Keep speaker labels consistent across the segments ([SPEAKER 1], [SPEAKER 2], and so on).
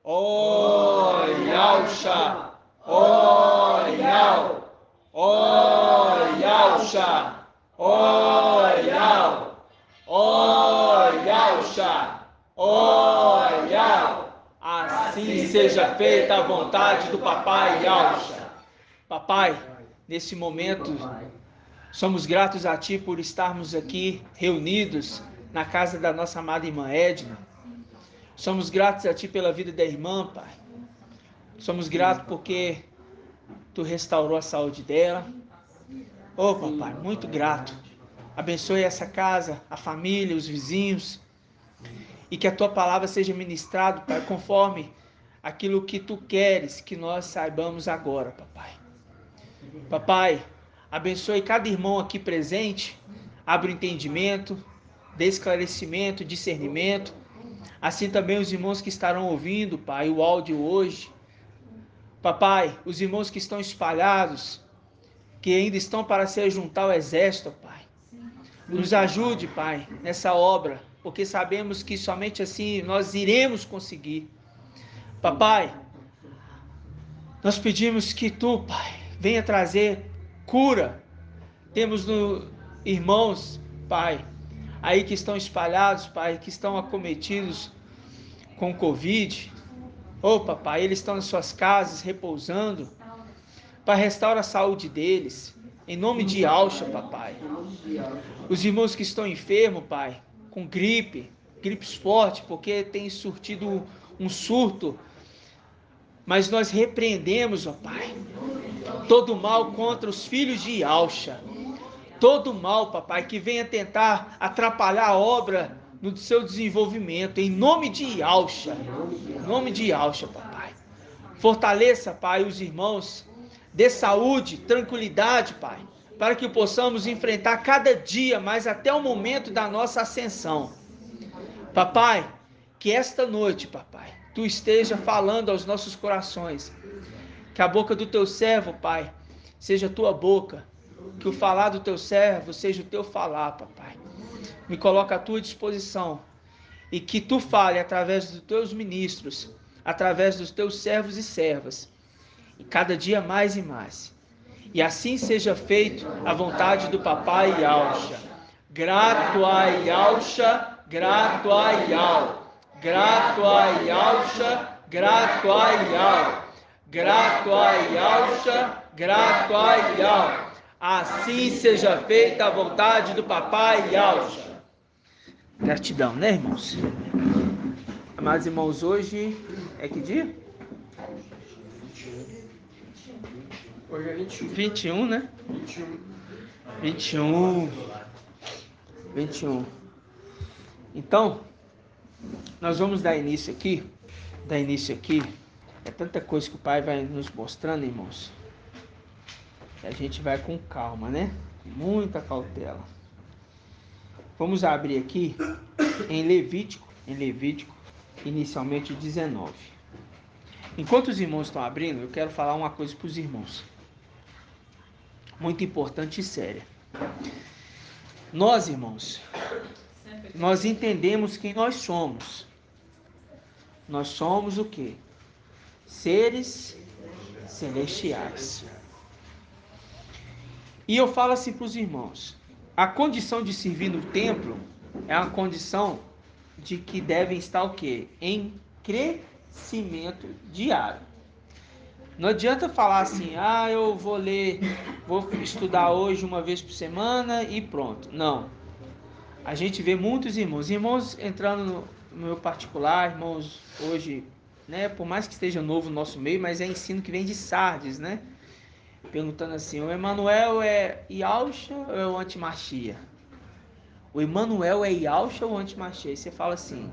[SPEAKER 1] Ó Yausha, ó Yau, ó Yausha, ó Yau, ó Yausha, ó Yau. Assim seja feita a vontade do Papai Yausha. Papai, nesse momento, somos gratos a Ti por estarmos aqui reunidos na casa da nossa amada irmã Edna. Somos gratos a Ti pela vida da irmã, Pai. Somos gratos porque Tu restaurou a saúde dela. Oh, Papai, muito grato. Abençoe essa casa, a família, os vizinhos. E que a Tua palavra seja ministrada, Pai, conforme aquilo que Tu queres que nós saibamos agora, Papai. Papai, abençoe cada irmão aqui presente. Abre o entendimento, dê esclarecimento, discernimento. Assim também os irmãos que estarão ouvindo, Pai, o áudio hoje. Papai, os irmãos que estão espalhados, que ainda estão para se juntar ao exército, Pai. Nos ajude, Pai, nessa obra, porque sabemos que somente assim nós iremos conseguir. Papai, nós pedimos que Tu, Pai, venha trazer cura. Temos irmãos, Pai, aí que estão espalhados, Pai, que estão acometidos com Covid. Oh, Papai, eles estão nas suas casas, repousando. Pai, restaura a saúde deles. Em nome de Yausha, Papai. Os irmãos que estão enfermos, Pai, com gripes fortes, porque tem surtido um surto. Mas nós repreendemos, ó Pai, todo mal contra os filhos de Yausha. Todo mal, Papai, que venha tentar atrapalhar a obra no seu desenvolvimento. Em nome de Yausha. Em nome de Yausha, Papai. Fortaleça, Pai, os irmãos. Dê saúde, tranquilidade, Pai, para que possamos enfrentar cada dia mais até o momento da nossa ascensão. Papai, que esta noite, Papai, Tu esteja falando aos nossos corações. Que a boca do Teu servo, Pai, seja a Tua boca. Que o falar do Teu servo seja o Teu falar, Papai. Me coloca à Tua disposição. E que Tu fale através dos Teus ministros, através dos Teus servos e servas. E cada dia mais e mais. E assim seja feito a vontade do Papai Yausha. Grato a Yausha, grato a Yau. Grato a Yausha, grato a Yau. Grato a Yausha, grato a Yau. Assim seja feita a vontade do Papai Yausha. Gratidão, né, irmãos? Amados irmãos, hoje é que dia?
[SPEAKER 2] Hoje é 21.
[SPEAKER 1] 21, né? 21. Então, nós vamos dar início aqui. É tanta coisa que o Pai vai nos mostrando, irmãos. E a gente vai com calma, né? Com muita cautela. Vamos abrir aqui em Levítico, inicialmente 19. Enquanto os irmãos estão abrindo, eu quero falar uma coisa para os irmãos. Muito importante e séria. Nós, irmãos, nós entendemos quem nós somos. Nós somos o quê? Seres celestiais. E eu falo assim para os irmãos, a condição de servir no templo é uma condição de que devem estar o quê? Em crescimento diário. Não adianta falar assim, eu vou estudar hoje uma vez por semana e pronto. Não. A gente vê muitos irmãos entrando no meu particular, irmãos hoje, né, por mais que esteja novo no nosso meio, mas é ensino que vem de Sardes, né? Perguntando assim, o Emanuel é Yausha ou é o Antimachia? O Emanuel é Yausha ou Antimachia? Aí você fala assim,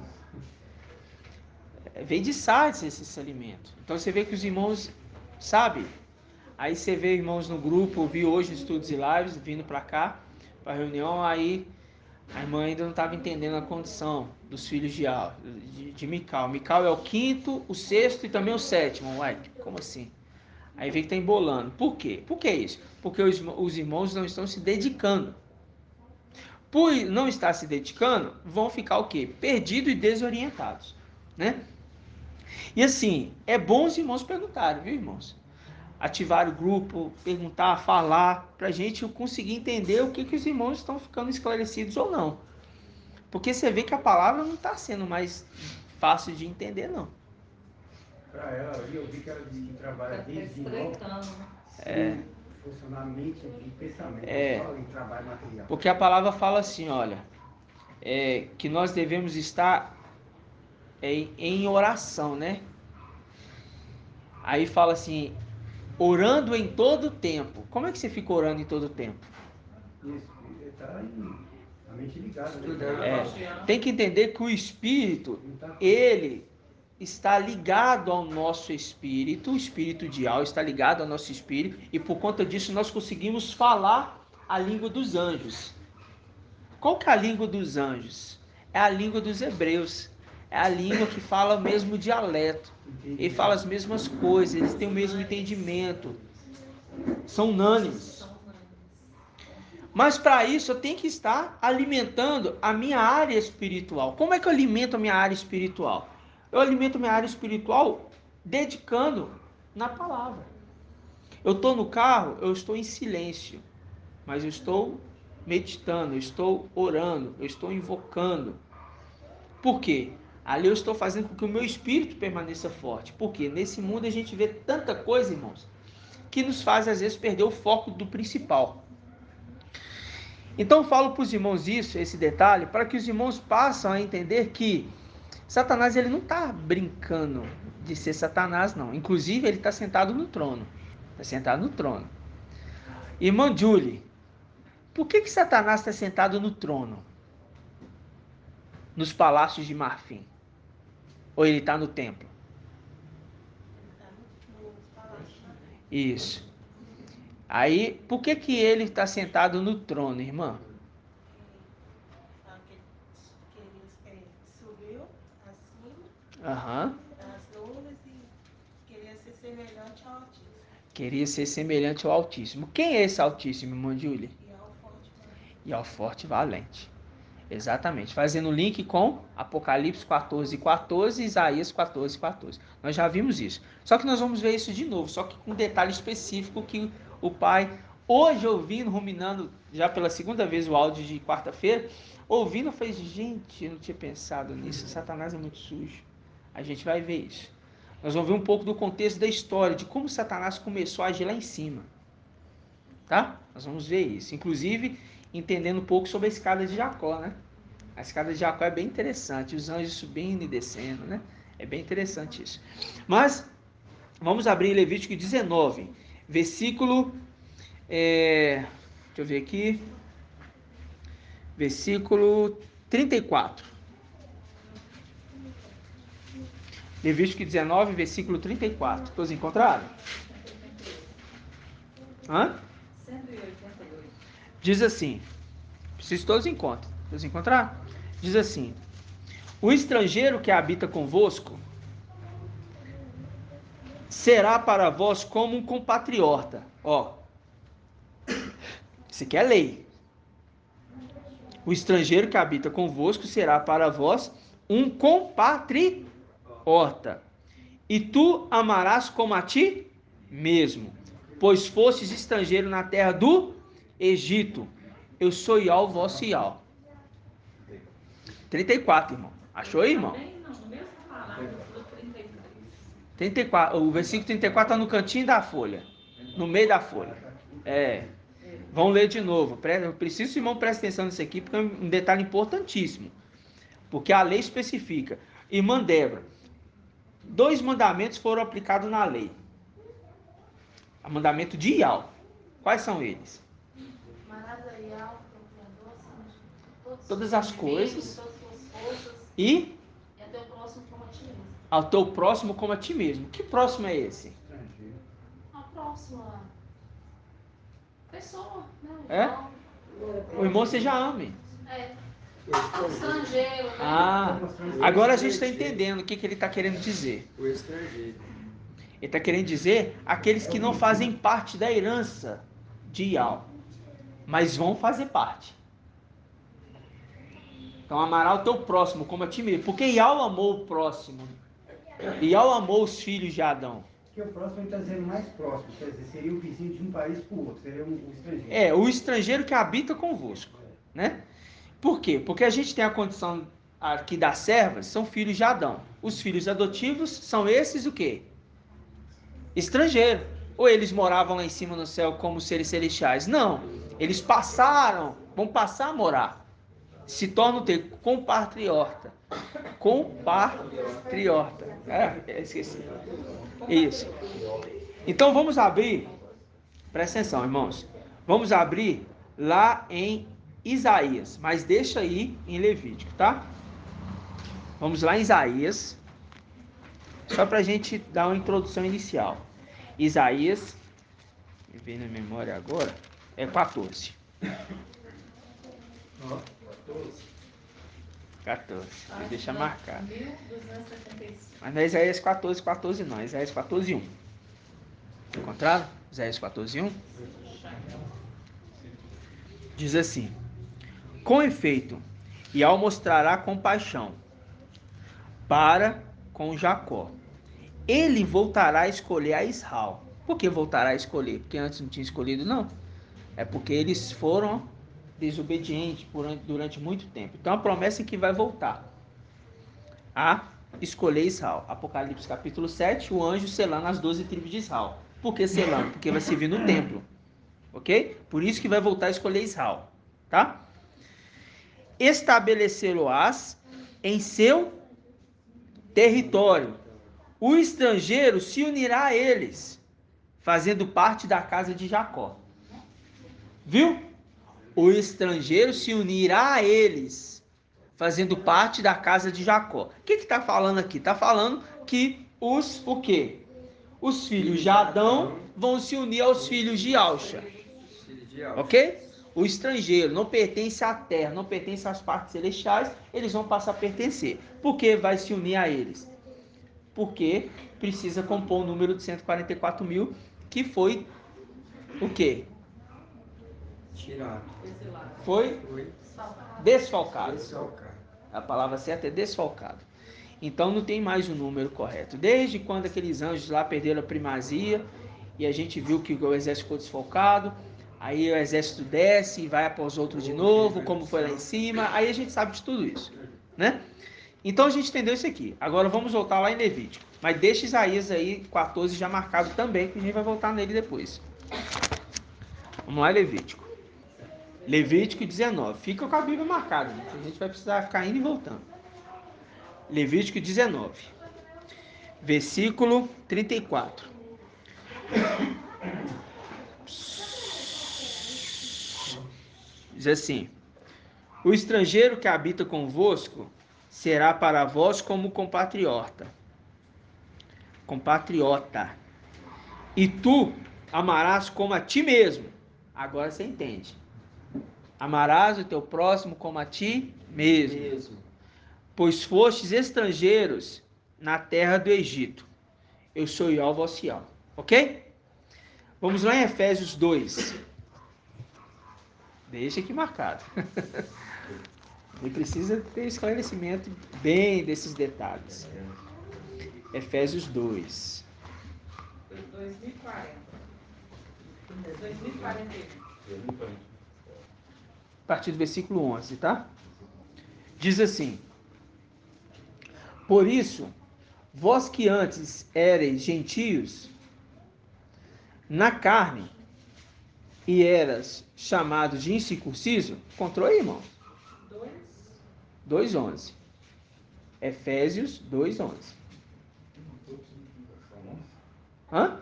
[SPEAKER 1] vem de Sardes esse alimento. Então você vê que os irmãos, sabe? Aí você vê irmãos no grupo, eu vi hoje estudos e lives, vindo para cá, para reunião, aí a irmã ainda não estava entendendo a condição dos filhos de Mical. Mical é o quinto, o sexto e também o sétimo. Uai, como assim? Aí vê que está embolando. Por quê? Por que isso? Porque os irmãos não estão se dedicando. Por não estar se dedicando, vão ficar o quê? Perdidos e desorientados, né? E assim, é bom os irmãos perguntarem, viu, irmãos? Ativar o grupo, perguntar, falar, para a gente conseguir entender o que os irmãos estão ficando esclarecidos ou não. Porque você vê que a palavra não está sendo mais fácil de entender, não.
[SPEAKER 2] Para ela, eu vi que ela disse que trabalha desde novo, funcionar mente e pensamento, fala em trabalho material.
[SPEAKER 1] Porque a palavra fala assim, olha, que nós devemos estar em oração, né? Aí fala assim, orando em todo tempo. Como é que você fica orando em todo tempo?
[SPEAKER 2] Isso, está a mente ligada, né?
[SPEAKER 1] Tem que entender que o Espírito, ele está ligado ao nosso espírito, o espírito de Al está ligado ao nosso espírito, e por conta disso nós conseguimos falar a língua dos anjos. Qual que é a língua dos anjos? É a língua dos hebreus. É a língua que fala o mesmo dialeto. Ele fala as mesmas coisas, eles têm o mesmo entendimento. São unânimes. Mas para isso eu tenho que estar alimentando a minha área espiritual. Como é que eu alimento a minha área espiritual? Eu alimento a minha área espiritual dedicando na palavra. Eu estou no carro, eu estou em silêncio, mas eu estou meditando, eu estou orando, eu estou invocando. Por quê? Ali eu estou fazendo com que o meu espírito permaneça forte. Porque nesse mundo a gente vê tanta coisa, irmãos, que nos faz às vezes perder o foco do principal. Então eu falo para os irmãos isso, esse detalhe, para que os irmãos passem a entender que Satanás ele não está brincando de ser Satanás, não. Inclusive ele está sentado no trono. Está sentado no trono. Irmã Julie, por que Satanás está sentado no trono? Nos palácios de marfim? Ou ele está no templo? Isso. Aí, por que ele está sentado no trono, irmã?
[SPEAKER 3] Subiu assim,
[SPEAKER 1] Aham.
[SPEAKER 3] as nuvens e queria ser semelhante ao Altíssimo.
[SPEAKER 1] Queria ser semelhante ao Altíssimo. Quem é esse Altíssimo, irmã Júlia?
[SPEAKER 3] E ao forte valente.
[SPEAKER 1] E ao forte valente. Exatamente. Fazendo link com Apocalipse 14:14 e Isaías 14:14. Nós já vimos isso. Só que nós vamos ver isso de novo, só que com um detalhe específico que o pai, hoje ouvindo, ruminando, já pela segunda vez o áudio de quarta-feira, ouvindo, eu falei, gente, eu não tinha pensado nisso, Satanás é muito sujo. A gente vai ver isso. Nós vamos ver um pouco do contexto da história, de como Satanás começou a agir lá em cima. Tá? Nós vamos ver isso. Inclusive, entendendo um pouco sobre a escada de Jacó, né? A escada de Jacó é bem interessante, os anjos subindo e descendo, né? É bem interessante isso. Mas, vamos abrir em Levítico 19, versículo... deixa eu ver aqui. Versículo 34. Levítico 19, versículo 34. Todos encontraram? Hã?
[SPEAKER 4] 182.
[SPEAKER 1] Diz assim, preciso todos encontram. Todos encontraram? Diz assim, o estrangeiro que habita convosco será para vós como um compatriota. Ó, isso aqui é lei. O estrangeiro que habita convosco será para vós um compatriota. E tu amarás como a ti mesmo, pois fostes estrangeiro na terra do Egito. Eu sou Ial, vosso Ial. 34, irmão. Achou aí, irmão?
[SPEAKER 4] Também não, no mesmo palavra, do 33.
[SPEAKER 1] 34, o versículo 34 está no cantinho da folha, no meio da folha. Vamos ler de novo. Eu preciso que o irmão preste atenção nisso aqui, porque é um detalhe importantíssimo. Porque a lei especifica. Irmã Débora, 2 mandamentos foram aplicados na lei. O mandamento de Ial. Quais são eles? Todas as coisas. E ao teu próximo como a ti mesmo. Que próximo é esse?
[SPEAKER 4] A próxima pessoa, né?
[SPEAKER 1] O irmão você já ame.
[SPEAKER 4] Estrangeiro, né?
[SPEAKER 1] Agora a gente está entendendo o que ele está querendo dizer.
[SPEAKER 2] O estrangeiro.
[SPEAKER 1] Ele está querendo dizer aqueles que não fazem parte da herança de Ial, mas vão fazer parte. Então amará o teu próximo como a ti mesmo. Porque Ial amou o próximo E ao amor os filhos de Adão.
[SPEAKER 2] Porque o próximo ele está dizendo mais próximo, quer dizer, seria o vizinho de um país para o outro, seria o estrangeiro.
[SPEAKER 1] É, o estrangeiro que habita convosco, né? Por quê? Porque a gente tem a condição aqui das servas, são filhos de Adão. Os filhos adotivos são esses o quê? Estrangeiro. Ou eles moravam lá em cima no céu como seres celestiais? Não. Eles passaram, vão passar a morar. Se tornam ter compatriota. Compatriota. Esqueci. Isso. Então vamos abrir, presta atenção, irmãos. Vamos abrir lá em Isaías, mas deixa aí em Levítico, tá? Vamos lá em Isaías, só para a gente dar uma introdução inicial. Isaías, me vem na memória agora, é 14. 14, deixa marcado.
[SPEAKER 4] 1275.
[SPEAKER 1] Mas não é Isaías 14 não, é Isaías 14, 1. Encontraram? Isaías 14, 1. Diz assim: com efeito, Yahweh mostrará compaixão para com Jacó. Ele voltará a escolher a Israel. Por que voltará a escolher? Porque antes não tinha escolhido, não. É porque eles foram desobedientes durante muito tempo. Então a promessa é que vai voltar a escolher Israel. Apocalipse capítulo 7, o anjo selando as 12 tribos de Israel. Por que selando? Porque vai servir no templo. Ok? Por isso que vai voltar a escolher Israel. Tá? Estabelecê-lo-ás em seu território. O estrangeiro se unirá a eles, fazendo parte da casa de Jacó. Viu? O estrangeiro se unirá a eles, fazendo parte da casa de Jacó. O que está falando aqui? Está falando que o quê? Os filhos de Adão vão se unir aos filhos de Alxa. Ok? O estrangeiro não pertence à terra, não pertence às partes celestiais, eles vão passar a pertencer. Por que vai se unir a eles? Porque precisa compor o número de 144 mil, que foi o quê?
[SPEAKER 2] Tirado.
[SPEAKER 1] Foi desfalcado. A palavra certa é desfalcado. Então não tem mais o número correto. Desde quando aqueles anjos lá perderam a primazia e a gente viu que o exército ficou desfalcado, aí o exército desce e vai após outro de novo, como foi lá em cima, aí a gente sabe de tudo isso, né? Então a gente entendeu isso aqui. Agora vamos voltar lá em Levítico. Mas deixa Isaías aí 14 já marcado também, que a gente vai voltar nele depois. Vamos lá, Levítico. Levítico 19. Fica com a Bíblia marcada, né? A gente vai precisar ficar indo e voltando. Levítico 19. Versículo 34. Diz assim: o estrangeiro que habita convosco será para vós como compatriota. Compatriota. E tu amarás como a ti mesmo. Agora você entende. Amarás o teu próximo como a ti mesmo. Pois fostes estrangeiros na terra do Egito. Eu sou Yahweh vosso Yahweh. Ok? Vamos lá em Efésios 2. Deixa aqui marcado. E precisa ter esclarecimento bem desses detalhes. Efésios 2.
[SPEAKER 4] 2040. 2041.
[SPEAKER 1] A partir do versículo 11, tá? Diz assim: por isso, vós que antes éreis gentios na carne e eras chamados de incircunciso, encontrou aí, irmão? 2:11. Efésios 2:11. Hã?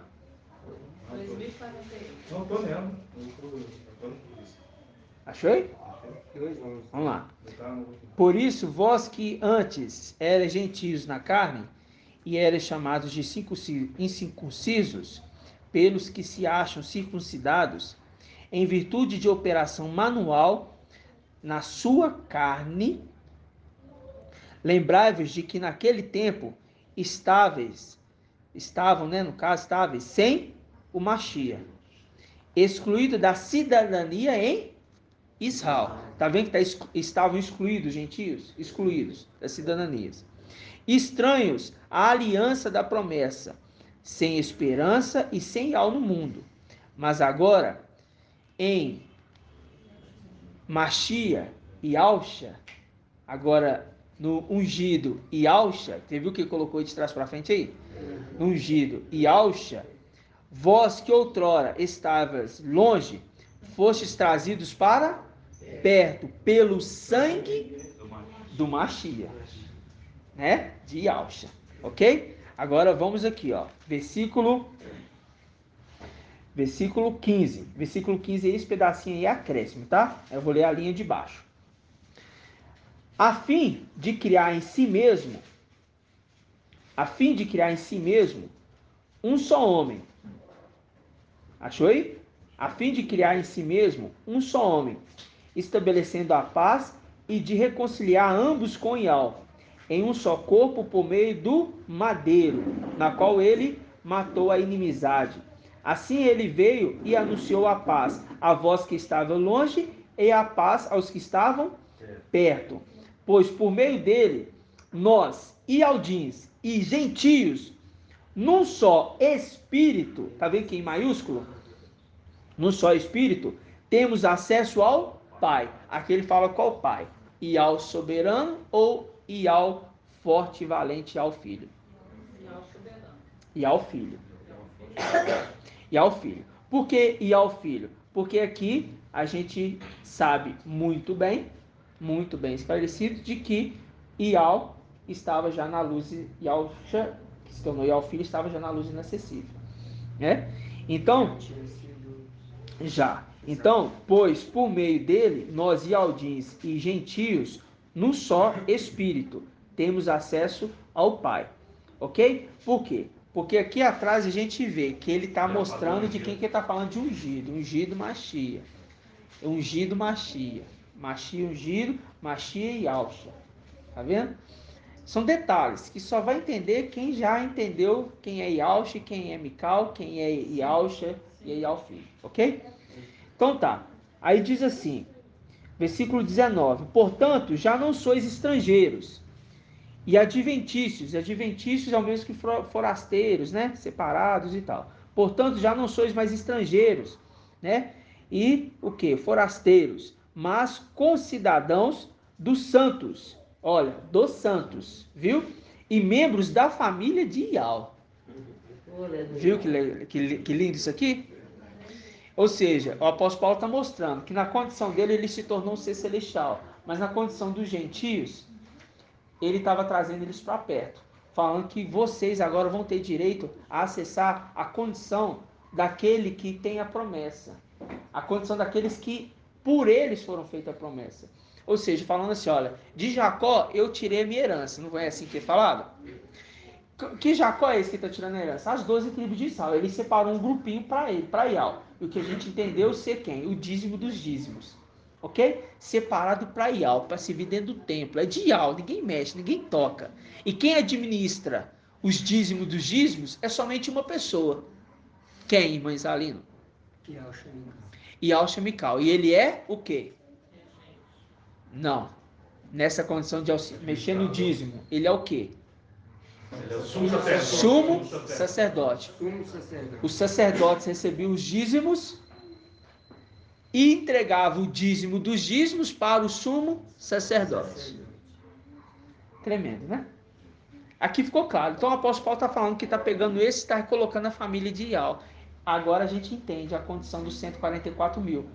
[SPEAKER 4] 2041.
[SPEAKER 2] Não estou nela.
[SPEAKER 1] Achou aí? Vamos lá. Por isso, vós que antes erais gentios na carne e erais chamados de incircuncisos pelos que se acham circuncidados, em virtude de operação manual na sua carne, lembrai-vos de que naquele tempo estavam, né, no caso, estáveis sem o Machia, excluído da cidadania em Israel. Está vendo que estavam excluídos, gentios? Excluídos das cidadanias. estranhos à aliança da promessa, sem esperança e sem alma no mundo. Mas agora, em Machia e Alcha, agora no ungido e Alcha, você viu que colocou de trás para frente aí? Ungido e Alcha, vós que outrora estavas longe, fostes trazidos para perto pelo sangue do Machia, né? De Alcha, ok? Agora vamos aqui, ó, versículo 15. Versículo 15 é esse pedacinho aí, acréscimo, tá? Eu vou ler a linha de baixo. A fim de criar em si mesmo, um só homem. Achou aí? A fim de criar em si mesmo um só homem, estabelecendo a paz e de reconciliar ambos com Ial, em um só corpo por meio do madeiro, na qual ele matou a inimizade. Assim ele veio e anunciou a paz a vós que estavam longe e a paz aos que estavam perto. Pois por meio dele, nós, ialdins e gentios, num só Espírito, tá vendo que em maiúsculo? Num só Espírito, temos acesso ao Pai. Aqui ele fala qual Pai? E ao soberano ou e ao forte e valente e ao Filho? E ao Filho. E ao Filho. Por que e ao Filho? Porque aqui a gente sabe muito bem esclarecido, de que Ial estava já na luz, Ial, que se tornou Ial Filho, estava já na luz inacessível. Né? Então, pois por meio dele, nós ialdins e gentios, num só Espírito, temos acesso ao Pai. Ok? Por quê? Porque aqui atrás a gente vê que ele está mostrando de quem que ele está falando, de ungido. Ungido Machia. Ungido Machia. Machia ungido, Machia e Alcha. Tá vendo? São detalhes que só vai entender quem já entendeu quem é Yalcha, quem é Mical, quem é Yalcha e Yalfim. Ok? Então tá. Aí diz assim, versículo 19: portanto, já não sois estrangeiros e adventícios é o mesmo que forasteiros, né? Separados e tal. Portanto, já não sois mais estrangeiros, né? E o que? Forasteiros, mas concidadãos dos santos. Olha, dos santos, viu? E membros da família de Ial. Viu que lindo isso aqui? Ou seja, o apóstolo Paulo está mostrando que na condição dele ele se tornou um ser celestial, mas na condição dos gentios, ele estava trazendo eles para perto, falando que vocês agora vão ter direito a acessar a condição daquele que tem a promessa, a condição daqueles que por eles foram feita a promessa. Ou seja, falando assim, olha, de Jacó eu tirei a minha herança, não é assim que é falado? Que Jacó é esse que está tirando a herança? As 12 tribos de Israel. Ele separou um grupinho para ele, para Ial. E o que a gente entendeu ser quem? O dízimo dos dízimos. Ok? Separado para Ial, para servir dentro do templo. É de Ial, ninguém mexe, ninguém toca. E quem administra os dízimos dos dízimos é somente uma pessoa. Quem, irmã Isalino? Ial Shemical. E ele é o quê? Não. Nessa condição de mexer no dízimo, ele é o quê?
[SPEAKER 5] Ele é o sumo sacerdote.
[SPEAKER 1] Sumo sacerdote. Os sacerdotes recebiam os dízimos e entregavam o dízimo dos dízimos para o sumo sacerdote. Tremendo, né? Aqui ficou claro. Então o apóstolo Paulo está falando que está pegando esse e está colocando a família de Ial. Agora a gente entende a condição dos 144 mil.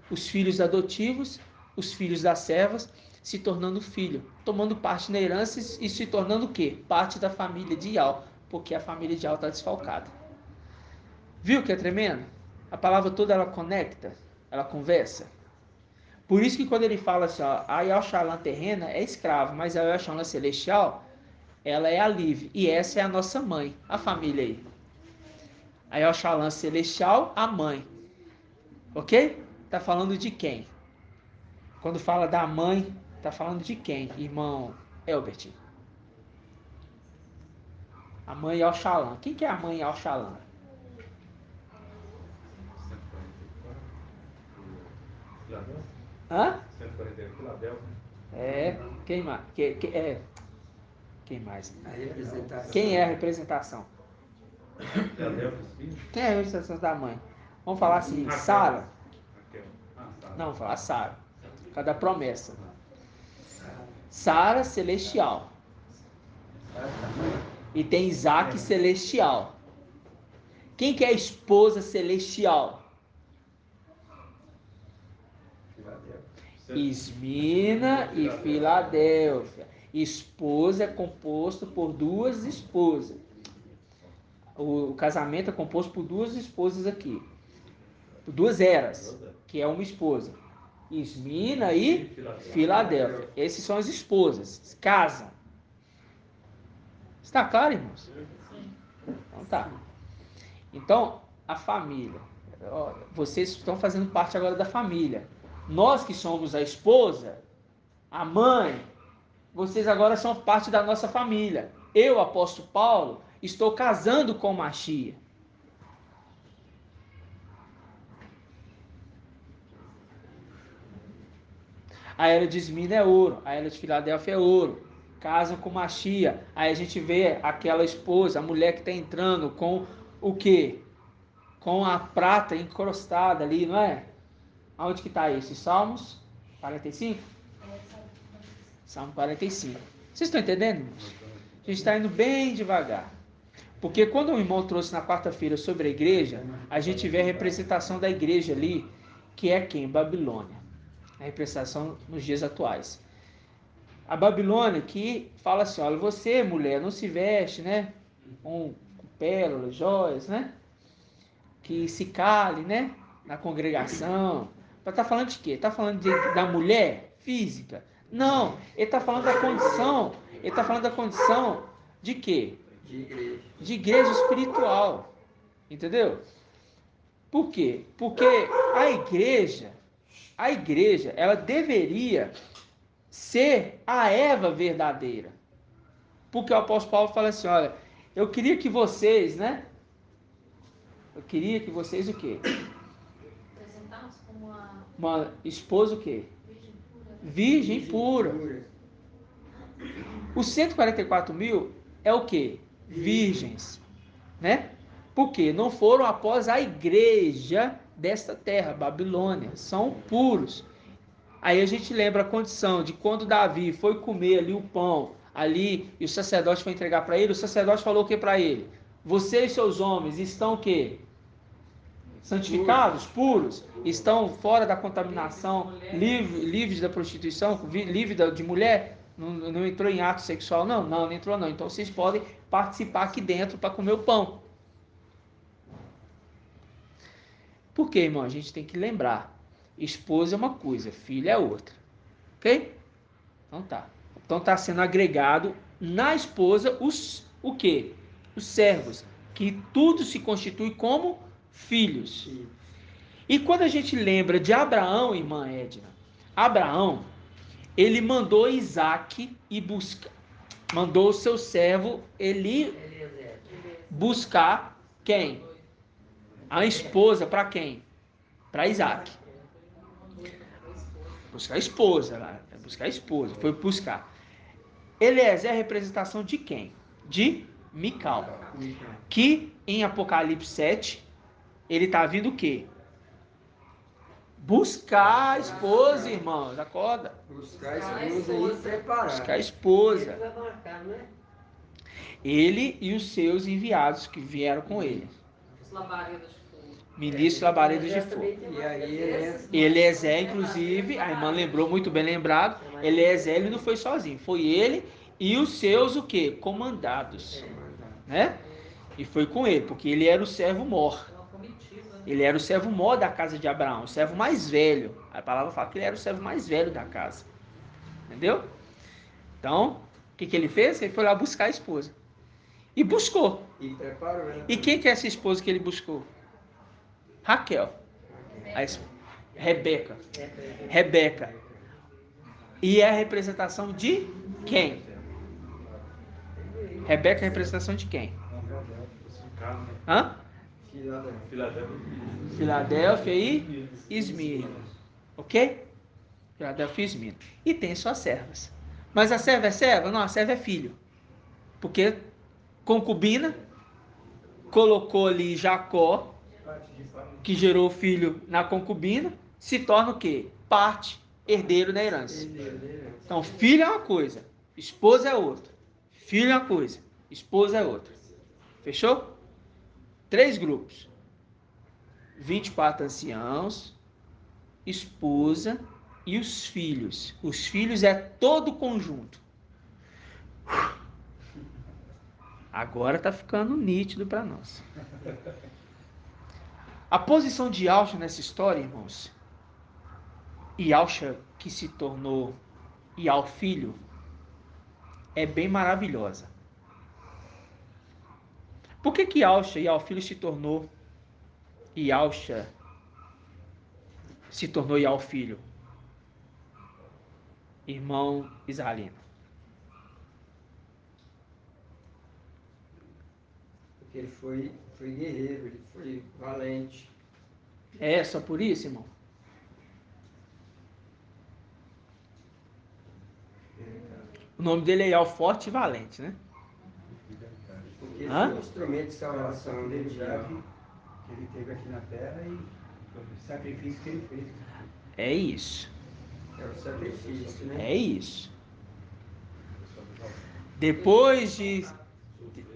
[SPEAKER 1] Os filhos adotivos, os filhos das servas, se tornando filho, tomando parte na herança e se tornando o quê? Parte da família de Ial, porque a família de Ial está desfalcada. Viu que é tremendo? A palavra toda ela conecta, ela conversa. Por isso que quando ele fala assim, ó, a Yalshalã terrena é escravo, mas a Yalshalã celestial, ela é a livre. E essa é a nossa mãe, a família aí. A Yalshalã celestial, a mãe. Ok? Tá falando de quem? Quando fala da mãe, tá falando de quem, irmão Elbert? A mãe Yalshalã. Quem que é a mãe Yalshalã? Hã?
[SPEAKER 5] 141, Filadélfia.
[SPEAKER 1] É, quem mais? Quem mais?
[SPEAKER 6] A representação.
[SPEAKER 1] Quem é a representação? Quem é a representação da mãe? Vamos falar assim,
[SPEAKER 5] Raquel.
[SPEAKER 1] Sara?
[SPEAKER 5] Raquel. Sara.
[SPEAKER 1] Não, vamos falar Sara. Por causa da promessa. Sara celestial. E tem Isaac celestial. Quem que é a esposa celestial? Esmina e Filadélfia. Esposa é composto por duas esposas. O casamento é composto por duas esposas aqui. Por duas eras, que é uma esposa. Esmina e Filadélfia. Esses são as esposas. Casam. Está claro, irmãos? Então tá. Então, a família. Vocês estão fazendo parte agora da família. Nós que somos a esposa, a mãe, vocês agora são parte da nossa família. Eu, apóstolo Paulo, estou casando com Machia. A era de Esmina é ouro, a era de Filadélfia é ouro. Casam com Machia. Aí a gente vê aquela esposa, a mulher que está entrando com o quê? Com a prata encrostada ali, não é? Aonde que está isso? Salmos 45? Salmo 45. Vocês estão entendendo, irmãos? A gente está indo bem devagar. Porque quando o irmão trouxe na quarta-feira sobre a igreja, a gente vê a representação da igreja ali, que é quem? Babilônia. A representação nos dias atuais. A Babilônia que fala assim, olha, você, mulher, não se veste, né? Com pérolas, joias, né? Que se cale, né? Na congregação. Está falando de quê? Está falando da mulher física? Não, ele está falando da condição. Ele está falando da condição de quê?
[SPEAKER 6] De igreja.
[SPEAKER 1] De igreja espiritual. Entendeu? Por quê? Porque a igreja, ela deveria ser a Eva verdadeira. Porque o apóstolo Paulo fala assim, olha, eu queria que vocês, né? Eu queria que vocês o quê?
[SPEAKER 7] Apresentados como
[SPEAKER 1] uma esposa o quê? Virgem pura. Os 144 mil é o quê? Virgens. Né? Porque não foram após a igreja desta terra, Babilônia. São puros. Aí a gente lembra a condição de quando Davi foi comer ali o pão, ali, e o sacerdote foi entregar para ele, o sacerdote falou o que para ele? Você e seus homens estão o quê? Santificados, puros, estão fora da contaminação, livres da prostituição, livres de mulher, não entrou em ato sexual, não entrou não. Então vocês podem participar aqui dentro para comer o pão. Por quê, irmão? A gente tem que lembrar, esposa é uma coisa, filha é outra, ok? Então tá. Então está sendo agregado na esposa o quê? Os servos, que tudo se constitui como filhos. E quando a gente lembra de Abraão, irmã Edna, Abraão, ele mandou Isaac e mandou o seu servo Eli buscar quem? A esposa para quem? Para Isaac. Buscar a esposa lá, buscar a esposa, foi buscar. Eliezer é a representação de quem? De Mical. Que em Apocalipse 7, ele está vindo o quê? Buscar a esposa, irmãos, acorda.
[SPEAKER 6] Buscar a esposa e preparar.
[SPEAKER 1] Buscar a esposa. Ele e os seus enviados que vieram com ele.
[SPEAKER 7] os labaredas de fogo.
[SPEAKER 1] Ministro labaredas de fogo.
[SPEAKER 6] E aí
[SPEAKER 1] Eliezer, inclusive, a irmã lembrou, muito bem lembrado, Eliezer ele não foi sozinho, foi ele e os seus o quê? Comandados. Né? E foi com ele, porque ele era o servo mor. Ele era o servo mor da casa de Abraão, o servo mais velho. A palavra fala que ele era o servo mais velho da casa. Entendeu? Então, o que ele fez? Ele foi lá buscar a esposa. E buscou.
[SPEAKER 6] E preparou. Né?
[SPEAKER 1] E quem que é essa esposa que ele buscou? Raquel. Rebeca. Rebeca. E é a representação de quem? Rebeca é a representação de quem? Hã? Filadélfia e Esmirna. Ok? Filadélfia e Esmirna. E tem suas servas. Mas a serva é serva? Não, a serva é filho. Porque concubina colocou ali Jacó, que gerou o filho na concubina, se torna o quê? Parte, herdeiro da herança. Então, filho é uma coisa, esposa é outra. Filho é uma coisa, esposa é outra. Fechou? 3 grupos. 24 anciãos, esposa e os filhos. Os filhos é todo o conjunto. Agora está ficando nítido para nós. A posição de Yahusha nessa história, irmãos, Yahusha que se tornou Yah filho, é bem maravilhosa. Por que Yahusha, Yah filho, se tornou Yahusha Yah filho? Irmão Israelino.
[SPEAKER 6] Porque ele foi guerreiro, ele foi valente.
[SPEAKER 1] É só por isso, irmão? O nome dele é Yah forte e valente, né?
[SPEAKER 6] Porque ele
[SPEAKER 1] Hã?
[SPEAKER 6] foi um instrumento de salvação
[SPEAKER 2] Aquele
[SPEAKER 6] dele.
[SPEAKER 2] liberdade que ele teve aqui na terra e o sacrifício que ele fez.
[SPEAKER 1] É isso.
[SPEAKER 6] É o sacrifício, né?
[SPEAKER 1] É isso. Depois de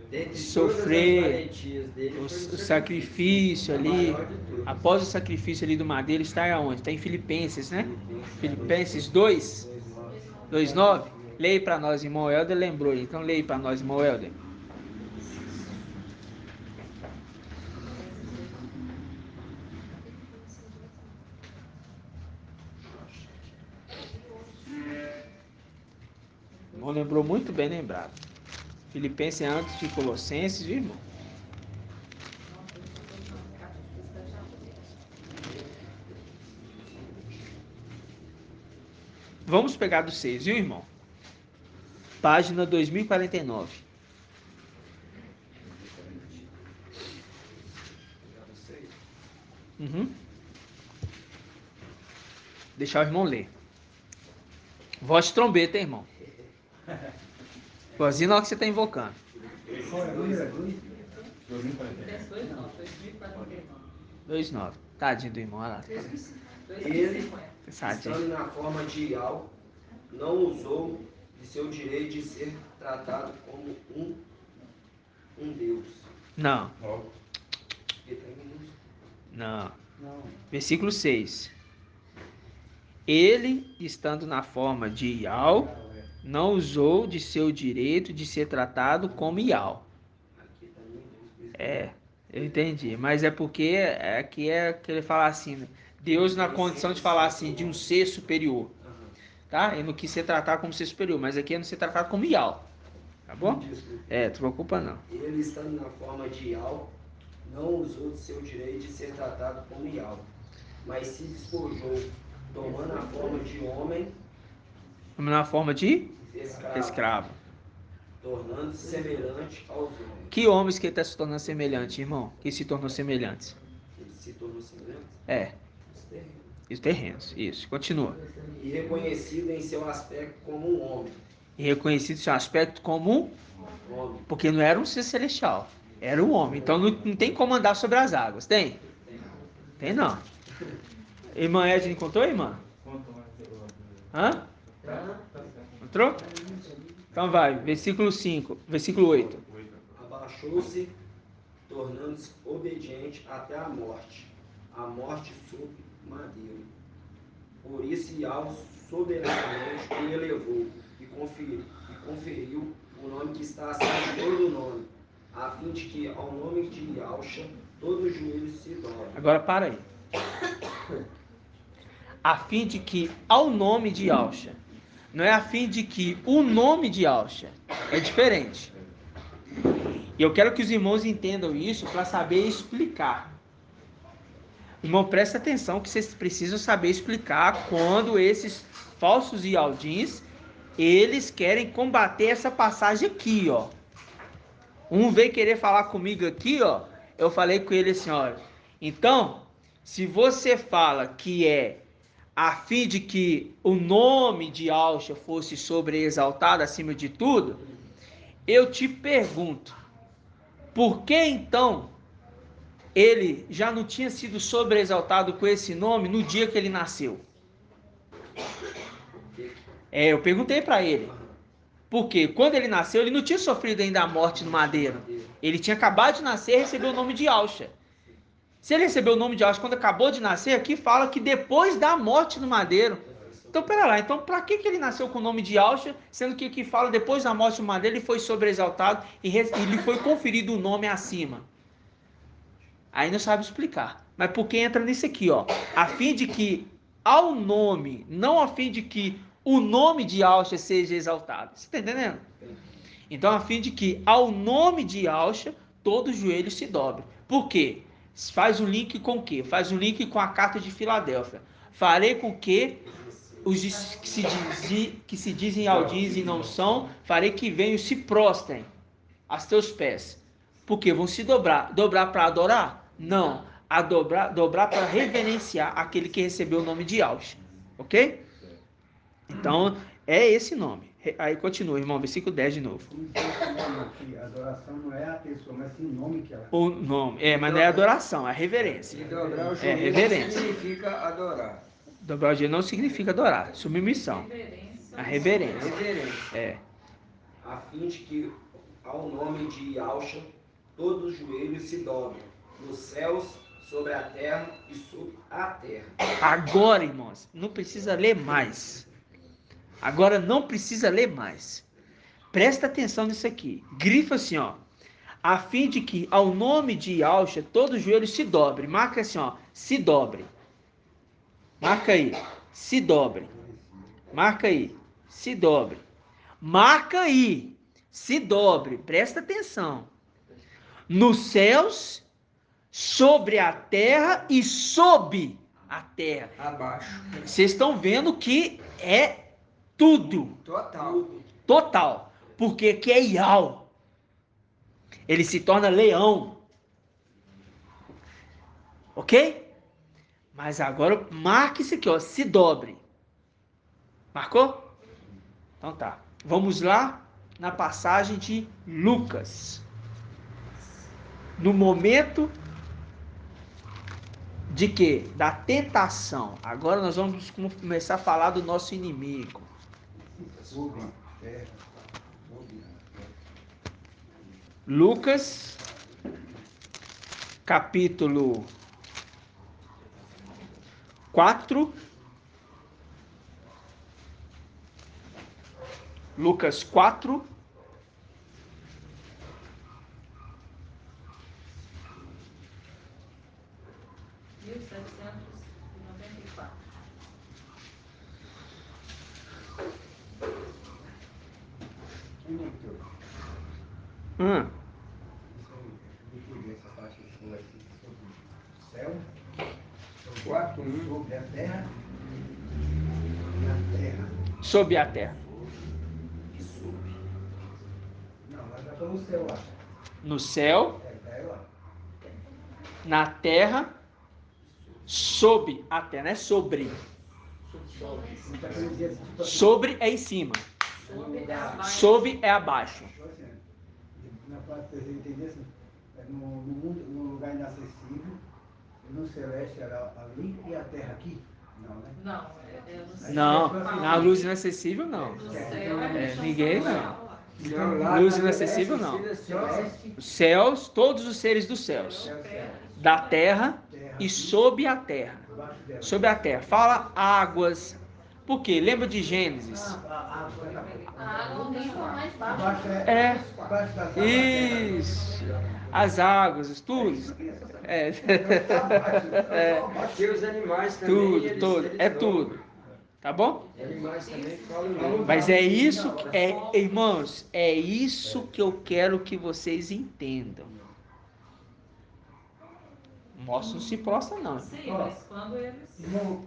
[SPEAKER 6] Dentre
[SPEAKER 1] sofrer
[SPEAKER 6] todas as valentias dele,
[SPEAKER 1] o
[SPEAKER 6] foi
[SPEAKER 1] sacrifício
[SPEAKER 6] a
[SPEAKER 1] ali,
[SPEAKER 6] maior de todas.
[SPEAKER 1] após o sacrifício ali do madeiro, está aonde? Está em Filipenses, né? Filipenses 2, 2:9. Leia para nós, irmão Helder lembrou. Então leia para nós, irmão Helder. O irmão lembrou muito bem lembrado. Filipenses é antes de Colossenses, viu, irmão? Vamos pegar do 6, viu, irmão? Página 2049. Uhum. Deixar o irmão ler. Voz de trombeta, hein, irmão? Vozinha na hora que você está invocando.
[SPEAKER 2] Qual é o número?
[SPEAKER 1] 2:9. Tadinho do irmão, olha lá.
[SPEAKER 8] Ele,
[SPEAKER 1] Tadinho.
[SPEAKER 8] estando na forma de Ial, não usou de seu direito de ser tratado como um Deus.
[SPEAKER 1] Não,
[SPEAKER 8] Ele tá em minúsculo.
[SPEAKER 1] não.
[SPEAKER 2] Não.
[SPEAKER 1] Versículo 6. Ele, estando na forma de Ial, não usou de seu direito de ser tratado como Ial.
[SPEAKER 8] Aqui tá em minúsculo.
[SPEAKER 1] É, eu entendi. Mas é porque aqui é que ele fala assim, né? Deus na condição de falar assim, de um ser superior.
[SPEAKER 8] Aham.
[SPEAKER 1] Tá? Ele não quis ser tratado como ser superior, mas aqui é não ser tratado como Ial. Tá bom?
[SPEAKER 8] Desculpa.
[SPEAKER 1] É, tu preocupa não.
[SPEAKER 8] Ele, estando na forma de Ial, não usou de seu direito de ser tratado como Ial, mas se despojou, tomando a forma de homem,
[SPEAKER 1] Na forma de
[SPEAKER 8] escravo,
[SPEAKER 1] escravo.
[SPEAKER 8] tornando-se semelhante aos homens.
[SPEAKER 1] Que homens que ele está se tornando semelhante, irmão? Que se tornou semelhantes?
[SPEAKER 8] Ele se tornou semelhante
[SPEAKER 1] É,
[SPEAKER 8] aos terrenos.
[SPEAKER 1] os terrenos. Isso, continua.
[SPEAKER 8] E reconhecido em seu aspecto como um homem.
[SPEAKER 1] E reconhecido seu aspecto como
[SPEAKER 8] Homem.
[SPEAKER 1] porque não era um ser celestial, era um homem. Então não tem como andar sobre as águas, tem? Tem não. Irmã Edna encontrou, irmã? Hã? Encontrou? Então vai, versículo 5, versículo 8.
[SPEAKER 8] Abaixou-se, tornando-se obediente até a morte sob madeiro. Por isso Ial soberanamente o elevou e conferiu o nome que está acima de todo nome, a fim de que ao nome de Yahusha todo joelho se dobre.
[SPEAKER 1] Agora para aí. A fim de que ao nome de Yahusha, não é a fim de que o nome de Yahusha, é diferente. E eu quero que os irmãos entendam isso para saber explicar. Irmão, presta atenção que vocês precisam saber explicar quando esses falsos Yaldins, eles querem combater essa passagem aqui, ó. Um veio querer falar comigo aqui, ó. Eu falei com ele assim, ó. Então, se você fala que é a fim de que o nome de Yahusha fosse sobreexaltado acima de tudo, eu te pergunto, por que então ele já não tinha sido sobreexaltado com esse nome no dia que ele nasceu? Eu perguntei para ele. Porque quando ele nasceu, ele não tinha sofrido ainda a morte no madeiro. Ele tinha acabado de nascer e recebeu o nome de Yahshua. Se ele recebeu o nome de Yahshua quando acabou de nascer, aqui fala que depois da morte no madeiro. Então, pera lá. Então, para que ele nasceu com o nome de Yahshua, sendo que aqui fala depois da morte no madeiro, ele foi sobreexaltado e lhe foi conferido o nome acima? Aí não sabe explicar. Mas porque entra nisso aqui, ó. A fim de que ao nome, não a fim de que o nome de Yahshua seja exaltado. Você está entendendo? Então, a fim de que ao nome de Yahshua, todo joelho se dobre. Por quê? Faz um link com o quê? Faz um link com a carta de Filadélfia. Farei com que os que se dizem audis e não são, farei que venham e se prostrem aos teus pés. Por quê? Vão se dobrar. Dobrar para adorar? Não. A dobrar para reverenciar aquele que recebeu o nome de Yahshua. Ok? Então, é esse nome. Aí continua, irmão, versículo 10 de novo.
[SPEAKER 2] A adoração não é a pessoa, mas sim o nome que ela...
[SPEAKER 1] O nome, mas não é adoração, é reverência.
[SPEAKER 6] E dobrar o
[SPEAKER 1] É
[SPEAKER 6] joelho
[SPEAKER 1] reverência.
[SPEAKER 6] significa adorar.
[SPEAKER 1] Dobrar o joelho não significa adorar, submissão.
[SPEAKER 7] Reverência.
[SPEAKER 1] A reverência.
[SPEAKER 6] Reverência.
[SPEAKER 1] É.
[SPEAKER 8] A fim de que ao nome de Yahshua todos os joelhos se dobrem, nos céus, sobre a terra e sobre a terra.
[SPEAKER 1] Agora, irmãos, não precisa ler mais. Agora não precisa ler mais. Presta atenção nisso aqui. Grifa assim, ó. A fim de que ao nome de Yahshua todo joelho se dobre. Marca assim, ó. Se dobre. Marca aí. Se dobre. Marca aí. Se dobre. Marca aí. Se dobre. Presta atenção. Nos céus, sobre a terra e sob a terra.
[SPEAKER 6] Abaixo.
[SPEAKER 1] Vocês estão vendo que é tudo.
[SPEAKER 6] Total.
[SPEAKER 1] Total. Porque aqui é Yahweh. Ele se torna leão. Ok? Mas agora marque isso aqui, ó. Se dobre. Marcou? Então tá. Vamos lá na passagem de Lucas. No momento de quê? Da tentação. Agora nós vamos começar a falar do nosso inimigo. Lucas, capítulo 4. Lucas 4.
[SPEAKER 2] Essa parte sua aqui sobre o céu,
[SPEAKER 6] 4,
[SPEAKER 2] sobre a terra e a terra.
[SPEAKER 1] Sob a terra.
[SPEAKER 2] Não, nós já estamos no céu lá.
[SPEAKER 1] No céu,
[SPEAKER 2] É lá.
[SPEAKER 1] na terra, sob a terra, não é sobre.
[SPEAKER 2] Não tá querendo dizer assim, tipo assim,
[SPEAKER 1] Sobre é em cima.
[SPEAKER 7] Sob é abaixo.
[SPEAKER 1] Sob é abaixo.
[SPEAKER 2] tipo assim, na parte que você entender assim, no mundo, no lugar inacessível, no celeste era ali e a terra aqui? Não, né?
[SPEAKER 7] Não, é no céu.
[SPEAKER 1] Não, na luz inacessível não.
[SPEAKER 7] No céu é
[SPEAKER 1] ninguém não.
[SPEAKER 6] Não, lá
[SPEAKER 1] Luz
[SPEAKER 6] tá
[SPEAKER 1] inacessível, não.
[SPEAKER 6] celeste.
[SPEAKER 1] Os céus, todos os seres dos céus. Da terra e sob a terra.
[SPEAKER 2] Abaixo dela.
[SPEAKER 1] Sob a terra. Fala águas. Por quê? Lembra de Gênesis?
[SPEAKER 2] A água é
[SPEAKER 7] A água nem foi mais baixa.
[SPEAKER 2] abaixo
[SPEAKER 1] É.
[SPEAKER 2] abaixo da terra.
[SPEAKER 1] Isso. As águas, tudo. É.
[SPEAKER 6] Aqui os animais também.
[SPEAKER 1] Tudo, tudo. É tudo. Tá bom?
[SPEAKER 6] Os animais também falam.
[SPEAKER 1] Mas é isso, irmãos, é isso que eu quero que vocês entendam. O moço não se prostra, não.
[SPEAKER 7] Sim, mas quando eles.
[SPEAKER 2] Irmão,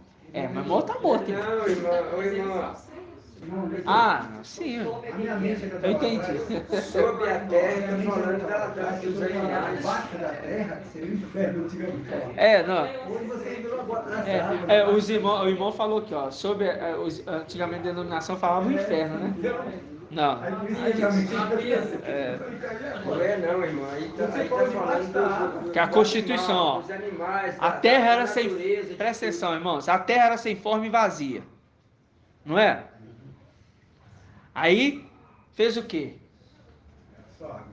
[SPEAKER 1] Mas morto tá morto. Então.
[SPEAKER 6] Não, irmão, ô,
[SPEAKER 7] Eles
[SPEAKER 6] irmão.
[SPEAKER 7] são seios.
[SPEAKER 2] irmão,
[SPEAKER 1] Ah, não, sim.
[SPEAKER 2] a minha mente é que
[SPEAKER 1] Eu entendi.
[SPEAKER 6] Sob a terra, tá falando dos animais.
[SPEAKER 2] Abaixo da terra seria o inferno, antigamente.
[SPEAKER 1] Não.
[SPEAKER 2] Hoje você virou agora nessa água.
[SPEAKER 1] O irmão falou aqui, ó. Antigamente a denominação falava o inferno, né? Não.
[SPEAKER 2] Aí por isso que a mentira
[SPEAKER 6] Não é não, irmão. Aí tá falando
[SPEAKER 1] Que a Constituição, ó.
[SPEAKER 6] dos animais,
[SPEAKER 1] A
[SPEAKER 6] da-
[SPEAKER 1] terra
[SPEAKER 6] da
[SPEAKER 1] era sem.
[SPEAKER 6] natureza, de
[SPEAKER 1] Presta
[SPEAKER 6] tudo.
[SPEAKER 1] atenção, irmãos. A terra era sem forma e vazia. Não é? Aí fez o quê?
[SPEAKER 2] Só água.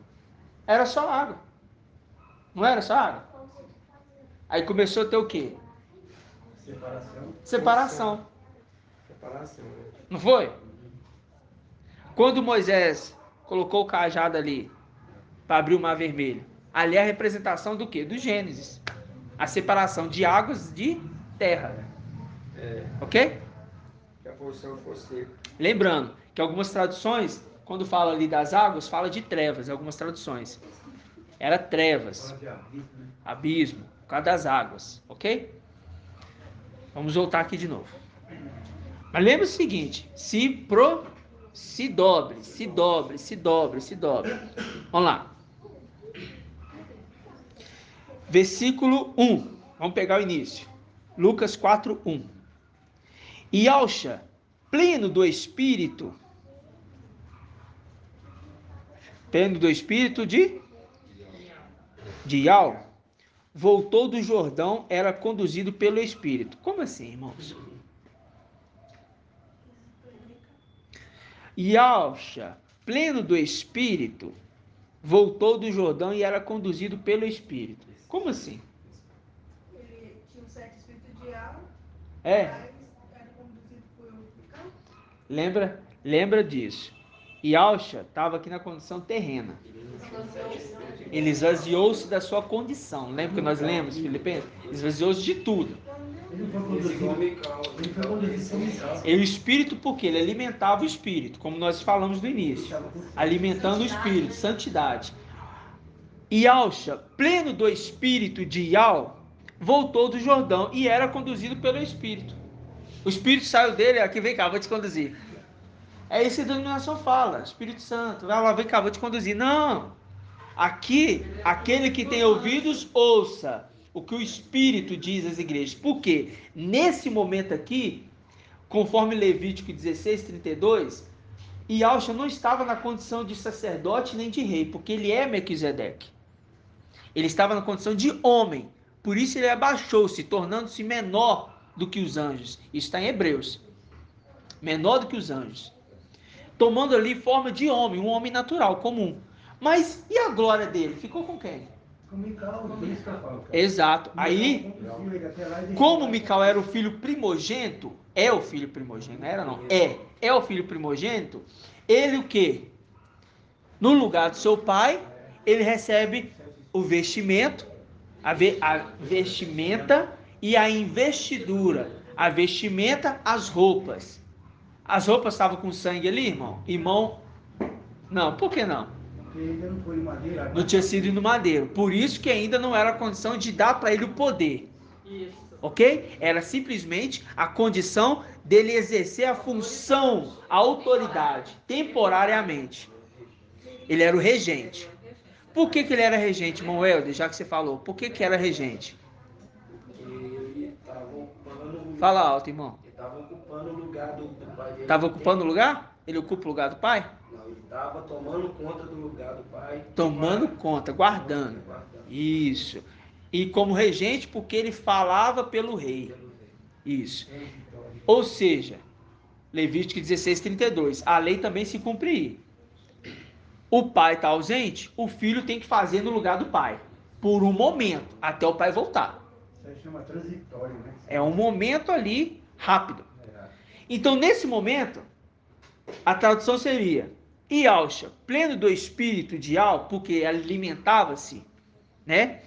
[SPEAKER 1] Era só água. Não era só água? Aí começou a ter o quê?
[SPEAKER 2] Separação.
[SPEAKER 1] Separação.
[SPEAKER 6] Separação, né?
[SPEAKER 1] Não foi? Quando Moisés colocou o cajado ali para abrir o mar vermelho, ali é a representação do quê? Do Gênesis. A separação de águas de terra.
[SPEAKER 6] É,
[SPEAKER 1] Ok?
[SPEAKER 6] que a porção fosse seca.
[SPEAKER 1] Lembrando que algumas traduções, quando fala ali das águas, fala de trevas, algumas traduções. Era trevas,
[SPEAKER 2] Fala de abismo, né?
[SPEAKER 1] abismo, por causa das águas, ok? Vamos voltar aqui de novo. Mas lembre o seguinte, se dobre. Vamos lá. Versículo 1. Vamos pegar o início. Lucas 4:1. E Alcha, pleno do Espírito de Ial, voltou do Jordão, era conduzido pelo Espírito. Como assim, irmãos? E Alcha, pleno do Espírito, voltou do Jordão e era conduzido pelo Espírito. Como assim?
[SPEAKER 3] Ele tinha um certo espírito de alma,
[SPEAKER 1] É,
[SPEAKER 3] mas era conduzido por Micão.
[SPEAKER 1] lembra disso. E Alcha estava aqui na condição terrena. Ele esvaziou-se da sua condição. Lembra que nós lemos, Filipenses? Esvaziou-se de tudo.
[SPEAKER 2] Ele foi
[SPEAKER 8] Esse igual
[SPEAKER 2] conduzido.
[SPEAKER 8] Mical.
[SPEAKER 2] Ele foi conduzido por Mical.
[SPEAKER 1] E o Espírito, porque ele alimentava o Espírito, como nós falamos no início. Alimentando o Espírito, santidade. E Alcha, pleno do Espírito de Ial, voltou do Jordão e era conduzido pelo Espírito. O Espírito saiu dele, aqui, vem cá, vou te conduzir. É isso que a denominação fala, Espírito Santo, vai lá, vem cá, vou te conduzir. Não, aqui, aquele que tem ouvidos, ouça o que o Espírito diz às igrejas. Por quê? Nesse momento aqui, conforme Levítico 16:32, Ialcha não estava na condição de sacerdote nem de rei, porque ele é Melquisedeque. Ele estava na condição de homem, por isso ele abaixou-se, tornando-se menor do que os anjos. Isso está em Hebreus. Menor do que os anjos. Tomando ali forma de homem, um homem natural, comum. Mas e a glória dele? Ficou com quem?
[SPEAKER 2] Com Mical, por isso que eu falo. cara.
[SPEAKER 1] Exato. Aí,
[SPEAKER 2] Mical conduziu ele até lá e deixou
[SPEAKER 1] como
[SPEAKER 2] lá.
[SPEAKER 1] Mical era o filho primogênito, é o filho primogênito, não era não, é o filho primogênito, ele o quê? No lugar do seu pai, ele recebe o vestimento, a vestimenta e a investidura. A vestimenta, as roupas. As roupas estavam com sangue ali, irmão? Irmão, não, por que não?
[SPEAKER 2] Porque ainda não foi em madeira.
[SPEAKER 1] Não tinha sido no madeiro. Por isso que ainda não era a condição de dar para ele o poder.
[SPEAKER 7] Isso.
[SPEAKER 1] Ok? Era simplesmente a condição dele exercer a função, a autoridade, temporariamente. Ele era o regente. Por que ele era regente, irmão Helder, já que você falou? Por que era regente?
[SPEAKER 8] Ele estava ocupando.
[SPEAKER 1] Fala alto, irmão.
[SPEAKER 8] Ele estava ocupando o lugar do pai dele.
[SPEAKER 1] Estava ocupando o lugar? Ele ocupa o lugar do pai?
[SPEAKER 8] Não, ele estava tomando conta do lugar do pai.
[SPEAKER 1] Tomando conta, guardando. Isso. E como regente, porque ele falava pelo rei. Isso. Ou seja, Levítico 16:32. A lei também se cumpre. O pai está ausente, o filho tem que fazer no lugar do pai. Por um momento, até o pai voltar.
[SPEAKER 2] Isso aí chama transitório, né?
[SPEAKER 1] É um momento ali rápido. Então, nesse momento, a tradução seria: Ialcha, pleno do espírito de Ial, porque alimentava-se, né,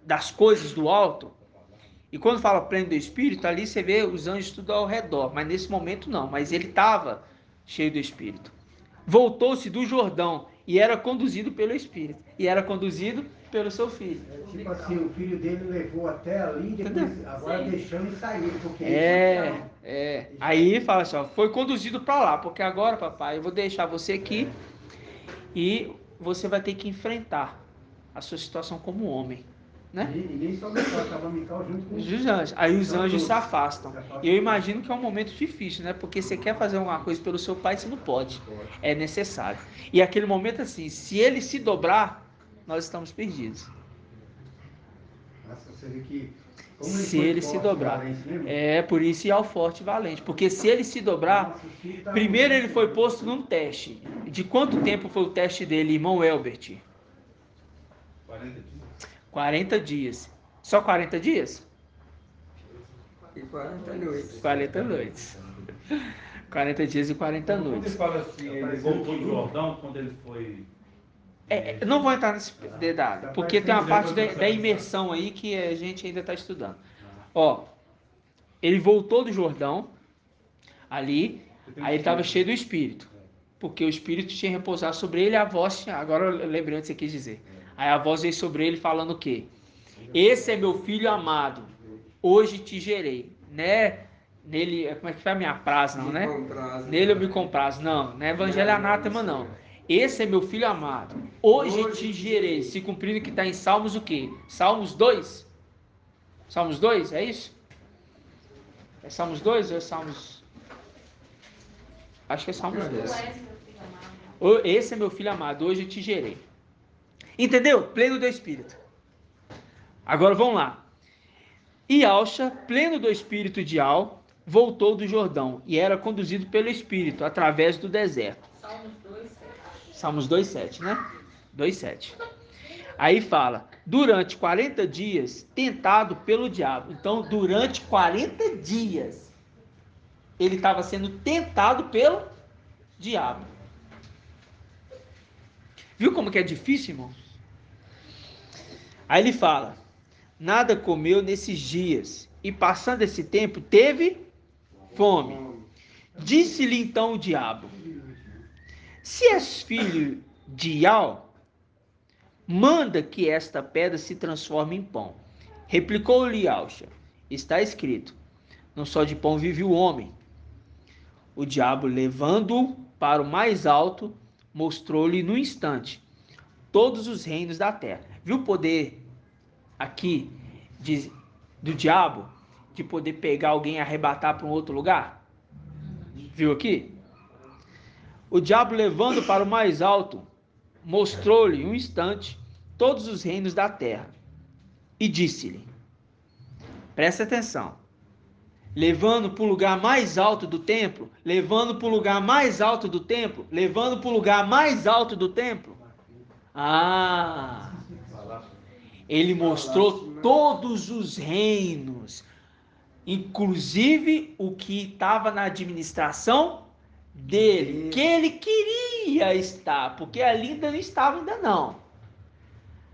[SPEAKER 1] das coisas do alto. E quando fala pleno do espírito, ali você vê os anjos tudo ao redor. Mas nesse momento não, mas ele estava cheio do espírito. Voltou-se do Jordão e era conduzido pelo Espírito. E era conduzido pelo seu filho.
[SPEAKER 2] É tipo assim, o filho dele levou até ali, depois, agora deixando e saiu. Porque
[SPEAKER 1] Aí fala assim, ó, foi conduzido para lá, porque agora, papai, eu vou deixar você aqui e você vai ter que enfrentar a sua situação como homem.
[SPEAKER 2] E nem só Mical, estava Mical junto com
[SPEAKER 1] Os anjos. Aí os
[SPEAKER 2] Então,
[SPEAKER 1] anjos se
[SPEAKER 2] todos.
[SPEAKER 1] afastam. E eu imagino que é um momento difícil, né? Porque você quer fazer alguma coisa pelo seu pai, você não pode. É necessário. E aquele momento assim, se ele se dobrar, nós estamos perdidos.
[SPEAKER 2] Nossa, você vê que como
[SPEAKER 1] Se
[SPEAKER 2] foi
[SPEAKER 1] ele se
[SPEAKER 2] forte,
[SPEAKER 1] dobrar.
[SPEAKER 2] valente, né, irmão?
[SPEAKER 1] É por isso ir ao forte e valente. Porque se ele se dobrar,
[SPEAKER 2] Nossa, o filho tá
[SPEAKER 1] primeiro ele
[SPEAKER 2] muito
[SPEAKER 1] foi
[SPEAKER 2] bem.
[SPEAKER 1] posto num teste. De quanto tempo foi o teste dele, irmão Elbert?
[SPEAKER 5] 40 dias.
[SPEAKER 1] 40 dias. Só 40 dias?
[SPEAKER 6] E 40 noites.
[SPEAKER 1] 40 noites. 40 dias e 40
[SPEAKER 5] Quando ele
[SPEAKER 1] noites.
[SPEAKER 5] fala assim, ele voltou do Jordão, quando ele foi...
[SPEAKER 1] Não vou entrar nesse detalhe, porque tem uma parte da imersão aí que a gente ainda está estudando. Ó, ele voltou do Jordão, ali, aí ele estava cheio do Espírito, porque o Espírito tinha repousado sobre ele, a voz tinha, agora eu lembrei o que você quis dizer. Aí a voz veio sobre ele falando o quê? Esse é meu filho amado, hoje te gerei, né? Nele, como é que foi a minha prazo, não, né? Nele eu me comprazo, não é evangelho anátema, não. Esse é meu filho amado, hoje te gerei, se cumprindo o que está em Salmos o quê? Salmos 2? Salmos 2, é isso? É Salmos 2 ou é Salmos... Acho que é Salmos 2. Esse é meu filho amado, hoje eu te gerei. Entendeu? Pleno do Espírito. Agora vamos lá. E Alcha, pleno do Espírito de Al, voltou do Jordão e era conduzido pelo Espírito através do deserto.
[SPEAKER 7] Salmos 2, 7.
[SPEAKER 1] Salmos 2,7, né? 2,7. Aí fala, durante 40 dias, tentado pelo diabo. Então, durante 40 dias, ele estava sendo tentado pelo diabo. Viu como que é difícil, irmão? Aí ele fala, nada comeu nesses dias, e passando esse tempo, teve fome. Disse-lhe então o diabo, se és filho de Ial, manda que esta pedra se transforme em pão. Replicou-lhe Alcha, está escrito, não só de pão vive o homem. O diabo, levando-o para o mais alto, mostrou-lhe no instante todos os reinos da terra. Viu o poder aqui do diabo de poder pegar alguém e arrebatar para um outro lugar? Viu aqui? O diabo, levando para o mais alto, mostrou-lhe um instante todos os reinos da terra e disse-lhe, presta atenção, levando para o lugar mais alto do templo, levando para o lugar mais alto do templo, levando para o lugar mais alto do templo. Ele mostrou todos os reinos, inclusive o que estava na administração dele, que ele queria estar, porque ali ainda não estava ainda não.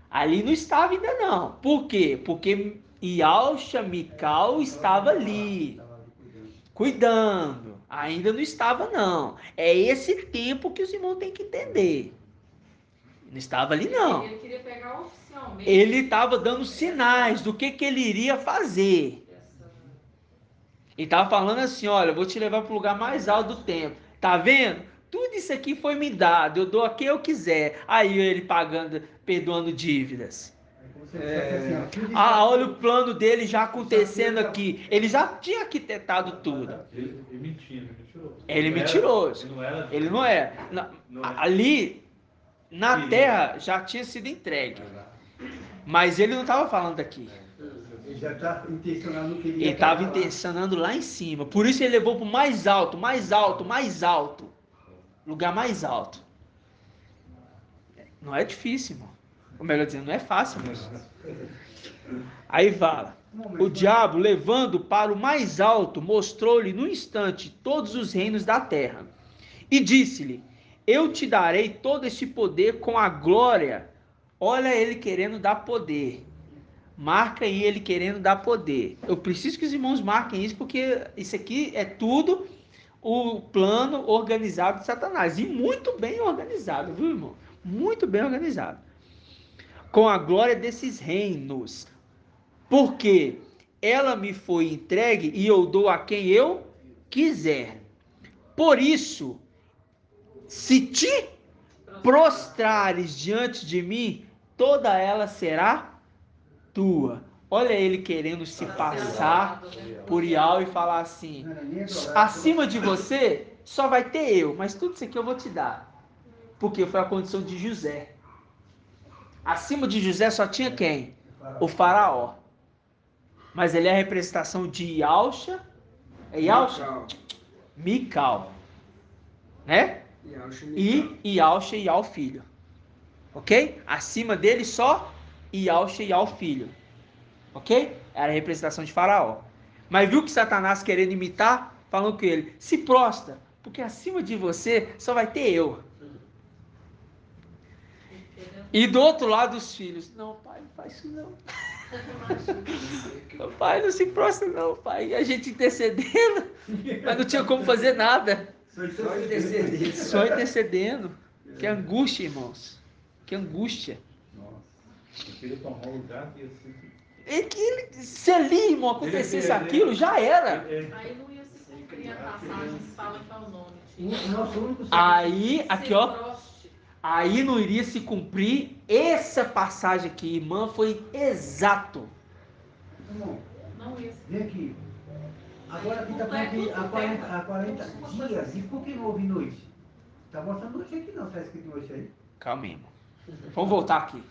[SPEAKER 1] Ali não estava ainda não. Por quê? Porque Ialcha Mical estava ali, cuidando. Ainda não estava não. É esse tempo que os irmãos têm que entender. Não estava ali não.
[SPEAKER 7] Ele queria pegar oficialmente.
[SPEAKER 1] Ele estava dando sinais do que ele iria fazer. Ele estava falando assim, olha, eu vou te levar para o lugar mais alto do templo. Tá vendo? Tudo isso aqui foi me dado, eu dou a quem eu quiser. Aí ele pagando, perdoando dívidas. Olha o plano dele já acontecendo aqui. Ele já tinha arquitetado tudo.
[SPEAKER 5] Ele mentia, ele mentiroso.
[SPEAKER 1] Ele é mentiroso. Ele não era. Ali, na terra, já tinha sido entregue. Mas ele não estava falando aqui.
[SPEAKER 2] Ele já está intencionando no que
[SPEAKER 1] Ele estava intencionando lá em cima. Por isso ele levou para o mais alto, mais alto, mais alto. Lugar mais alto. Não é difícil, irmão. Ou melhor dizendo, não é fácil mesmo. Aí fala. O diabo, levando para o mais alto, mostrou-lhe no instante todos os reinos da terra. E disse-lhe, eu te darei todo este poder com a glória. Olha ele querendo dar poder. Marca aí ele querendo dar poder. Eu preciso que os irmãos marquem isso, porque isso aqui é tudo o plano organizado de Satanás. E muito bem organizado, viu, irmão? Muito bem organizado. Com a glória desses reinos. Porque ela me foi entregue e eu dou a quem eu quiser. Por isso, se te prostrares diante de mim, toda ela será tua. Olha ele querendo se passar por Ial e falar assim:
[SPEAKER 2] Não era nem adorar,
[SPEAKER 1] acima de você só vai ter eu, mas tudo isso aqui eu vou te dar. Porque foi a condição de José. Acima de José só tinha quem? O faraó. Mas ele é a representação de Ialcha. É Ialcha? Mical. Né? E Ialcha e Ial filho. Ok? Acima dele só Ialcha e Ial filho. Ok? Era a representação de faraó. Mas viu que Satanás querendo imitar? Falando com ele: se prostra, porque acima de você só vai ter eu. E do outro lado os filhos: não, pai, não faz isso não. Pai, não se prostra não, pai. E a gente intercedendo, mas não tinha como fazer nada.
[SPEAKER 6] Só interceder.
[SPEAKER 1] Só intercedendo. Que angústia, irmãos. Que angústia.
[SPEAKER 5] Nossa, eu queria tomar o lugar que ia ser.
[SPEAKER 1] Se ali, irmão, acontecesse aquilo, já era.
[SPEAKER 7] Aí não ia se cumprir a passagem que fala que é o nome.
[SPEAKER 2] O nosso único
[SPEAKER 1] Aí, aqui ó,
[SPEAKER 7] Proste.
[SPEAKER 1] aí não iria se cumprir essa passagem aqui, irmã, foi exato.
[SPEAKER 2] Irmão,
[SPEAKER 7] Não ia se
[SPEAKER 2] vem aqui. Agora aqui está falando que há 40 dias. E por que não houve noite? Está mostrando noite aqui não, está escrito noite aí.
[SPEAKER 1] Calma, irmão. Vamos voltar aqui.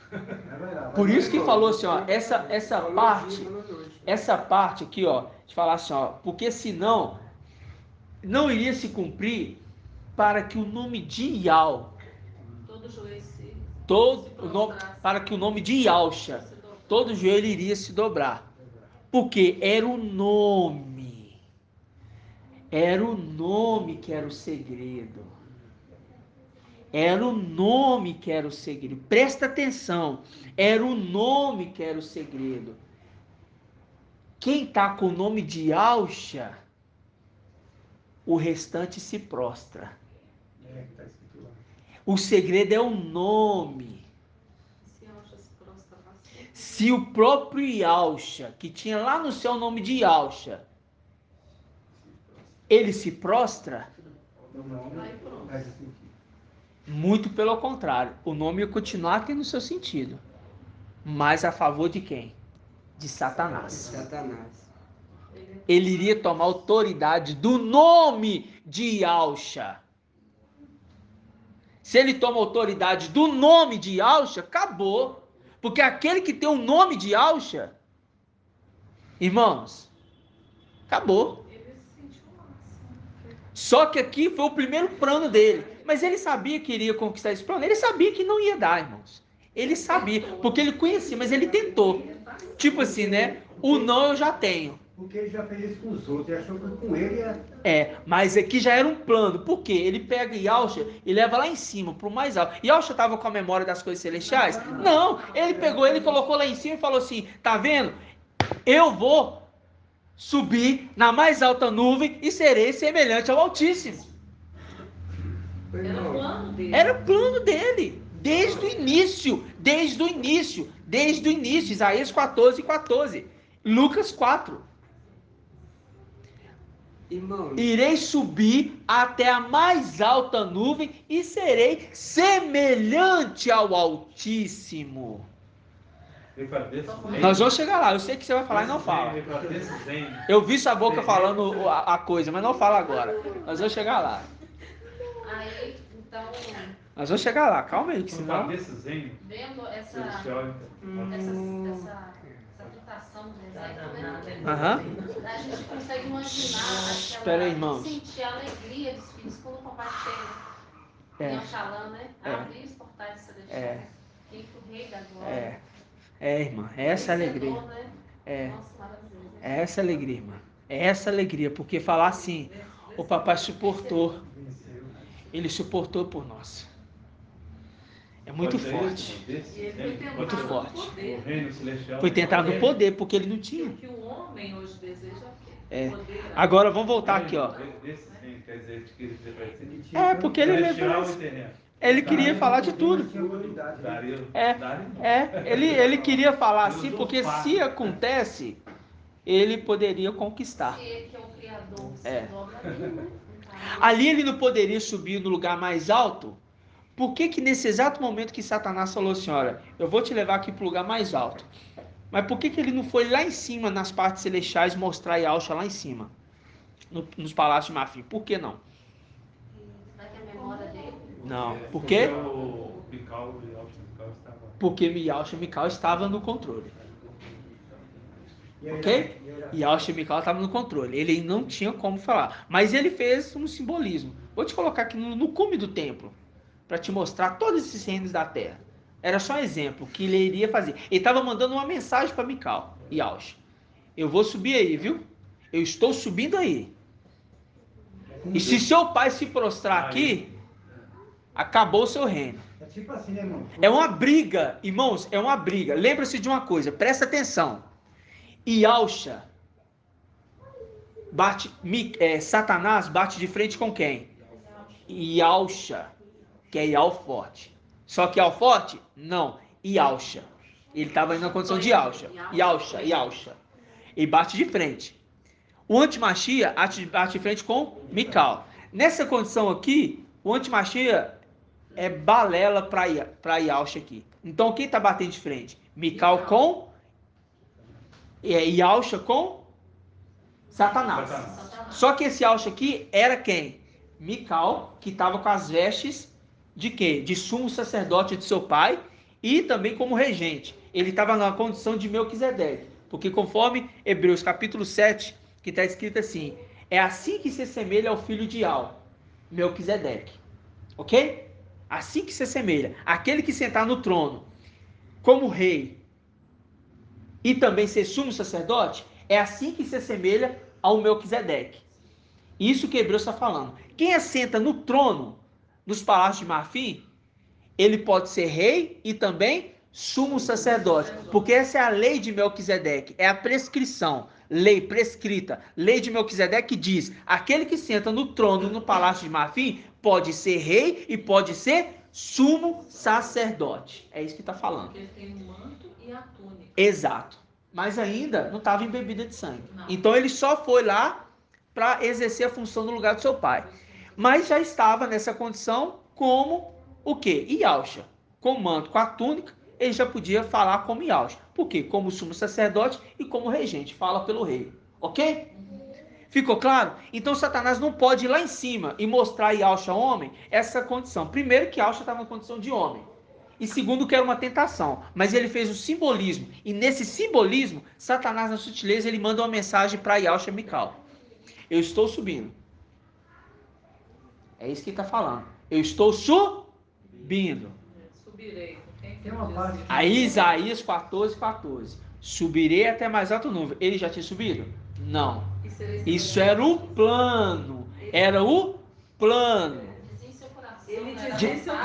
[SPEAKER 2] Vai lá,
[SPEAKER 1] Por isso que falou assim, ó, essa
[SPEAKER 6] Falou
[SPEAKER 1] parte,
[SPEAKER 6] dia, falou noite.
[SPEAKER 1] essa parte aqui, ó, de falar assim, ó, porque senão não iria se cumprir para que o nome de Ial,
[SPEAKER 7] todo joelho se
[SPEAKER 1] para que o nome de Ialcha, todo joelho iria se dobrar. Porque era o nome que era o segredo. Era o nome que era o segredo. Presta atenção. Era o nome que era o segredo. Quem está com o nome de Alcha, o restante se prostra.
[SPEAKER 2] está escrito lá.
[SPEAKER 1] O segredo é o nome.
[SPEAKER 7] Se acha se prostra bastante.
[SPEAKER 1] Se o próprio Yalcha, que tinha lá no céu o nome de Yalcha, ele se prostra,
[SPEAKER 2] Não,
[SPEAKER 7] Aí pronto.
[SPEAKER 2] faz sentido.
[SPEAKER 1] muito pelo contrário. O nome ia continuar tendo seu sentido. Mas a favor de quem? De Satanás.
[SPEAKER 6] Satanás.
[SPEAKER 1] Ele iria tomar autoridade do nome de Yalcha. Se ele toma autoridade do nome de Yalcha, acabou. Porque aquele que tem o nome de Yalcha, irmãos, acabou.
[SPEAKER 7] Ele se sentiu massa.
[SPEAKER 1] Só que aqui foi o primeiro plano dele. Mas ele sabia que iria conquistar esse plano. Ele sabia que não ia dar, irmãos. Ele sabia, porque ele conhecia, mas ele tentou. Tipo assim, né? O não eu já tenho.
[SPEAKER 2] Porque ele já fez isso com os outros, ele achou que com ele ia...
[SPEAKER 1] Mas aqui já era um plano. Por quê? Ele pega Yalcha e leva lá em cima, pro mais alto. Yalcha estava com a memória das coisas celestiais? Não. Ele pegou ele, colocou lá em cima e falou assim: tá vendo? Eu vou subir na mais alta nuvem e serei semelhante ao Altíssimo.
[SPEAKER 7] Era o plano dele.
[SPEAKER 1] Era o plano dele. Desde o início. Isaías 14:14. Lucas 4.
[SPEAKER 6] Irmão,
[SPEAKER 1] Irei subir até a mais alta nuvem e serei semelhante ao Altíssimo.
[SPEAKER 5] Ele fala desse zen.
[SPEAKER 1] Nós vamos chegar lá. Eu sei que você vai falar e não fala.
[SPEAKER 5] Ele fala desse zen.
[SPEAKER 1] Eu vi sua boca falando a coisa, mas não fala agora. Nós vamos chegar lá.
[SPEAKER 7] Aí, então,
[SPEAKER 1] Nós vamos chegar lá. Calma aí, que
[SPEAKER 5] Ele fala
[SPEAKER 1] senão...
[SPEAKER 5] desse zen.
[SPEAKER 7] vendo essa
[SPEAKER 5] Celestial.
[SPEAKER 7] tentação do deserto, né?
[SPEAKER 1] Aham.
[SPEAKER 7] A gente consegue imaginar
[SPEAKER 1] Espera aí, irmãos.
[SPEAKER 7] sentir a alegria dos filhos quando o papai chega em Oxalã, né? Abrir os portais celestiais. Quem foi o rei da glória.
[SPEAKER 1] Irmã, é essa a alegria.
[SPEAKER 7] Vencedor, né?
[SPEAKER 1] É.
[SPEAKER 7] Nossa, maravilhoso.
[SPEAKER 1] É essa a alegria, irmã. É essa a alegria, porque falar assim, o papai suportou. Ele suportou por nós. É muito
[SPEAKER 5] Pode ser
[SPEAKER 1] forte.
[SPEAKER 5] esse, desse
[SPEAKER 7] E ele foi
[SPEAKER 5] zen.
[SPEAKER 7] tentado
[SPEAKER 1] Muito
[SPEAKER 7] no
[SPEAKER 1] forte.
[SPEAKER 7] poder.
[SPEAKER 5] O reino celestial.
[SPEAKER 1] Foi tentado no poder, porque ele não tinha.
[SPEAKER 7] O que o homem hoje deseja
[SPEAKER 1] É.
[SPEAKER 7] poder.
[SPEAKER 1] Agora vamos voltar aqui, ó.
[SPEAKER 5] Desse zen, quer dizer, que ele vai ser
[SPEAKER 1] É, porque ele
[SPEAKER 5] celestial
[SPEAKER 1] levou.
[SPEAKER 5] e terreno.
[SPEAKER 1] Ele queria falar de tudo.
[SPEAKER 5] Daria,
[SPEAKER 1] É.
[SPEAKER 5] daria não.
[SPEAKER 1] Ele queria falar assim, porque se acontece, ele poderia conquistar.
[SPEAKER 7] Se ele que é o criador
[SPEAKER 1] É.
[SPEAKER 7] se dobra ali, né?
[SPEAKER 1] Ali ele não poderia subir no lugar mais alto? Por que que nesse exato momento que Satanás falou assim, olha, eu vou te levar aqui para o lugar mais alto? Mas por que ele não foi lá em cima, nas partes celestiais, mostrar Yahusha lá em cima? Nos palácios de Marfim? Por que não?
[SPEAKER 7] Será que é a memória dele?
[SPEAKER 1] Não. Por quê?
[SPEAKER 5] O Mikau e o Mikau estavam.
[SPEAKER 1] Porque Yahusha Mikau estava no controle. Ok? Yahusha Mikau estava no controle. Ele não tinha como falar. Mas ele fez um simbolismo. Vou te colocar aqui no cume do templo, para te mostrar todos esses reinos da terra. Era só um exemplo que ele iria fazer. Ele estava mandando uma mensagem para Mikau e Yahusha. Eu vou subir aí, viu? Eu estou subindo aí. E se seu pai se prostrar aqui, acabou o seu reino.
[SPEAKER 2] É tipo assim, né, irmão?
[SPEAKER 1] É uma briga, irmãos, é uma briga. Lembra-se de uma coisa, presta atenção. Yahusha Satanás bate de frente com quem? Yahusha, que é Yahweh forte. Só que Yahweh forte? Não, Yahusha. Ele estava indo na condição de Yahusha. Yahusha. E bate de frente. O Antimachia bate de frente com Mikau. Nessa condição aqui, o Antimachia é balela para Yahusha aqui. Então quem está batendo de frente? Mikau com Yahusha com Satanás. Só que esse Yahusha aqui era quem? Mikau, que estava com as vestes de quê? De sumo sacerdote de seu pai e também como regente. Ele estava na condição de Melquisedeque. Porque conforme Hebreus capítulo 7, que está escrito assim, é assim que se assemelha ao filho de Yahweh, Melquisedeque. Ok? Assim que se assemelha. Aquele que sentar no trono como rei e também ser sumo sacerdote, é assim que se assemelha ao Melquisedeque. Isso que Hebreus está falando. Quem assenta no trono, nos palácios de Marfim, ele pode ser rei e também sumo sacerdote. Porque essa é a lei de Melquisedeque, é a prescrição, lei prescrita. Lei de Melquisedeque diz, aquele que senta no trono, no palácio de Marfim, pode ser rei e pode ser sumo sacerdote. É isso que está falando.
[SPEAKER 4] Porque ele tem o manto e a túnica.
[SPEAKER 1] Exato. Mas ainda não estava embebida de sangue.
[SPEAKER 4] Não.
[SPEAKER 1] Então ele só foi lá para exercer a função no lugar do seu pai. Mas já estava nessa condição como o quê? Yahusha. Com o manto, com a túnica, ele já podia falar como Yahusha. Por quê? Como sumo sacerdote e como regente. Fala pelo rei. Ok? Ficou claro? Então Satanás não pode ir lá em cima e mostrar a Yahusha homem essa condição. Primeiro que Yahusha estava na condição de homem. E segundo que era uma tentação. Mas ele fez o simbolismo. E nesse simbolismo, Satanás na sutileza, ele manda uma mensagem para Yahusha Mikau. Eu estou subindo. É isso que ele está falando. Eu estou subindo.
[SPEAKER 4] Subirei.
[SPEAKER 2] Tem uma parte que...
[SPEAKER 1] Aí Isaías 14:14. Subirei até mais alto número. Ele já tinha subido? Não. Isso era o plano. Era o plano.
[SPEAKER 7] Dizia em seu coração.
[SPEAKER 4] Ele
[SPEAKER 7] né?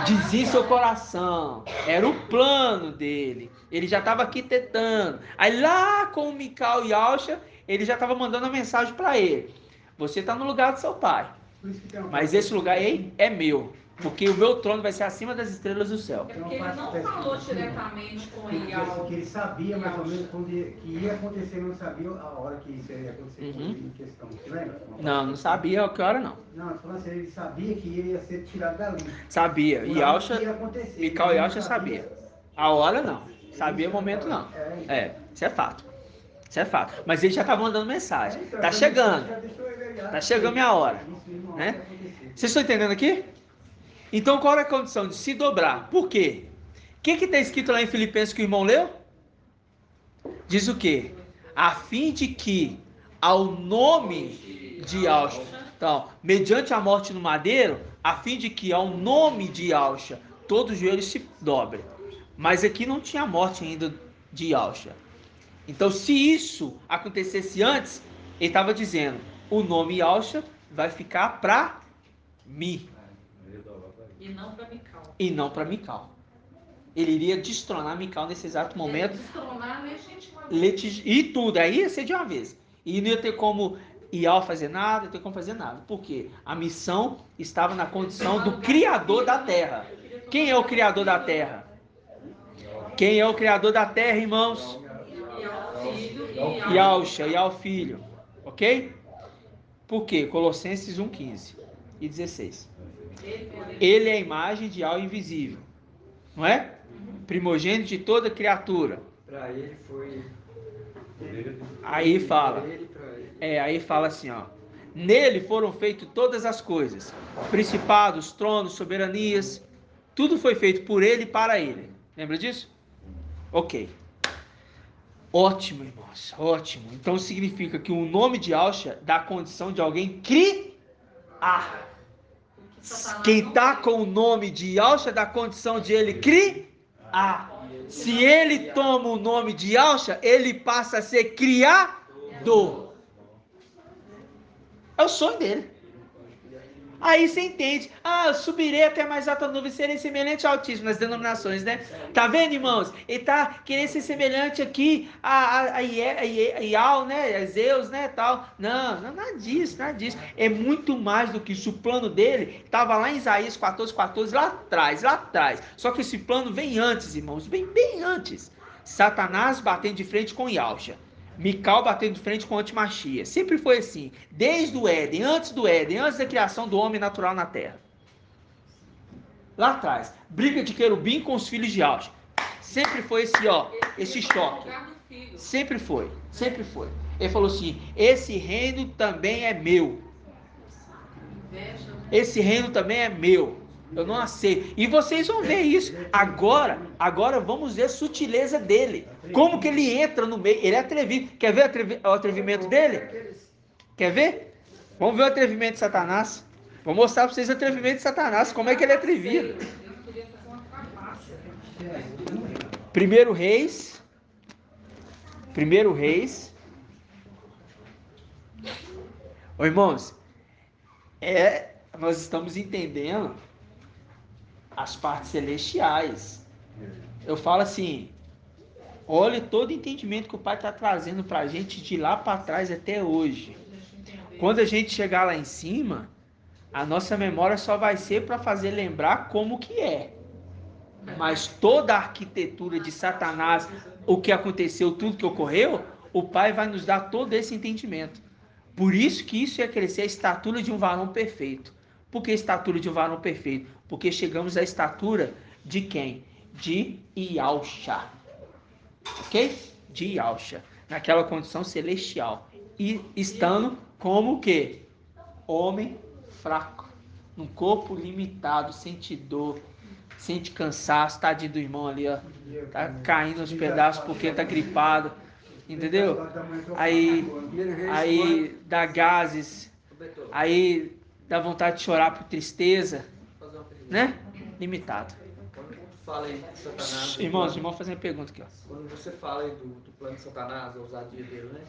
[SPEAKER 1] Dizia em seu coração. Era o plano dele. Ele já estava arquitetando. Aí lá com o Mikau e Yahusha, ele já estava mandando a mensagem para ele. Você está no lugar do seu pai.
[SPEAKER 2] Por isso que tem uma
[SPEAKER 1] Mas
[SPEAKER 2] parte
[SPEAKER 1] esse lugar aí é meu. Porque o meu trono vai ser acima das estrelas do céu.
[SPEAKER 4] É porque ele não falou diretamente com
[SPEAKER 2] que diz assim, que ele sabia mais ou menos quando que ia acontecer, mas não sabia a hora que isso ia acontecer em questão. Você lembra?
[SPEAKER 1] Não sabia a que hora não.
[SPEAKER 2] Não, falando assim, ele sabia que ia ser tirado dali.
[SPEAKER 1] Sabia.
[SPEAKER 2] O
[SPEAKER 1] Yahusha,
[SPEAKER 2] que ia acontecer.
[SPEAKER 1] Mikau e
[SPEAKER 2] Ele não
[SPEAKER 1] Yahusha sabia. A hora não. Sabia o momento não.
[SPEAKER 2] É,
[SPEAKER 1] Isso é fato. Isso é fato. Mas ele já estava mandando mensagem. Tá chegando. Tá chegando minha hora. Né? Vocês estão entendendo aqui? Então qual é a condição de se dobrar? Por quê? O que está escrito lá em Filipenses que o irmão leu? Diz o quê? A fim de que ao nome de Yahusha, então, mediante a morte no madeiro, a fim de que ao nome de Yahusha todo joelho se dobre. Mas aqui não tinha morte ainda de Yahusha. Então se isso acontecesse antes, ele estava dizendo, o nome Yahusha vai ficar para mim.
[SPEAKER 4] E não para Mikau.
[SPEAKER 1] E não para Mikau. Ele iria destronar Mikau nesse exato momento.
[SPEAKER 4] Destronar legitimamente.
[SPEAKER 1] E tudo. Aí ia ser de uma vez. E não ia ter como Yahweh fazer nada, não ia ter como fazer nada. Por quê? A missão estava na condição do Criador da Terra. Quem é o Criador da Terra? Quem é o Criador da Terra, irmãos? Yahusha, Yahweh Filho. Ok? Por quê? Colossenses 1:15 e 16. Ele é a imagem de algo invisível, não é? Primogênito de toda criatura.
[SPEAKER 6] Para ele foi.
[SPEAKER 1] Aí fala.
[SPEAKER 6] Ele pra ele.
[SPEAKER 1] Aí fala assim, ó. Nele foram feitas todas as coisas. Principados, tronos, soberanias. Tudo foi feito por ele e para ele. Lembra disso? Ok. Ótimo, irmãos. Ótimo. Então significa que o nome de Yahshua dá a condição de alguém criar. Quem está com o nome de Yahshua dá a condição de ele criar. Se ele toma o nome de Yahshua, ele passa a ser criador. É o sonho dele. Aí você entende. Eu subirei até mais alta nuvem, serei semelhante ao Altíssimo, nas denominações, né? Tá vendo, irmãos? Ele tá querendo ser semelhante aqui a Ial, né? A Zeus, né? Tal. Não, nada disso, nada disso. É muito mais do que isso. O plano dele estava lá em Isaías 14, lá atrás. Só que esse plano vem antes, irmãos. Vem bem antes. Satanás batendo de frente com Yahshua. Mical batendo de frente com Antimachia. Sempre foi assim. Desde o Éden, antes da criação do homem natural na terra. Lá atrás. Briga de querubim com os filhos de Yahshua. Sempre foi esse choque. Sempre foi. Ele falou assim, esse reino também é meu. Esse reino também é meu. Eu não aceito. E vocês vão ver isso. Agora vamos ver a sutileza dele. Como que ele entra no meio. Ele é atrevido. Quer ver o atrevimento dele? Quer ver? Vamos ver o atrevimento de Satanás. Vou mostrar para vocês o atrevimento de Satanás. Como é que ele é atrevido. 1 Reis. Ô, irmãos. Nós estamos entendendo as partes celestiais. Eu falo assim, olha todo o entendimento que o Pai está trazendo para a gente de lá para trás até hoje. Quando a gente chegar lá em cima, a nossa memória só vai ser para fazer lembrar como que é. Mas toda a arquitetura de Satanás, o que aconteceu, tudo que ocorreu, o Pai vai nos dar todo esse entendimento. Por isso que isso ia crescer a estatura de um varão perfeito. Por que estatura de um varão perfeito? Porque chegamos à estatura de quem? De Yahshua. Ok? De Yahshua. Naquela condição celestial. E estando como o quê? Homem fraco. Num corpo limitado, sente dor, sente cansaço. Tadinho do irmão ali, ó. Tá caindo aos pedaços porque tá gripado. Entendeu? Aí dá gases. Aí dá vontade de chorar por tristeza. Né? Limitado.
[SPEAKER 9] Quando fala aí de Satanás...
[SPEAKER 1] Irmãos fazendo uma pergunta aqui, ó.
[SPEAKER 9] Quando você fala aí do plano de Satanás, a ousadia dele, né?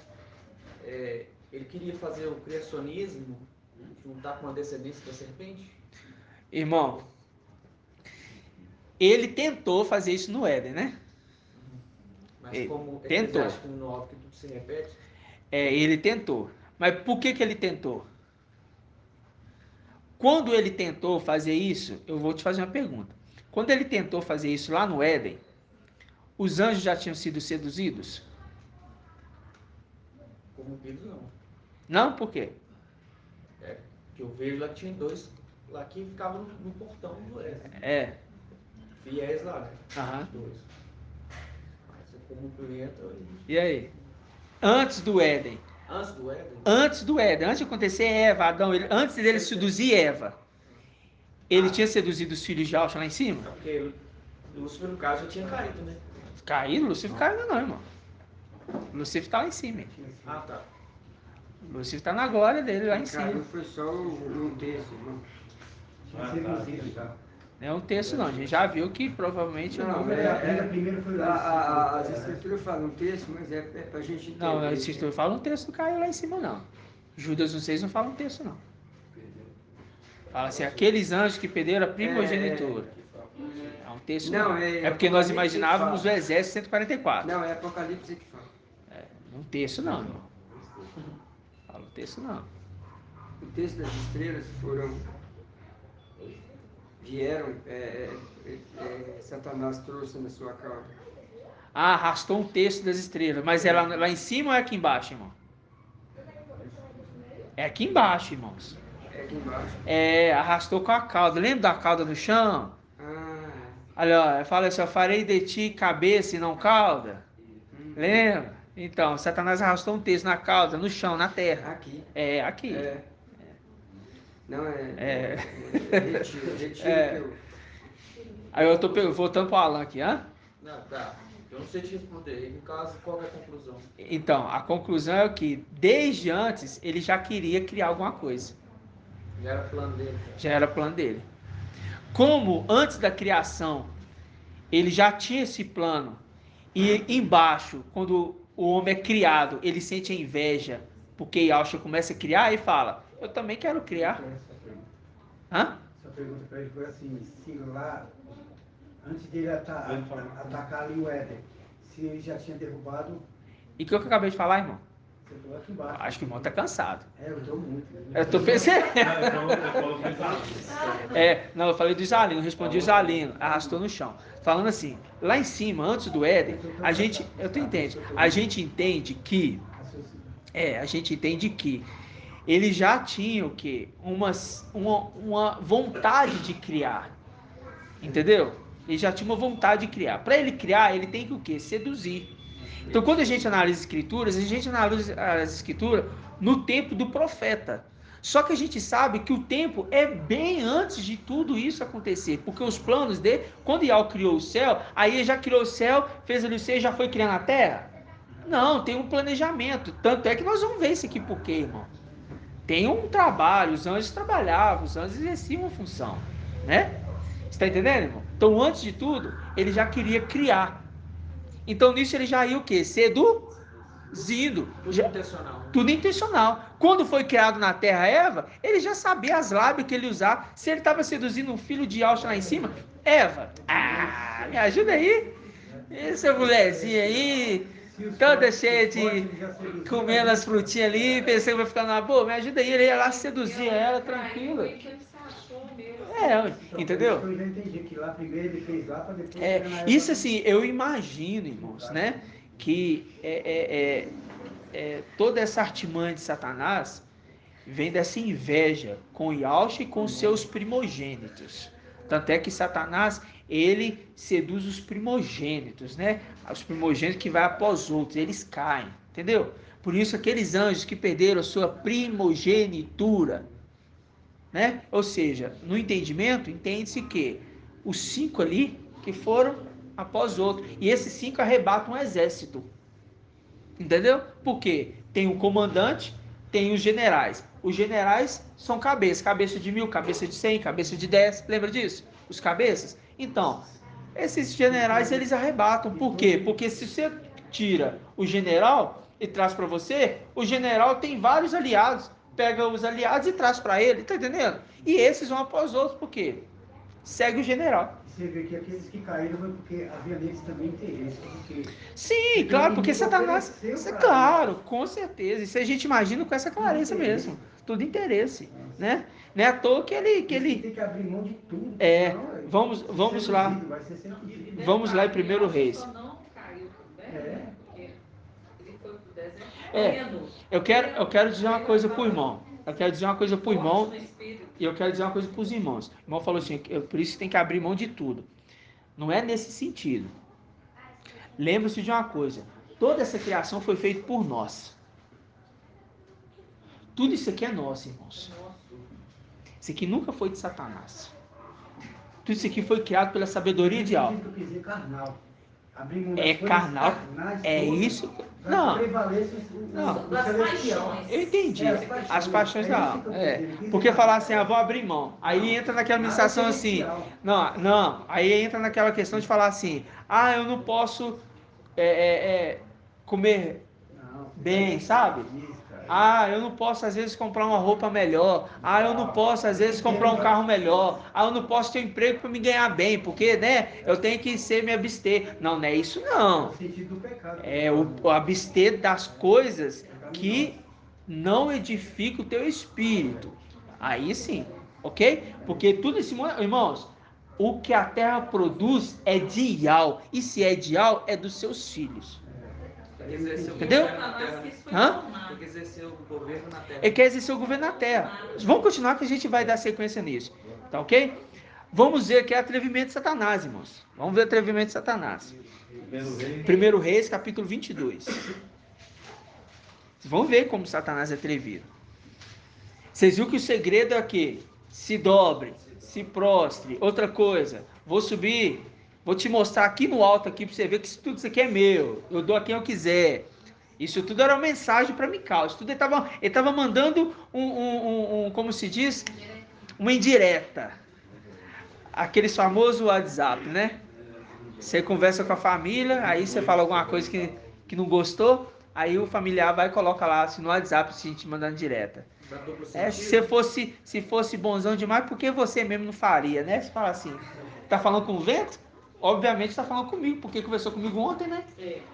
[SPEAKER 9] Ele queria fazer o criacionismo, juntar com a descendência da serpente?
[SPEAKER 1] Irmão, ele tentou fazer isso no Éden, né?
[SPEAKER 9] Mas como
[SPEAKER 1] tentou.
[SPEAKER 9] Eclesiastes 1:9, que tudo se repete?
[SPEAKER 1] Ele tentou. Mas por que ele tentou? Quando ele tentou fazer isso, eu vou te fazer uma pergunta. Quando ele tentou fazer isso lá no Éden, os anjos já tinham sido seduzidos?
[SPEAKER 9] Corrompidos não.
[SPEAKER 1] Não? Por quê?
[SPEAKER 9] Que eu vejo lá que tinha dois lá que ficavam no portão do Éden. Fiéis lá, né?
[SPEAKER 1] Aham.
[SPEAKER 9] Dois. Mas você corrompimento...
[SPEAKER 1] E aí? Antes do Éden, antes de acontecer Eva, Adão, antes dele seduzir Eva, ele tinha seduzido os filhos de Yahshua lá em cima?
[SPEAKER 9] Porque Lúcifer, no caso, já tinha caído, né?
[SPEAKER 1] Caído? Lúcifer caiu não, irmão. Lúcifer tá lá em cima.
[SPEAKER 9] Tá.
[SPEAKER 1] Lúcifer tá na glória dele lá em cima.
[SPEAKER 6] Não foi só um texto, irmão.
[SPEAKER 1] Não é um texto não, a gente já viu que provavelmente o
[SPEAKER 6] Não,
[SPEAKER 1] número
[SPEAKER 2] primeiro foi
[SPEAKER 6] as escrituras falam um texto, mas é pra gente entender.
[SPEAKER 1] Não, a escritura fala um texto não caiu lá em cima não. Judas 1:6 não fala um texto não. Fala assim, aqueles anjos que perderam a primogenitura. É um texto não. É porque nós imaginávamos o exército 144.
[SPEAKER 6] Não, é Apocalipse que fala.
[SPEAKER 1] Um texto não, irmão. Fala um texto não.
[SPEAKER 6] O texto das estrelas vieram, Satanás trouxe na sua cauda.
[SPEAKER 1] Arrastou um texto das estrelas, mas é lá em cima ou é aqui embaixo, irmão? É aqui embaixo, irmãos.
[SPEAKER 6] É aqui embaixo.
[SPEAKER 1] Arrastou com a cauda. Lembra da cauda no chão? Olha, fala assim, eu farei de ti cabeça e não cauda. Lembra? Então, Satanás arrastou um texto na cauda, no chão, na terra.
[SPEAKER 6] Aqui.
[SPEAKER 1] Aqui.
[SPEAKER 6] Não,
[SPEAKER 1] É.
[SPEAKER 6] retiro
[SPEAKER 1] É.
[SPEAKER 6] que eu...
[SPEAKER 1] Aí eu tô voltando pro Alan aqui, hã?
[SPEAKER 9] Não, tá. Eu não sei te responder. No caso, qual é a conclusão?
[SPEAKER 1] Então, a conclusão é que desde antes ele já queria criar alguma coisa.
[SPEAKER 9] Já era plano dele.
[SPEAKER 1] Já era plano dele. Como antes da criação ele já tinha esse plano, e embaixo, quando o homem é criado, ele sente a inveja, porque Yahshua começa a criar e fala, eu também quero criar. Hã?
[SPEAKER 2] Essa pergunta para ele foi assim, se lá, antes dele atacar ali o Éden, se ele já tinha derrubado,
[SPEAKER 1] E o que eu acabei de falar, irmão?
[SPEAKER 2] você falou aqui embaixo.
[SPEAKER 1] Acho que o irmão tá cansado.
[SPEAKER 2] Eu estou muito.
[SPEAKER 1] Eu tô percebendo.
[SPEAKER 5] Então, eu coloquei exato.
[SPEAKER 1] Não, eu falei do Isalino, eu respondi o Isalino, arrastou no chão. Falando assim, lá em cima, antes do Éden, tu entende? A gente entende que ele já tinha o quê? Uma vontade de criar. Entendeu? Ele já tinha uma vontade de criar. Para ele criar, ele tem que o quê? Seduzir. Então, quando a gente analisa as escrituras, a gente analisa as escrituras no tempo do profeta. Só que a gente sabe que o tempo é bem antes de tudo isso acontecer, porque os planos dele, quando Yahweh criou o céu, aí ele já criou o céu, fez ali o céu e já foi criando a terra? Não, tem um planejamento. Tanto é que nós vamos ver isso aqui por quê, irmão? Tem um trabalho, os anjos trabalhavam, os anjos exerciam uma função, né? Você está entendendo, irmão? Então, antes de tudo, ele já queria criar. Então, nisso ele já ia o quê? Seduzindo.
[SPEAKER 9] Tudo intencional.
[SPEAKER 1] Tudo intencional. Quando foi criado na terra Eva, ele já sabia as lábias que ele ia usar. Se ele estava seduzindo um filho de Yahshua lá em cima, Eva, me ajuda aí. Essa mulherzinha aí, toda cheia de comendo as frutinhas ali, pensando que vai ficar numa boa, me ajuda aí. Ele ia lá seduzir ela, tranquilo. Entendeu?
[SPEAKER 2] Eu já entendi que lá primeiro ele fez lá para depois...
[SPEAKER 1] Isso assim, eu imagino, irmãos, né? Que toda essa artimanha de Satanás vem dessa inveja com Yahshua e com seus primogênitos. Tanto é que Satanás, ele seduz os primogênitos, né? Os primogênitos que vai após outros, eles caem, entendeu? Por isso aqueles anjos que perderam a sua primogenitura, né? Ou seja, no entendimento, entende-se que os 5 ali que foram após outro, e esses 5 arrebatam um exército, entendeu? Por quê? Tem o comandante, tem os generais. Os generais são cabeça de 1000, cabeça de 100, cabeça de 10, lembra disso? Os cabeças. Então, esses generais eles arrebatam. Por quê? Porque se você tira o general e traz para você, o general tem vários aliados. Pega os aliados e traz para ele, tá entendendo? E esses vão após outros, por quê? Segue o general.
[SPEAKER 2] Você vê que aqueles que caíram foi porque havia neles também interesse.
[SPEAKER 1] Sim, claro, porque Satanás... Claro, com certeza. Isso a gente imagina com essa clareza mesmo. Tudo interesse, né? Não é à toa que ele...
[SPEAKER 2] Tem que abrir mão de tudo.
[SPEAKER 1] Vamos lá. Vamos lá em 1 Reis. Eu quero dizer uma coisa pro irmão. E eu quero dizer uma coisa para os irmãos. O irmão falou assim, por isso que tem que abrir mão de tudo. Não é nesse sentido. Lembre-se de uma coisa. Toda essa criação foi feita por nós. Tudo isso aqui é nosso, irmãos. Isso aqui nunca foi de Satanás. Tudo isso aqui foi criado pela sabedoria de Yahweh. É carnal. É isso. Não. Eu entendi. As paixões da alma. Porque falar assim, vou abrir mão. Aí entra naquela administração assim. Não. Aí entra naquela questão de falar assim, eu não posso comer bem, sabe? Eu não posso às vezes comprar uma roupa melhor. Eu não posso às vezes comprar um carro melhor. Eu não posso ter um emprego para me ganhar bem, porque, né, eu tenho que me abster. Não é isso não. É o abster das coisas que não edificam o teu espírito. Aí sim, ok? Porque tudo esse mundo, irmãos, o que a terra produz é de Yahweh. E se é de Yahweh, é dos seus filhos. Entendeu?
[SPEAKER 9] Tem que exercer o governo na terra.
[SPEAKER 1] Ele quer exercer o governo na terra. Vamos continuar que a gente vai dar sequência nisso. Tá ok? Vamos ver aqui o atrevimento de Satanás, irmãos. Vamos ver o atrevimento de Satanás. 1 Reis, capítulo 22. Vocês vão ver como Satanás é atrevido. Vocês viram que o segredo é o quê? Se dobre, se prostre. Outra coisa, vou subir, vou te mostrar aqui no alto aqui para você ver que tudo isso aqui é meu. Eu dou a quem eu quiser. Isso tudo era uma mensagem para Mical. Isso tudo ele estava mandando como se diz? Uma indireta. Aqueles famosos WhatsApp, né? Você conversa com a família, aí você fala alguma coisa que não gostou, aí o familiar vai e coloca lá assim, no WhatsApp, se te mandando direta. Se fosse bonzão demais, por que você mesmo não faria, né? Você fala assim, tá falando com o vento? Obviamente tá falando comigo, porque conversou comigo ontem, né?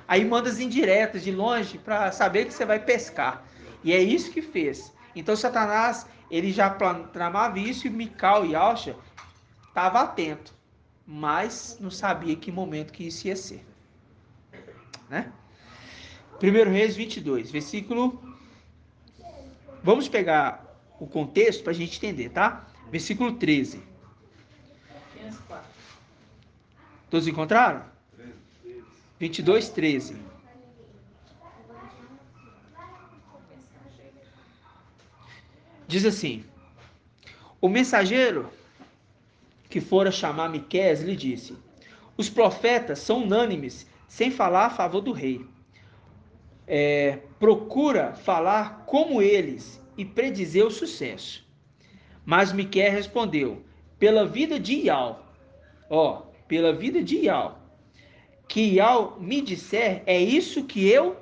[SPEAKER 1] Aí manda as indiretas de longe para saber que você vai pescar. E é isso que fez. Então Satanás, ele já tramava isso e Mical e Alcha estava atento, mas não sabia que momento que isso ia ser. Né? 1 Reis 22, versículo... Vamos pegar o contexto para a gente entender, tá? Versículo 13. Todos encontraram? 22, 13. Diz assim: o mensageiro que fora chamar Miqueias lhe disse: os profetas são unânimes, sem falar a favor do rei. Procura falar como eles e predizer o sucesso. Mas Miqueias respondeu: pela vida de Ial, pela vida de Ial, que Ial me disser, é isso que eu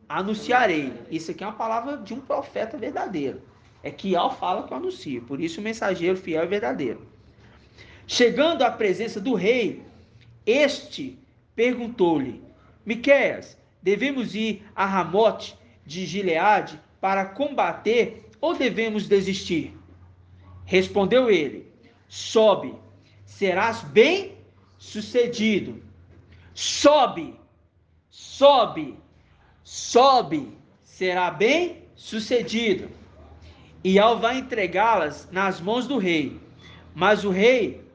[SPEAKER 1] anunciarei. Isso aqui é uma palavra de um profeta verdadeiro. É que Ial fala que eu anuncio, por isso o mensageiro fiel e verdadeiro. Chegando à presença do rei, este perguntou-lhe: Miqueias, devemos ir a Ramote de Gileade para combater ou devemos desistir? Respondeu ele: sobe, serás bem sucedido. Sobe, sobe, sobe, será bem sucedido. Ial vai entregá-las nas mãos do rei. Mas o rei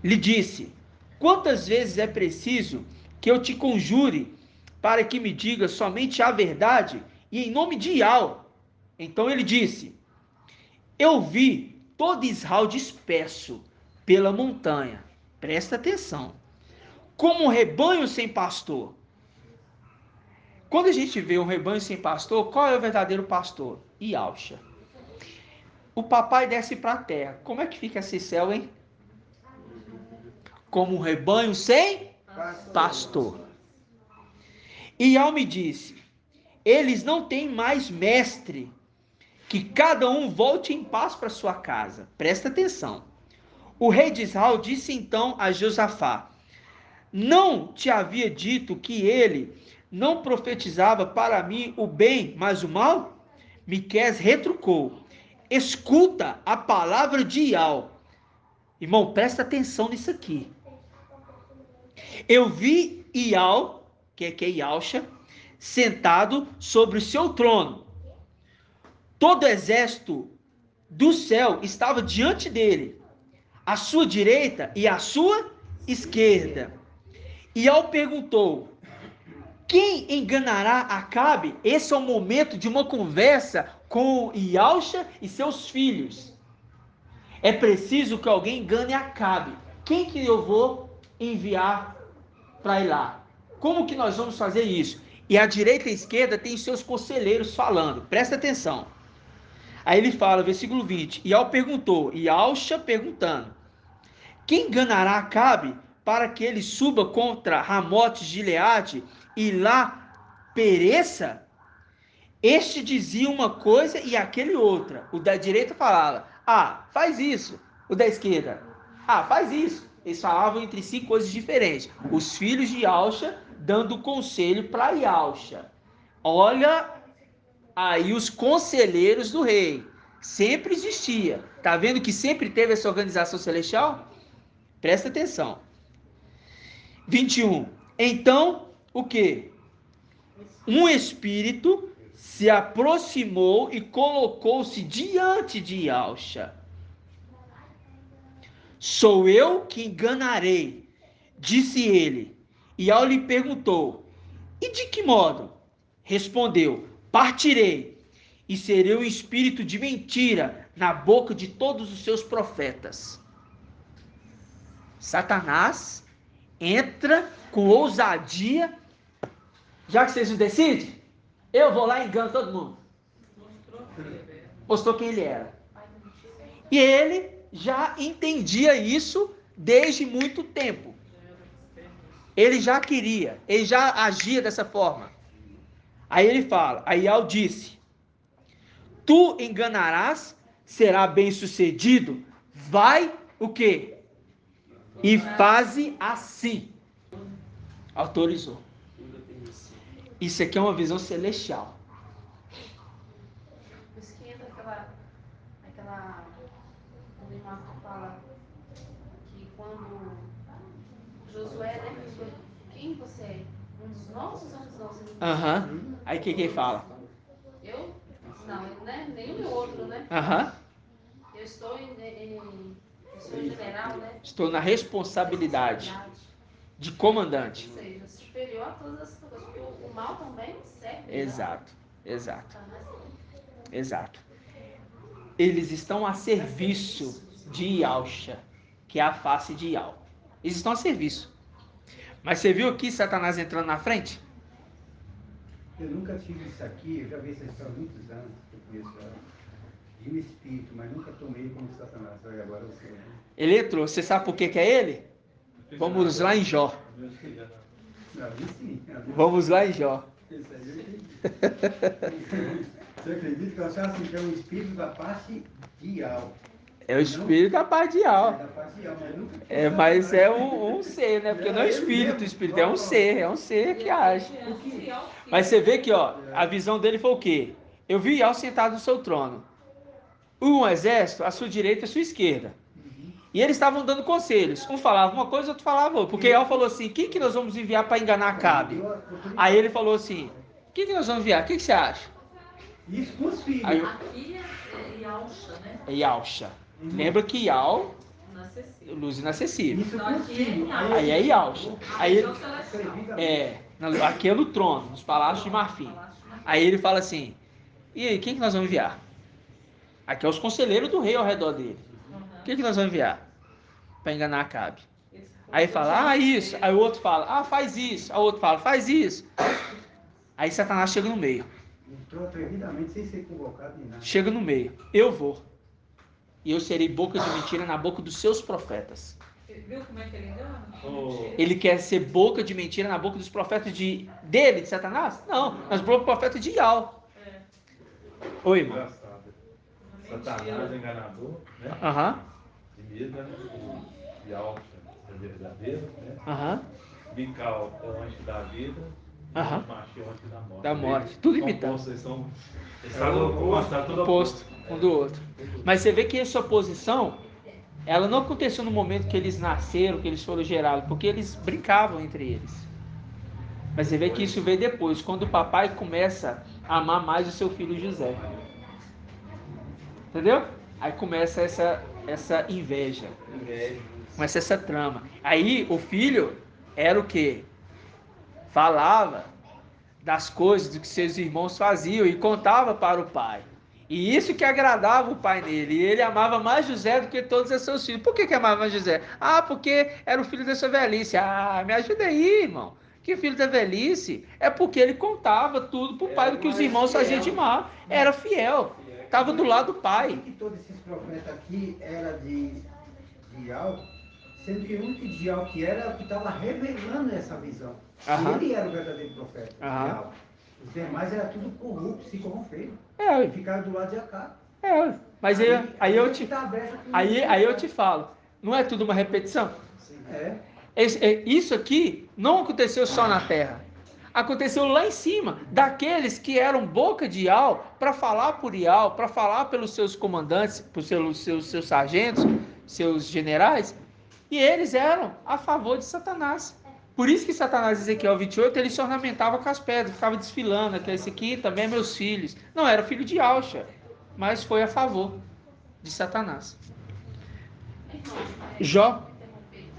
[SPEAKER 1] lhe disse: quantas vezes é preciso que eu te conjure para que me digas somente a verdade e em nome de Ial? Então ele disse: eu vi todo Israel disperso pela montanha. Presta atenção. Como um rebanho sem pastor. Quando a gente vê um rebanho sem pastor, qual é o verdadeiro pastor? Ialcha. O papai desce para a terra. Como é que fica esse céu, hein? Como um rebanho sem pastor. Ial me disse: eles não têm mais mestre, que cada um volte em paz para sua casa. Presta atenção. O rei de Israel disse então a Josafá: não te havia dito que ele não profetizava para mim o bem, mas o mal? Miqueias retrucou: escuta a palavra de Ial. Irmão, presta atenção nisso aqui. Eu vi Ial, que é Ialcha, sentado sobre o seu trono. Todo o exército do céu estava diante dele, à sua direita e à sua esquerda. Ial perguntou: quem enganará Acabe? Esse é o momento de uma conversa com Ialcha e seus filhos. É preciso que alguém engane Acabe. Quem que eu vou enviar para ir lá? Como que nós vamos fazer isso? E a direita e a esquerda tem seus conselheiros falando. Presta atenção. Aí ele fala, versículo 20. Ial perguntou, Ialcha perguntando: quem enganará Acabe para que ele suba contra Ramote de Gileade e lá pereça? Este dizia uma coisa e aquele outra. O da direita falava: faz isso. O da esquerda: faz isso. Eles falavam entre si coisas diferentes. Os filhos de Ialcha dando conselho para Ialcha. Olha aí os conselheiros do rei. Sempre existia. Tá vendo que sempre teve essa organização celestial? Presta atenção. 21. Então, o que? Um espírito se aproximou e colocou-se diante de Ialcha. Sou eu que enganarei, disse ele. Iau lhe perguntou: e de que modo? Respondeu: partirei, e serei um espírito de mentira na boca de todos os seus profetas. Satanás entra com ousadia. Já que vocês não decidem, eu vou lá e engano todo mundo. Mostrou quem ele era. E ele já entendia isso desde muito tempo. Ele já queria, ele já agia dessa forma. Aí ele fala, aí Iau disse: tu enganarás, será bem sucedido, vai o quê? E faze assim. Autorizou. Isso aqui é uma visão celestial.
[SPEAKER 7] Por isso que entra aquela o irmão fala que quando Josué, né, perguntou: quem você é? Um dos nossos ou um dos nossos?
[SPEAKER 1] Aham. Aí o que ele fala?
[SPEAKER 7] Eu? Não, né? Nenhum outro, né?
[SPEAKER 1] Aham.
[SPEAKER 7] Eu estou eu sou general, né?
[SPEAKER 1] Estou na responsabilidade de comandante.
[SPEAKER 7] Ou seja, superior a todas as coisas, porque o mal também serve.
[SPEAKER 1] Exato, exato, exato. Eles estão a serviço de Yausha, que é a face de Iau. Eles estão a serviço. Mas você viu aqui Satanás entrando na frente?
[SPEAKER 2] Eu nunca tive isso aqui, eu já vi essa história há muitos anos, que eu conheço ela, de um espírito, mas nunca tomei como Satanás. Olha, agora você.
[SPEAKER 1] Ele entrou. Você sabe por que é ele? Vamos lá em Jó.
[SPEAKER 2] Não, isso sim.
[SPEAKER 1] Vamos lá em Jó.
[SPEAKER 2] Isso aí eu entendi. Você acredita que eu achava assim, que é um espírito da parte de Iau?
[SPEAKER 1] É o espírito da parte de Iau.
[SPEAKER 2] É da parte de Iau, mas nunca.
[SPEAKER 1] É, mas é um ser, né? Porque não é espírito, o espírito é um ser que age. Mas você vê que, ó, a visão dele foi o quê? Eu vi Iau sentado no seu trono. Um exército à sua direita e à sua esquerda. E eles estavam dando conselhos. Um falava uma coisa, outro falava outra. Porque Iau falou assim: quem que nós vamos enviar para enganar Acabe? Aí ele falou assim: quem que nós vamos enviar? O que você acha?
[SPEAKER 2] Isso com os filhos.
[SPEAKER 1] Aí,
[SPEAKER 4] Aqui é Yausha, né?
[SPEAKER 1] é Yausha. Lembra que Iau,
[SPEAKER 4] Inacessível.
[SPEAKER 1] luz inacessível.
[SPEAKER 2] Isso com os filhos.
[SPEAKER 1] Aí é Yausha. Aí ele,
[SPEAKER 2] Acredita?
[SPEAKER 1] aqui é no trono, nos palácios de marfim. Aí ele fala assim: e aí, quem que nós vamos enviar? Aqui é os conselheiros do rei ao redor dele. Quem que nós vamos enviar? Para enganar Acabe. Aí fala: isso. Aí o outro fala: faz isso. Aí o outro fala: faz isso. Aí Satanás chega no meio.
[SPEAKER 2] Entrou atrevidamente sem ser convocado nem nada.
[SPEAKER 1] Chega no meio. Eu vou. E eu serei boca de mentira na boca dos seus profetas.
[SPEAKER 4] Viu como é que ele engana?
[SPEAKER 1] Ele quer ser boca de mentira na boca dos profetas dele, de Satanás? Não, nas bocas do profeta de Iau. Oi, irmão.
[SPEAKER 5] Engraçado. Satanás é enganador, né?
[SPEAKER 1] Aham.
[SPEAKER 5] De medo, né? O Yausha é verdadeiro, né?
[SPEAKER 1] Aham.
[SPEAKER 5] Mical é o anjo da vida.
[SPEAKER 1] Aham.
[SPEAKER 5] Machi é o anjo da morte.
[SPEAKER 1] Da morte. Tudo imitado.
[SPEAKER 5] Eles estão tudo
[SPEAKER 1] Oposto um do outro. Mas você vê que essa oposição, ela não aconteceu no momento que eles nasceram, que eles foram gerados, porque eles brincavam entre eles. Mas você vê que isso veio depois, quando o papai começa a amar mais o seu filho José. Entendeu? Aí começa essa inveja. Começa essa trama. Aí o filho era o quê? Falava das coisas do que seus irmãos faziam e contava para o pai. E isso que agradava o pai nele. E ele amava mais José do que todos os seus filhos. Por que amava mais José? Porque era o filho da sua velhice. Me ajuda aí, irmão. Que filho da velhice? É porque ele contava tudo para o pai do que os irmãos faziam de mal. Era fiel. Estava do lado do pai.
[SPEAKER 2] Que todos esses profetas aqui eram de Iau, sendo que o único de Iau que era o que estava revelando essa visão. Ele era o verdadeiro profeta de Iau. Os demais eram tudo corruptos, se corromperam. E ficaram do lado de Acabe.
[SPEAKER 1] Mas aí eu te falo, não é tudo uma repetição? Isso aqui não aconteceu só na terra. Aconteceu lá em cima, daqueles que eram boca de Iau, para falar por Iau, para falar pelos seus comandantes, pelos seus sargentos, seus generais, e eles eram a favor de Satanás. Por isso que Satanás, Ezequiel 28, ele se ornamentava com as pedras, ficava desfilando, que esse aqui também é meus filhos. Não, era filho de Yausha, mas foi a favor de Satanás. Jó.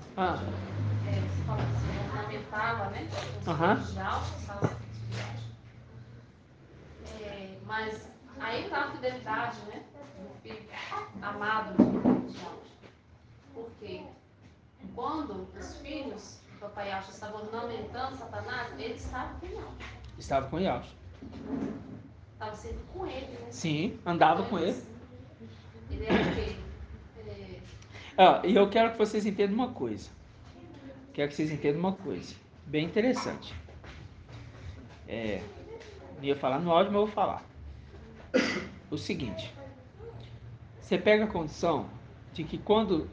[SPEAKER 7] Você fala assim, ornamentar estava, né? Os
[SPEAKER 1] Aham.
[SPEAKER 7] filhos de Alcha, estavam os filhos de Alcha. Mas aí está a fidelidade, né? Do filho amado de Alcha. Por quê? Quando os filhos do papai Alcha estavam lamentando Satanás, ele estava com Alcha.
[SPEAKER 1] Estava com Yalcha.
[SPEAKER 7] Estava sempre com ele, né?
[SPEAKER 1] Sim, andava com ele.
[SPEAKER 7] Ele era o quê?
[SPEAKER 1] E eu quero que vocês entendam uma coisa. Quero que vocês entendam uma coisa. Bem interessante. Não ia falar no áudio, mas eu vou falar. O seguinte. Você pega a condição de que quando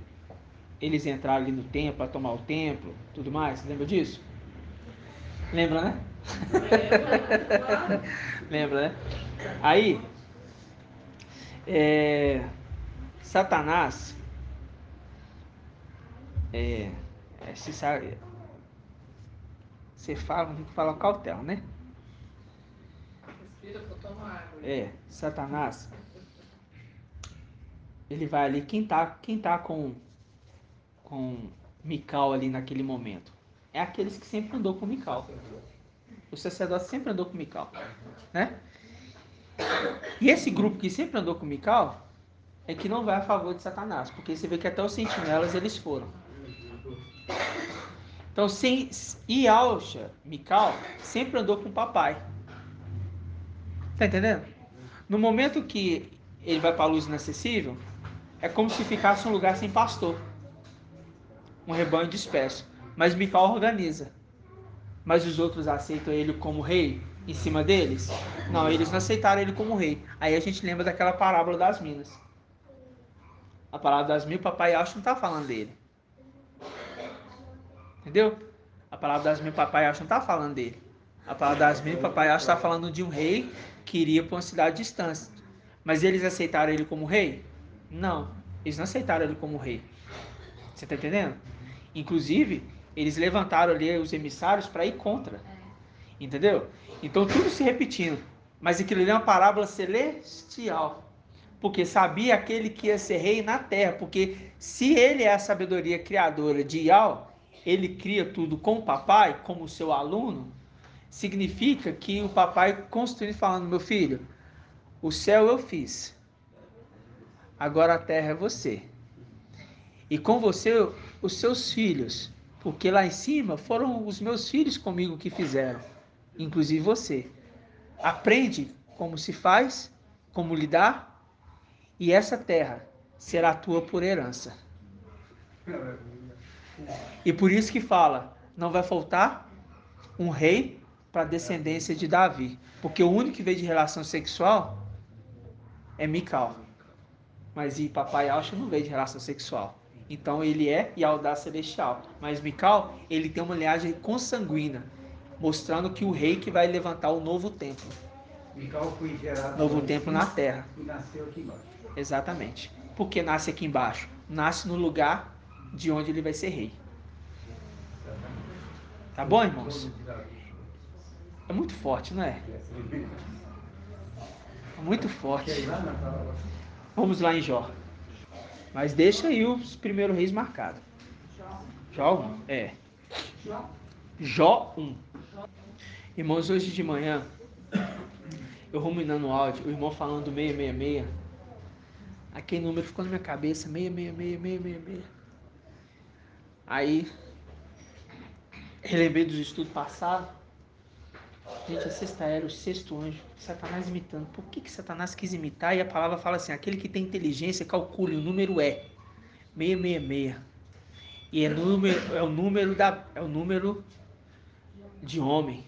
[SPEAKER 1] eles entraram ali no templo, para tomar o templo, tudo mais, lembra disso? Lembra, né? Lembra, né? Aí, Satanás, se sabe, você fala, tem que falar cautela, né?
[SPEAKER 4] Respira que eu tomo água.
[SPEAKER 1] Satanás, ele vai ali, quem tá com Mical ali naquele momento? É aqueles que sempre andou com Mical. O sacerdote sempre andou com Mical, né? E esse grupo que sempre andou com Mical é que não vai a favor de Satanás, porque você vê que até os sentinelas eles foram. Então, Yalcha, Mical, sempre andou com o papai. Tá entendendo? No momento que ele vai para a luz inacessível, é como se ficasse um lugar sem pastor. Um rebanho disperso. Mas Mical organiza. Mas os outros aceitam ele como rei em cima deles? Não, eles não aceitaram ele como rei. Aí a gente lembra daquela parábola das minas. A parábola das minas, o papai Yalcha não está falando dele. Entendeu? A palavra das minas, o papai Yalcha não está falando dele. A palavra das minas, o papai Yalcha está falando de um rei que iria para uma cidade distante. Mas eles aceitaram ele como rei? Não, eles não aceitaram ele como rei. Você está entendendo? Inclusive, eles levantaram ali os emissários para ir contra. Entendeu? Então tudo se repetindo. Mas aquilo ali é uma parábola celestial. Porque sabia aquele que ia ser rei na terra. Porque se ele é a sabedoria criadora de Yal, ele cria tudo com o papai, como seu aluno, significa que o papai construindo falando, meu filho, o céu eu fiz, agora a terra é você. E com você, os seus filhos, porque lá em cima foram os meus filhos comigo que fizeram, inclusive você. Aprende como se faz, como lidar, e essa terra será tua por herança. E por isso que fala, não vai faltar um rei para a descendência de Davi. Porque o único que veio de relação sexual é Mical. Mas papai Yalcha não veio de relação sexual. Então ele é Yaldá celestial. Mas Mical, ele tem uma linhagem consanguínea, mostrando que o rei que vai levantar o novo templo.
[SPEAKER 2] Mical foi gerado
[SPEAKER 1] Novo templo na terra.
[SPEAKER 2] E nasceu aqui embaixo.
[SPEAKER 1] Exatamente. Por que nasce aqui embaixo? Nasce no lugar de onde ele vai ser rei. Tá bom, irmãos? É muito forte, não é? É muito forte. Vamos lá em Jó. Mas deixa aí os primeiros reis marcados. Jó 1. Jó 1. Irmãos, hoje de manhã, eu ruminando o áudio, o irmão falando do 666. Aquele número ficou na minha cabeça, 666. Aí, relembrei dos estudos passados. Gente, a sexta era o sexto anjo. Satanás imitando. Por que Satanás quis imitar? E a palavra fala assim, aquele que tem inteligência, calcule, o número é 666. E é o número de homem.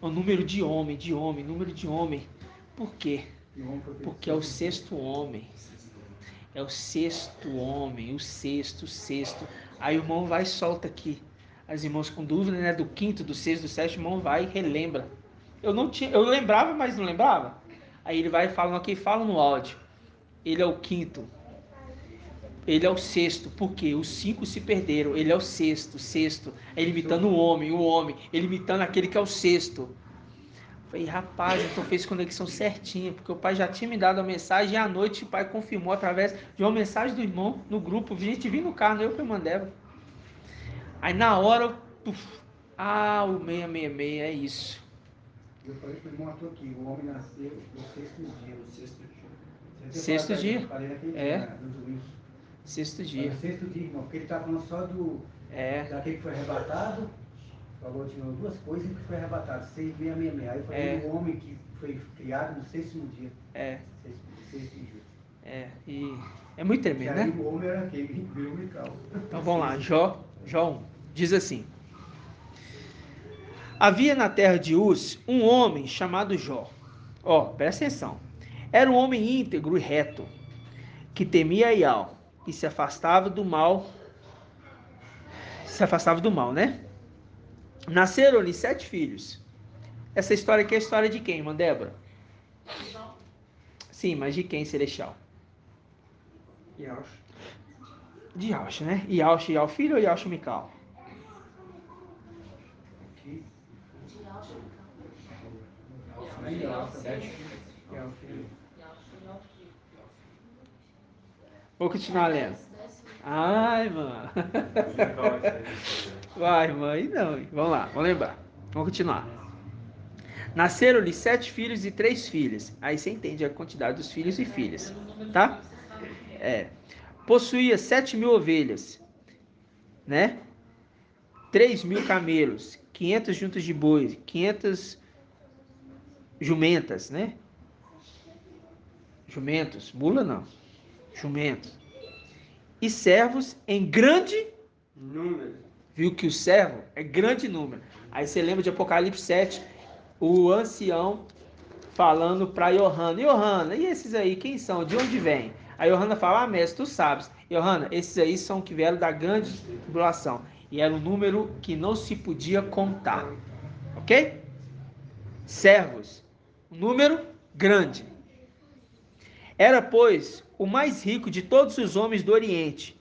[SPEAKER 1] É o número de homem, número de homem. Por quê? Porque é o sexto homem. É o sexto homem, o sexto. Aí o irmão vai e solta aqui. As irmãs com dúvida, né? Do quinto, do sexto, do sétimo, o irmão vai e relembra. Eu lembrava, mas não lembrava. Aí ele vai falando aqui, fala no áudio. Ele é o quinto. Ele é o sexto, porque os 5 se perderam. Ele é o sexto. Ele imitando o homem. Ele imitando aquele que é o sexto. Falei, rapaz, então fez conexão certinha, porque o pai já tinha me dado a mensagem e à noite o pai confirmou através de uma mensagem do irmão no grupo. A gente viu no carro, eu que eu mandava. Aí na hora, Ah, o 666, é isso.
[SPEAKER 2] Eu falei para o irmão Arthur aqui, o homem nasceu no sexto dia.
[SPEAKER 8] No sexto dia.
[SPEAKER 1] Sexto dia.
[SPEAKER 2] Eu falei naquele
[SPEAKER 1] É.
[SPEAKER 2] dia, no domingo.
[SPEAKER 1] Sexto
[SPEAKER 2] Foi
[SPEAKER 1] dia.
[SPEAKER 2] no sexto dia, irmão, porque ele está falando só daquele que foi arrebatado. Falou de duas coisas que foi arrebatado, 666. Aí eu falei o homem que foi criado no sexto dia. Sexto dia.
[SPEAKER 1] E é muito tremendo,
[SPEAKER 2] E aí
[SPEAKER 1] né?
[SPEAKER 2] o homem era aquele, virou Mical.
[SPEAKER 1] Então vamos lá, Jó 1, diz assim: havia na terra de Uz um homem chamado Jó. Presta atenção. Era um homem íntegro e reto, que temia a Ial e se afastava do mal. Né? Nasceram-lhe 7 filhos. Essa história aqui é a história de quem, irmã Débora? Sim, mas de quem, Celestial?
[SPEAKER 6] Yaush.
[SPEAKER 1] De Yaush, né? Yaush e filho ou Yaush e Mical? Vou continuar lendo. Ai, mano. Vai, mãe, não. Vamos lá, vamos lembrar. Vamos continuar. Nasceram-lhe 7 filhos e 3 filhas. Aí você entende a quantidade dos filhos e filhas, tá? Possuía 7.000 ovelhas, né? 3.000 camelos, 500 juntas de bois, 500 jumentas, né? Jumentos, mula não. Jumentos. E servos em grande
[SPEAKER 6] número.
[SPEAKER 1] Viu que o servo é grande número. Aí você lembra de Apocalipse 7, o ancião falando para Yohana: Yohana, e esses aí, quem são? De onde vêm? Aí Yohana fala: mestre, tu sabes. Yohana, esses aí são que vieram da grande tribulação. E era um número que não se podia contar. Ok? Servos. Um número grande. Era, pois, o mais rico de todos os homens do Oriente.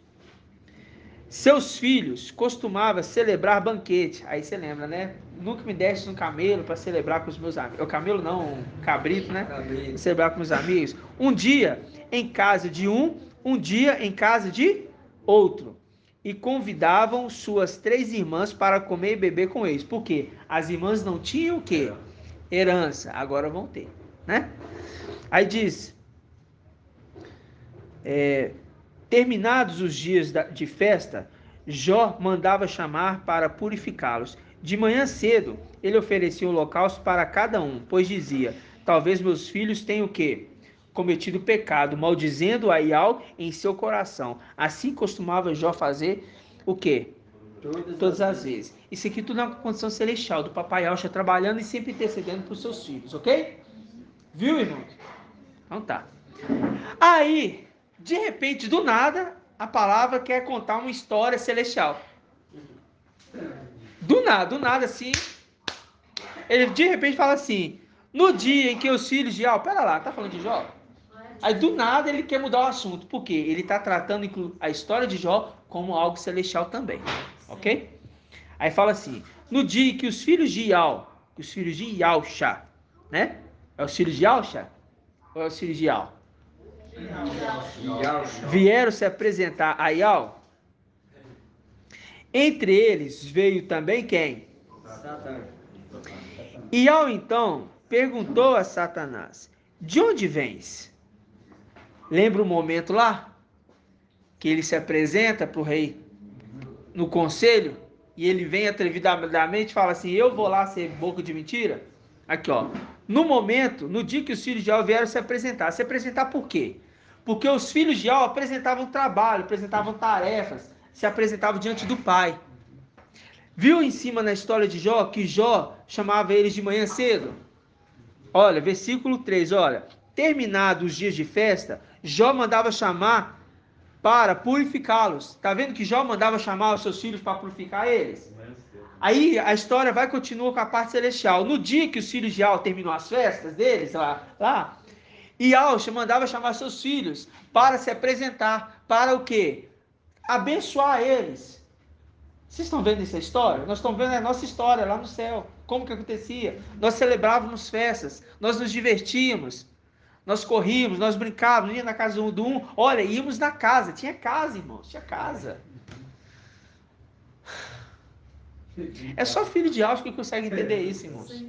[SPEAKER 1] Seus filhos costumavam celebrar banquete. Aí você lembra, né? Nunca me deste um camelo para celebrar com os meus amigos. O camelo não, um cabrito, né?
[SPEAKER 6] Cabrito.
[SPEAKER 1] Celebrar com os amigos. Um dia em casa de um dia em casa de outro. E convidavam suas 3 irmãs para comer e beber com eles. Por quê? As irmãs não tinham o quê? Herança. Agora vão ter, né? Aí diz... terminados os dias de festa, Jó mandava chamar para purificá-los. De manhã cedo, ele oferecia holocausto para cada um, pois dizia: talvez meus filhos tenham o quê? Cometido pecado, maldizendo a Ial em seu coração. Assim costumava Jó fazer o quê? Todas as vezes. Isso aqui tudo é uma condição celestial, do papai Yaucha trabalhando e sempre intercedendo para os seus filhos, ok? Viu, irmão? Então tá. Aí, de repente, do nada, a palavra quer contar uma história celestial. Do nada, assim. Ele de repente fala assim: no dia em que os filhos de Ial... Pera lá, tá falando de Jó? Aí do nada ele quer mudar o assunto. Por quê? Ele tá tratando a história de Jó como algo celestial também. Ok? Aí fala assim: no dia em que os filhos de Ial, os filhos de Yausha, né? É os filhos de Yausha? Ou é os filhos de Ial? Vieram se apresentar a Ial. Entre eles veio também quem?
[SPEAKER 6] Satanás.
[SPEAKER 1] Ial então perguntou a Satanás: de onde vens? Lembra o momento lá? Que ele se apresenta para o rei no conselho e ele vem atrevidamente e fala assim: eu vou lá ser boca de mentira? Aqui, ó. No momento, no dia que os filhos de Ial vieram se apresentar por quê? Porque os filhos de Ial apresentavam trabalho, apresentavam tarefas, se apresentavam diante do pai. Viu em cima na história de Jó que Jó chamava eles de manhã cedo? Olha, versículo 3, olha. Terminados os dias de festa, Jó mandava chamar para purificá-los. Tá vendo que Jó mandava chamar os seus filhos para purificar eles? Aí a história vai continuar com a parte celestial. No dia que os filhos de Ial terminam as festas deles, lá Ial mandava chamar seus filhos para se apresentar. Para o quê? Abençoar eles. Vocês estão vendo essa história? Nós estamos vendo a nossa história lá no céu. Como que acontecia? Nós celebrávamos festas, nós nos divertíamos, nós corríamos, nós brincávamos, ia na casa do um. Olha, íamos na casa. Tinha casa, irmãos, tinha casa. É só filho de Yahshua que consegue entender isso, irmãos.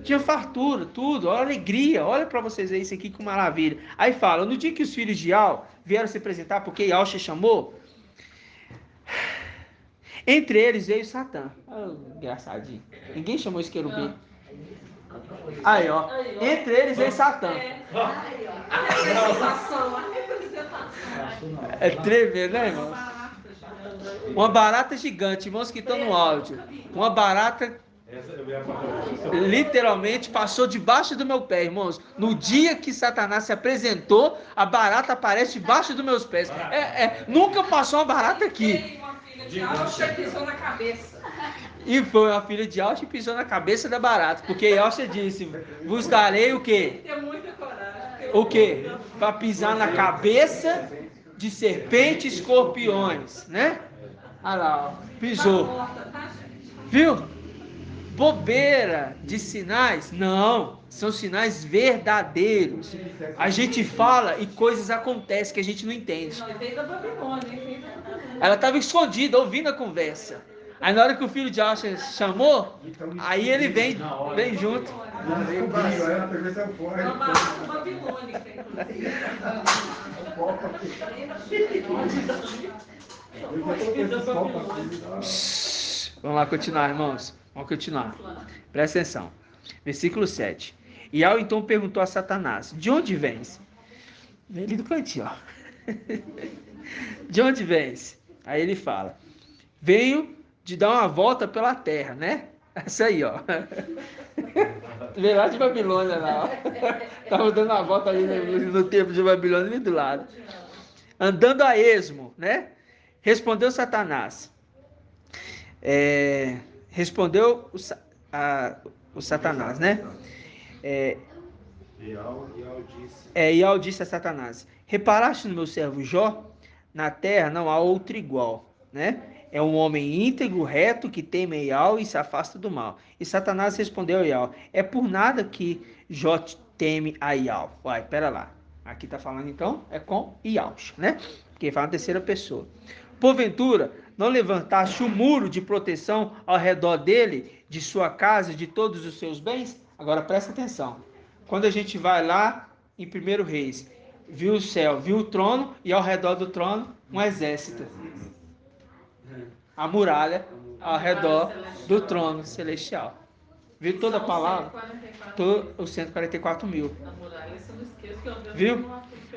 [SPEAKER 1] Tinha fartura, tudo, olha a alegria, olha para vocês verem isso aqui, que maravilha. Aí fala, no dia que os filhos de Yahweh vieram se apresentar, porque Yahshua chamou, entre eles veio Satã. Oh, engraçadinho. Ninguém chamou esse querubim. Aí, ó. Entre eles veio Satã. É tremendo, né, irmão? Uma barata gigante, irmãos que estão no áudio. Uma barata literalmente passou debaixo do meu pé, irmãos. No dia que Satanás se apresentou, a barata aparece debaixo dos meus pés. Nunca passou uma barata aqui.
[SPEAKER 4] De Yahshua pisou na cabeça.
[SPEAKER 1] E foi a filha de Yahshua e pisou na cabeça da barata. Porque Yahshua disse, vos darei o quê?
[SPEAKER 4] Tem muita coragem.
[SPEAKER 1] O quê? Para pisar na cabeça de serpentes e escorpiões, né? Olha lá, ó, pisou. Viu? Bobeira de sinais? Não, são sinais verdadeiros. A gente fala e coisas acontecem que a gente não entende. Ela estava escondida, ouvindo a conversa. Aí na hora que o filho de Yahshua chamou, aí ele vem junto. Vamos lá continuar, irmãos. Vamos continuar. Presta atenção. Versículo 7. E Yahweh então perguntou a Satanás, de onde vens? Vem ali do cantinho, ó. De onde vens? Aí ele fala, venho de dar uma volta pela terra, né? Essa aí, ó. Vem lá de Babilônia, lá, ó. Tava dando uma volta ali no tempo de Babilônia, ali do lado. Andando a esmo, né? Respondeu Satanás. Respondeu o Satanás, né? Yahweh disse a Satanás, reparaste no meu servo Jó? Na terra não há outro igual, né? É um homem íntegro, reto, que teme a Yahweh e se afasta do mal. E Satanás respondeu a Yahweh, é por nada que Jó teme a Yahweh. Uai, pera lá. Aqui está falando então, é com Yahshua, né? Porque fala na terceira pessoa. Porventura, não levantaste um muro de proteção ao redor dele, de sua casa, de todos os seus bens? Agora presta atenção. Quando a gente vai lá em 1 Reis, viu o céu, viu o trono e ao redor do trono um exército. A muralha ao redor do trono celestial. Viu toda a palavra? Os 144 mil. Viu?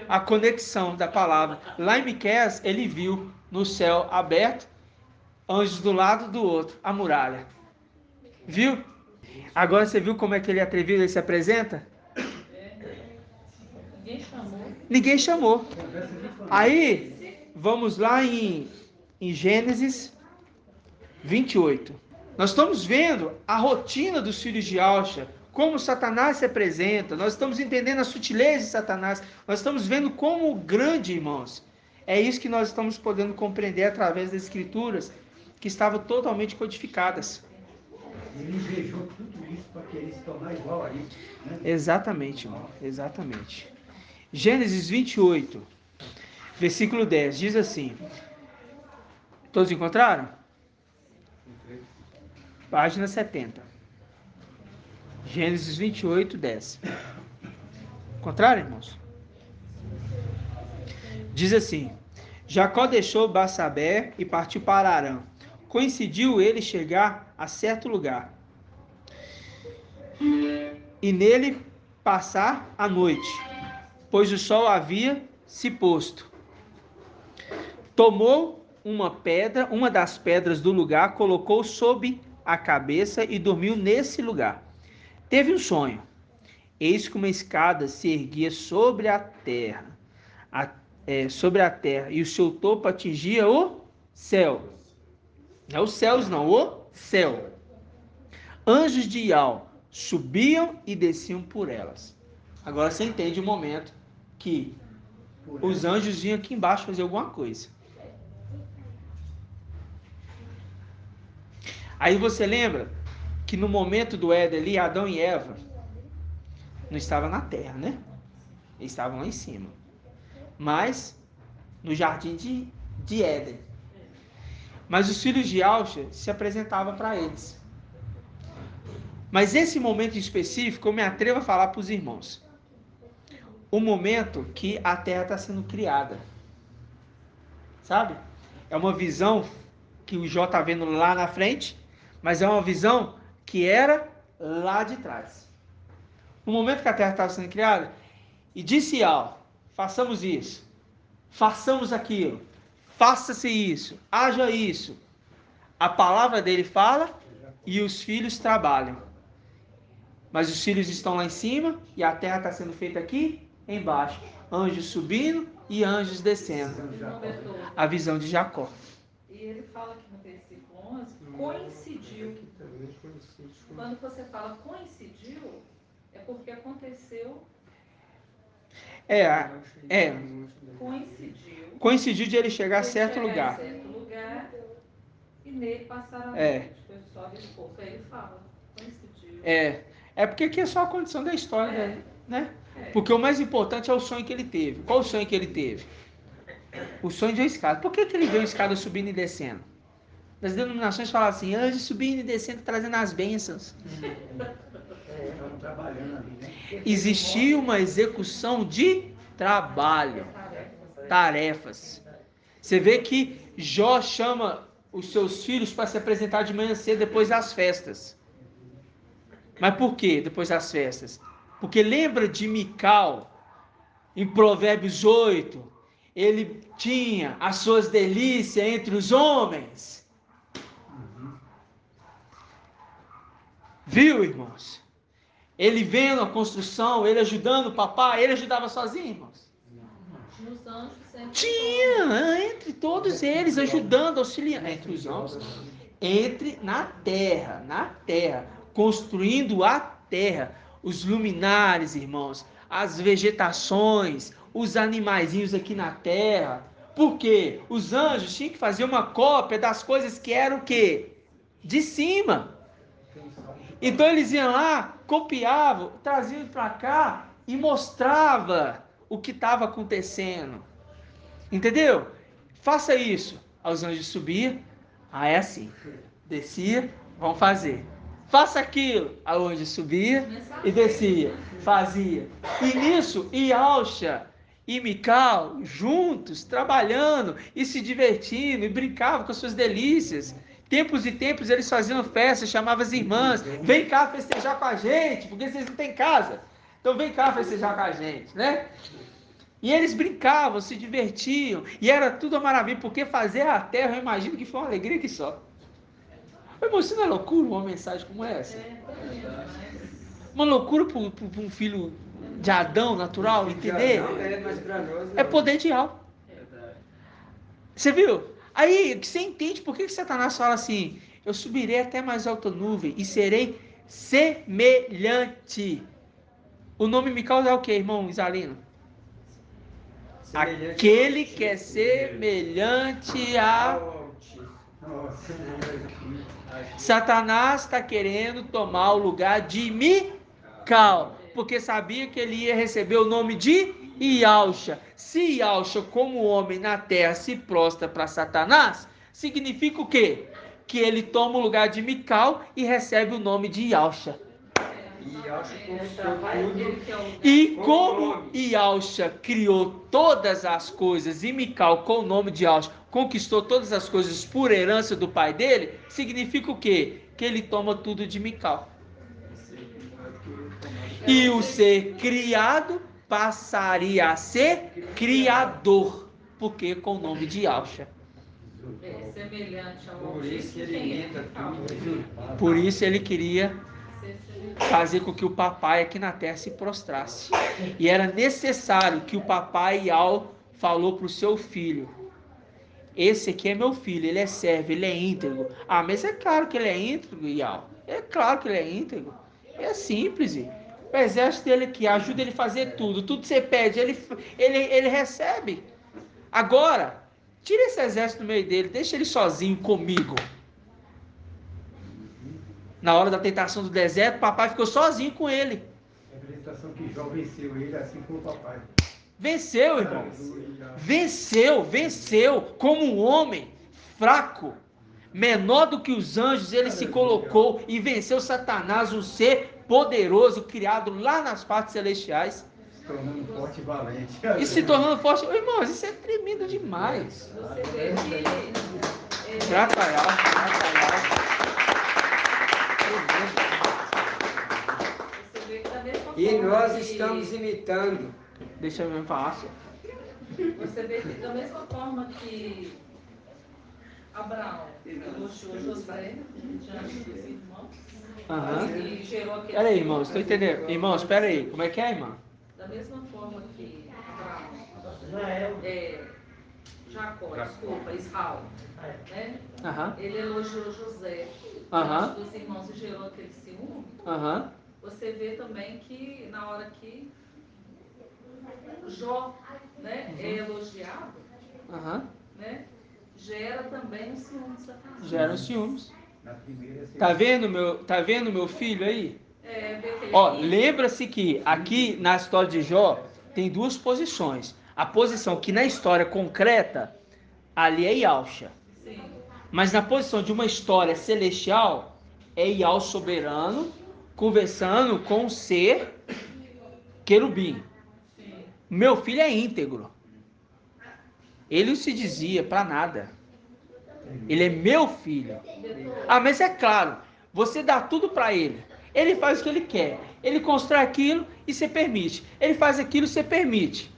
[SPEAKER 1] A conexão da palavra. Lá em Miqueias, ele viu no céu aberto, anjos do lado do outro, a muralha. Viu? Agora você viu como é que ele é atrevido, ele se apresenta? Ninguém chamou. Aí, vamos lá em Gênesis 28. Nós estamos vendo a rotina dos filhos de Yahshua, como Satanás se apresenta, nós estamos entendendo a sutileza de Satanás, nós estamos vendo como grande, irmãos. É isso que nós estamos podendo compreender através das escrituras, que estavam totalmente codificadas.
[SPEAKER 2] Ele invejou tudo isso para querer se tornar igual a isso. Né?
[SPEAKER 1] Exatamente, irmão, exatamente. Gênesis 28, versículo 10, diz assim, todos encontraram? Página 70. Gênesis 28, 10. Encontraram, irmãos? Diz assim, Jacó deixou Barsabé e partiu para Arã. Coincidiu ele chegar a certo lugar e nele passar a noite, pois o sol havia se posto. Tomou uma das pedras do lugar, colocou sob a cabeça e dormiu nesse lugar. Teve um sonho. Eis que uma escada se erguia sobre a terra, e o seu topo atingia o céu. Não é os céus não, o céu. Anjos de Yahweh subiam e desciam por elas. Agora você entende o momento que os anjos vinham aqui embaixo fazer alguma coisa. Aí você lembra que no momento do Éden ali, Adão e Eva não estavam na terra, né? Eles estavam lá em cima. Mas no jardim de Éden. Mas os filhos de Yauxa se apresentavam para eles. Mas esse momento em específico, eu me atrevo a falar para os irmãos. O momento que a terra está sendo criada. Sabe? É uma visão que o Jó está vendo lá na frente, mas é uma visão que era lá de trás. No momento que a terra estava sendo criada, e disse Yahvé, façamos isso, façamos aquilo, faça-se isso, haja isso. A palavra dele fala e os filhos trabalham. Mas os filhos estão lá em cima e a terra está sendo feita aqui embaixo. Anjos subindo e anjos descendo. A visão de Jacó.
[SPEAKER 4] E ele fala aqui no versículo 11, coincidiu. Quando você fala coincidiu, é porque aconteceu.
[SPEAKER 1] Coincidiu de ele chegar a certo lugar.
[SPEAKER 4] E nele passaram a noite. Foi só depois. Aí ele fala, coincidiu.
[SPEAKER 1] É porque aqui é só a condição da história, né? Porque o mais importante é o sonho que ele teve. Qual o sonho que ele teve? O sonho de uma escada. Por que ele viu uma escada subindo e descendo? Nas denominações falam assim, anjos subindo e descendo, trazendo as bênçãos. Existia uma execução de trabalho, tarefas. Você vê que Jó chama os seus filhos para se apresentar de manhã cedo depois das festas. Mas por que depois das festas? Porque lembra de Mical, em Provérbios 8, ele tinha as suas delícias entre os homens. Viu, irmãos? Ele vendo a construção, ele ajudando o papai, ele ajudava sozinho, irmãos?
[SPEAKER 7] Nos anjos sempre.
[SPEAKER 1] Tinha, entre todos eles, ajudando, auxiliando. Entre os anjos, na terra, construindo a terra, os luminares, irmãos, as vegetações, os animaizinhos aqui na terra. Por quê? Os anjos tinham que fazer uma cópia das coisas que eram o quê? De cima. Então eles iam lá, copiavam, traziam para cá e mostrava o que estava acontecendo. Entendeu? Faça isso. Os anjos subiam, é assim. Descia, vão fazer. Faça aquilo. A anjo subia e descia. Fazia. E nisso, Yauxa e Mical, juntos, trabalhando e se divertindo e brincavam com as suas delícias. Tempos e tempos eles faziam festa, chamavam as irmãs, vem cá festejar com a gente, porque vocês não têm casa. Então vem cá festejar com a gente, né? E eles brincavam, se divertiam, e era tudo uma maravilha, porque fazer a terra, eu imagino que foi uma alegria que só. Irmão, isso não é loucura uma mensagem como essa? Uma loucura para um filho de Adão natural, entender? É poder de algo. Você viu? Aí você entende por que Satanás fala assim, eu subirei até mais alta nuvem e serei semelhante. O nome Mical é o que, irmão Isalino? Aquele que é semelhante a... Satanás está querendo tomar o lugar de Mical, porque sabia que ele ia receber o nome de Yauxa. Se Yauxa, como homem na terra, se prostra para Satanás, significa o quê? Que ele toma o lugar de Mical e recebe o nome de Yauxa. E como Yauxa criou todas as coisas e Mical, com o nome de Yauxa, conquistou todas as coisas por herança do pai dele, significa o quê? Que ele toma tudo de Mical. E o ser criado passaria a ser criador, porque com o nome de Yauxa.
[SPEAKER 4] Semelhante ao
[SPEAKER 1] Por isso ele queria fazer com que o papai aqui na terra se prostrasse. E era necessário que o papai Yau falou para o seu filho, esse aqui é meu filho, ele é servo, ele é íntegro. Ah, mas é claro que ele é íntegro, Yau. É claro que ele é íntegro. É simples. O exército dele aqui ajuda ele a fazer tudo. Tudo que você pede, ele recebe. Agora, tira esse exército do meio dele, deixa ele sozinho comigo. Na hora da tentação do deserto, o papai ficou sozinho com ele.
[SPEAKER 2] A representação que Jó venceu ele, assim como o papai.
[SPEAKER 1] Venceu, irmãos. Venceu como um homem fraco. menor do que os anjos, ele se colocou e venceu Satanás, um ser poderoso, criado lá nas partes celestiais.
[SPEAKER 2] Se tornando forte e valente.
[SPEAKER 1] E se tornando forte. Irmãos, isso é tremendo demais.
[SPEAKER 4] Você vê que...
[SPEAKER 1] Grataial.
[SPEAKER 4] Você vê que da mesma
[SPEAKER 6] E
[SPEAKER 4] forma
[SPEAKER 6] nós
[SPEAKER 4] que-
[SPEAKER 6] estamos imitando.
[SPEAKER 1] Deixa eu me falar.
[SPEAKER 4] Você vê que da mesma forma que Abraão elogiou José diante dos irmãos, e gerou aquele...
[SPEAKER 1] Pera aí, irmãos, estou entendendo. Irmãos, pera aí. Como é que é, irmã?
[SPEAKER 4] Da mesma forma que Abraão, Jacó, desculpa, Israel, né? Ele elogiou José diante dos irmãos e gerou aquele ciúme. Você vê também que na hora que Jó, né, é elogiado, né, gera também um ciúme de Satanás.
[SPEAKER 1] Gera os ciúmes.
[SPEAKER 2] Na primeira,
[SPEAKER 1] Tá vendo meu filho aí?
[SPEAKER 4] Vê que ele
[SPEAKER 1] Ó, lembra-se que aqui na história de Jó tem duas posições. A posição que na história concreta, ali é Yalcha.
[SPEAKER 4] Sim.
[SPEAKER 1] Mas na posição de uma história celestial, é Yal soberano conversando com um ser querubim.
[SPEAKER 4] Sim.
[SPEAKER 1] Meu filho é íntegro. Ele não se dizia para nada. Ele é meu filho. Ah, mas é claro, você dá tudo para ele. Ele faz o que ele quer. Ele constrói aquilo e você permite. Ele faz aquilo e você permite.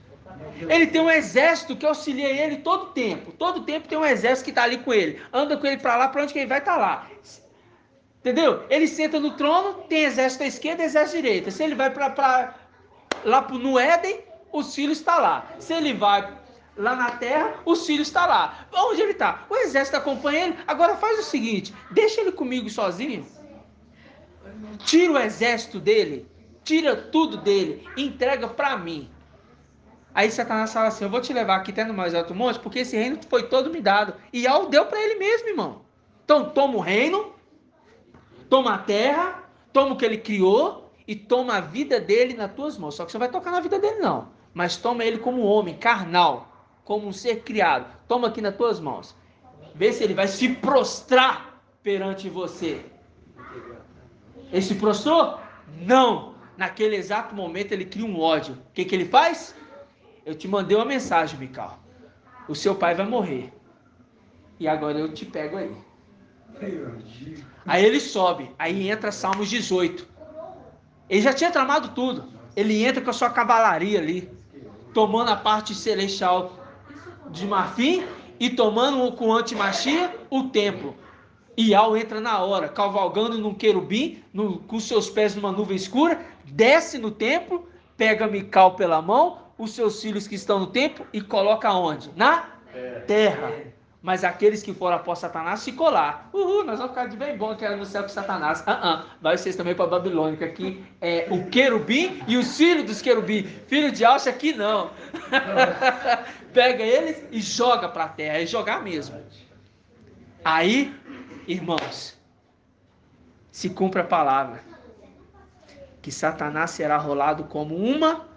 [SPEAKER 1] Ele tem um exército que auxilia ele todo o tempo. Todo o tempo tem um exército que está ali com ele. Anda com ele para lá, para onde que ele vai, tá lá. Entendeu? Ele senta no trono, tem exército à esquerda e exército à direita. Se ele vai lá no Éden, os filhos estão lá. Se ele vai lá na terra, os filhos estão lá. Onde ele está? O exército acompanha ele. Agora faz o seguinte, deixa ele comigo sozinho. Tira o exército dele, tira tudo dele, entrega para mim. Aí Satanás fala assim, eu vou te levar aqui até no mais alto monte, porque esse reino foi todo me dado. E Yahweh deu para ele mesmo, irmão. Então toma o reino, toma a terra, toma o que ele criou e toma a vida dele nas tuas mãos. Só que você não vai tocar na vida dele não. Mas toma ele como homem, carnal, como um ser criado. Toma aqui nas tuas mãos. Vê se ele vai se prostrar perante você. Ele se prostrou? Não. Naquele exato momento ele cria um ódio. O que ele faz? Eu te mandei uma mensagem, Mical. O seu pai vai morrer. E agora eu te pego aí. Aí ele sobe. Aí entra Salmos 18. Ele já tinha tramado tudo. Ele entra com a sua cavalaria ali. Tomando a parte celestial de marfim. E tomando com o antimachia o templo. Ial entra na hora, cavalgando num querubim, com seus pés numa nuvem escura, desce no templo, pega Mical pela mão, os seus filhos que estão no templo e coloca onde? Na terra. Mas aqueles que foram após Satanás ficou lá. Nós vamos ficar de bem bom que era no céu com Satanás. Vai vocês também para a Babilônia, que aqui é o querubim e os filhos dos querubim. Filho de Alcha aqui não. Pega eles e joga para a terra, é jogar mesmo. Aí, irmãos, se cumpre a palavra, que Satanás será rolado como uma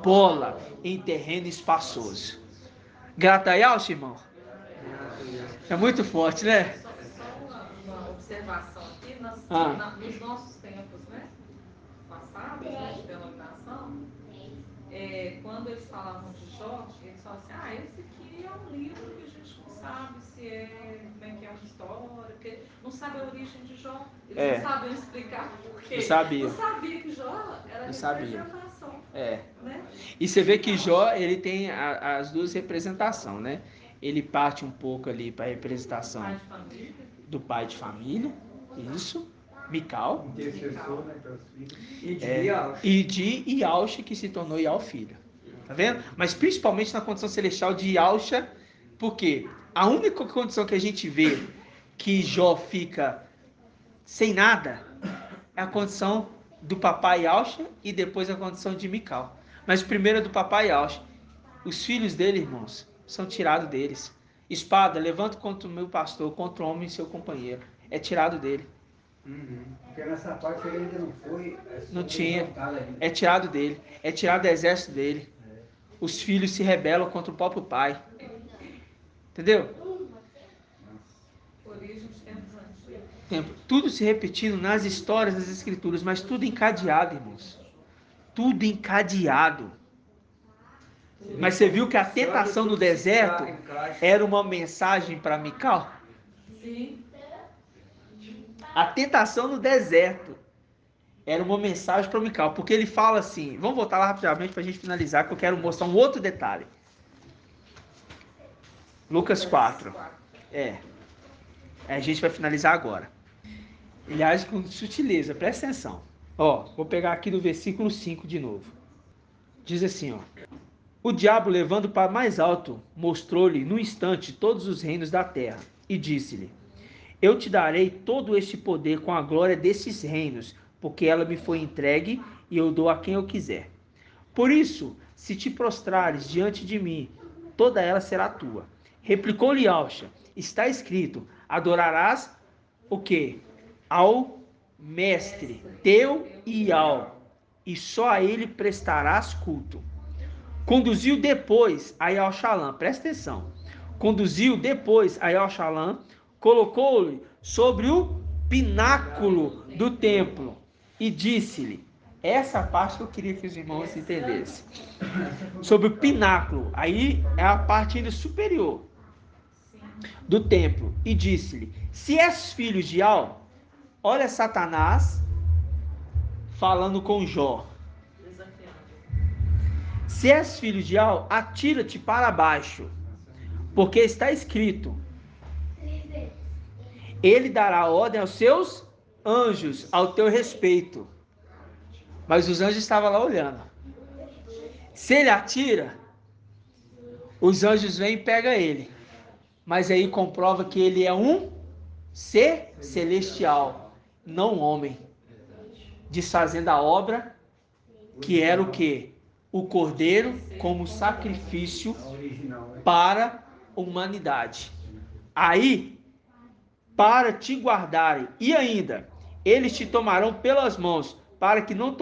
[SPEAKER 1] bola em terreno espaçoso. Grataial, irmão? É muito forte, né?
[SPEAKER 4] Só uma observação aqui, nos nossos tempos, né? Passados, né, de denominação, quando eles falavam de Jó, eles falavam assim, esse aqui é um livro que a gente não sabe se como é que é uma história, porque não sabe a origem de Jó. Eles não sabiam explicar por quê.
[SPEAKER 1] Não sabia.
[SPEAKER 4] Não sabia que Jó era representação. Né?
[SPEAKER 1] E você vê que Jó, ele tem as duas representações, né? Ele parte um pouco ali para a representação do pai de família, isso, Mical, e de Yalcha, que se tornou Ial filho. Tá vendo? Mas principalmente na condição celestial de Yalcha, porque a única condição que a gente vê que Jó fica sem nada é a condição do papai Yalcha e depois a condição de Mical. Mas primeiro é do papai Yalcha. Os filhos dele, irmãos, são tirados deles. Espada, levanta contra o meu pastor, contra o homem e seu companheiro. É tirado dele.
[SPEAKER 2] Porque nessa parte ele ainda não foi.
[SPEAKER 1] Não tinha. É tirado dele. É tirado do exército dele. Os filhos se rebelam contra o próprio pai. Entendeu?
[SPEAKER 4] Origem de
[SPEAKER 1] templo. Tudo se repetindo nas histórias das escrituras, mas tudo encadeado, irmãos. Tudo encadeado. Mas você viu que a tentação no deserto era uma mensagem para Mical?
[SPEAKER 4] Sim.
[SPEAKER 1] A tentação no deserto era uma mensagem para Mical, porque ele fala assim, vamos voltar lá rapidamente para a gente finalizar, que eu quero mostrar um outro detalhe. Lucas 4. A gente vai finalizar agora. Ele age com sutileza, presta atenção. Ó, vou pegar aqui do versículo 5 de novo. Diz assim, ó. O diabo, levando para mais alto, mostrou-lhe no instante todos os reinos da terra e disse-lhe: Eu te darei todo este poder com a glória desses reinos, porque ela me foi entregue e eu dou a quem eu quiser. Por isso, se te prostrares diante de mim, toda ela será tua. Replicou-lhe Alcha: Está escrito: Adorarás o quê? Ao mestre teu Ial, e só a ele prestarás culto. Conduziu depois a Yaoshalã, presta atenção. Conduziu depois a Yaoshalã, colocou-lhe sobre o pináculo do templo e disse-lhe, essa parte que eu queria que os irmãos entendessem. Sobre o pináculo, aí é a parte ainda superior do templo, e disse-lhe, se és filho de Al, olha Satanás falando com Jó. Se és filho de Al, atira-te para baixo, porque está escrito, ele dará ordem aos seus anjos ao teu respeito. Mas os anjos estavam lá olhando. Se ele atira, os anjos vêm e pegam ele. Mas aí comprova que ele é um ser celestial, não um homem. Desfazendo a obra, que era o quê? O cordeiro como sacrifício para a humanidade. Aí, para te guardarem, e ainda, eles te tomarão pelas mãos, para que não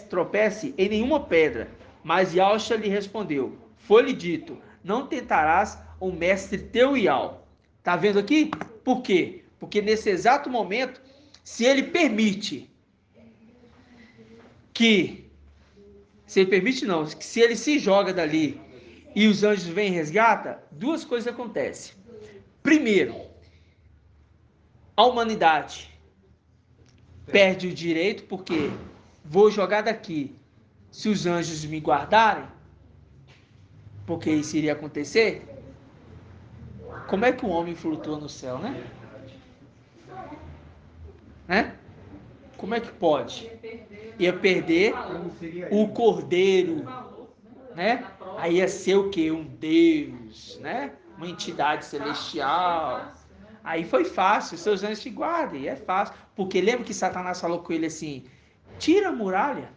[SPEAKER 1] tropece em nenhuma pedra. Mas Yaosha lhe respondeu, foi-lhe dito, não tentarás o mestre teu Ial. Tá vendo aqui? Por quê? Porque nesse exato momento, se ele permite que, se ele se joga dali e os anjos vêm e resgata, duas coisas acontecem. Primeiro, a humanidade perde o direito, porque vou jogar daqui. Se os anjos me guardarem, porque isso iria acontecer, como é que o homem flutua no céu, né? Como é que pode? Ia perder o cordeiro, né? Aí ia ser o quê? Um Deus, né? Uma entidade celestial. Aí foi fácil, seus anjos te guardem, é fácil. Porque lembra que Satanás falou com ele assim, tira a muralha,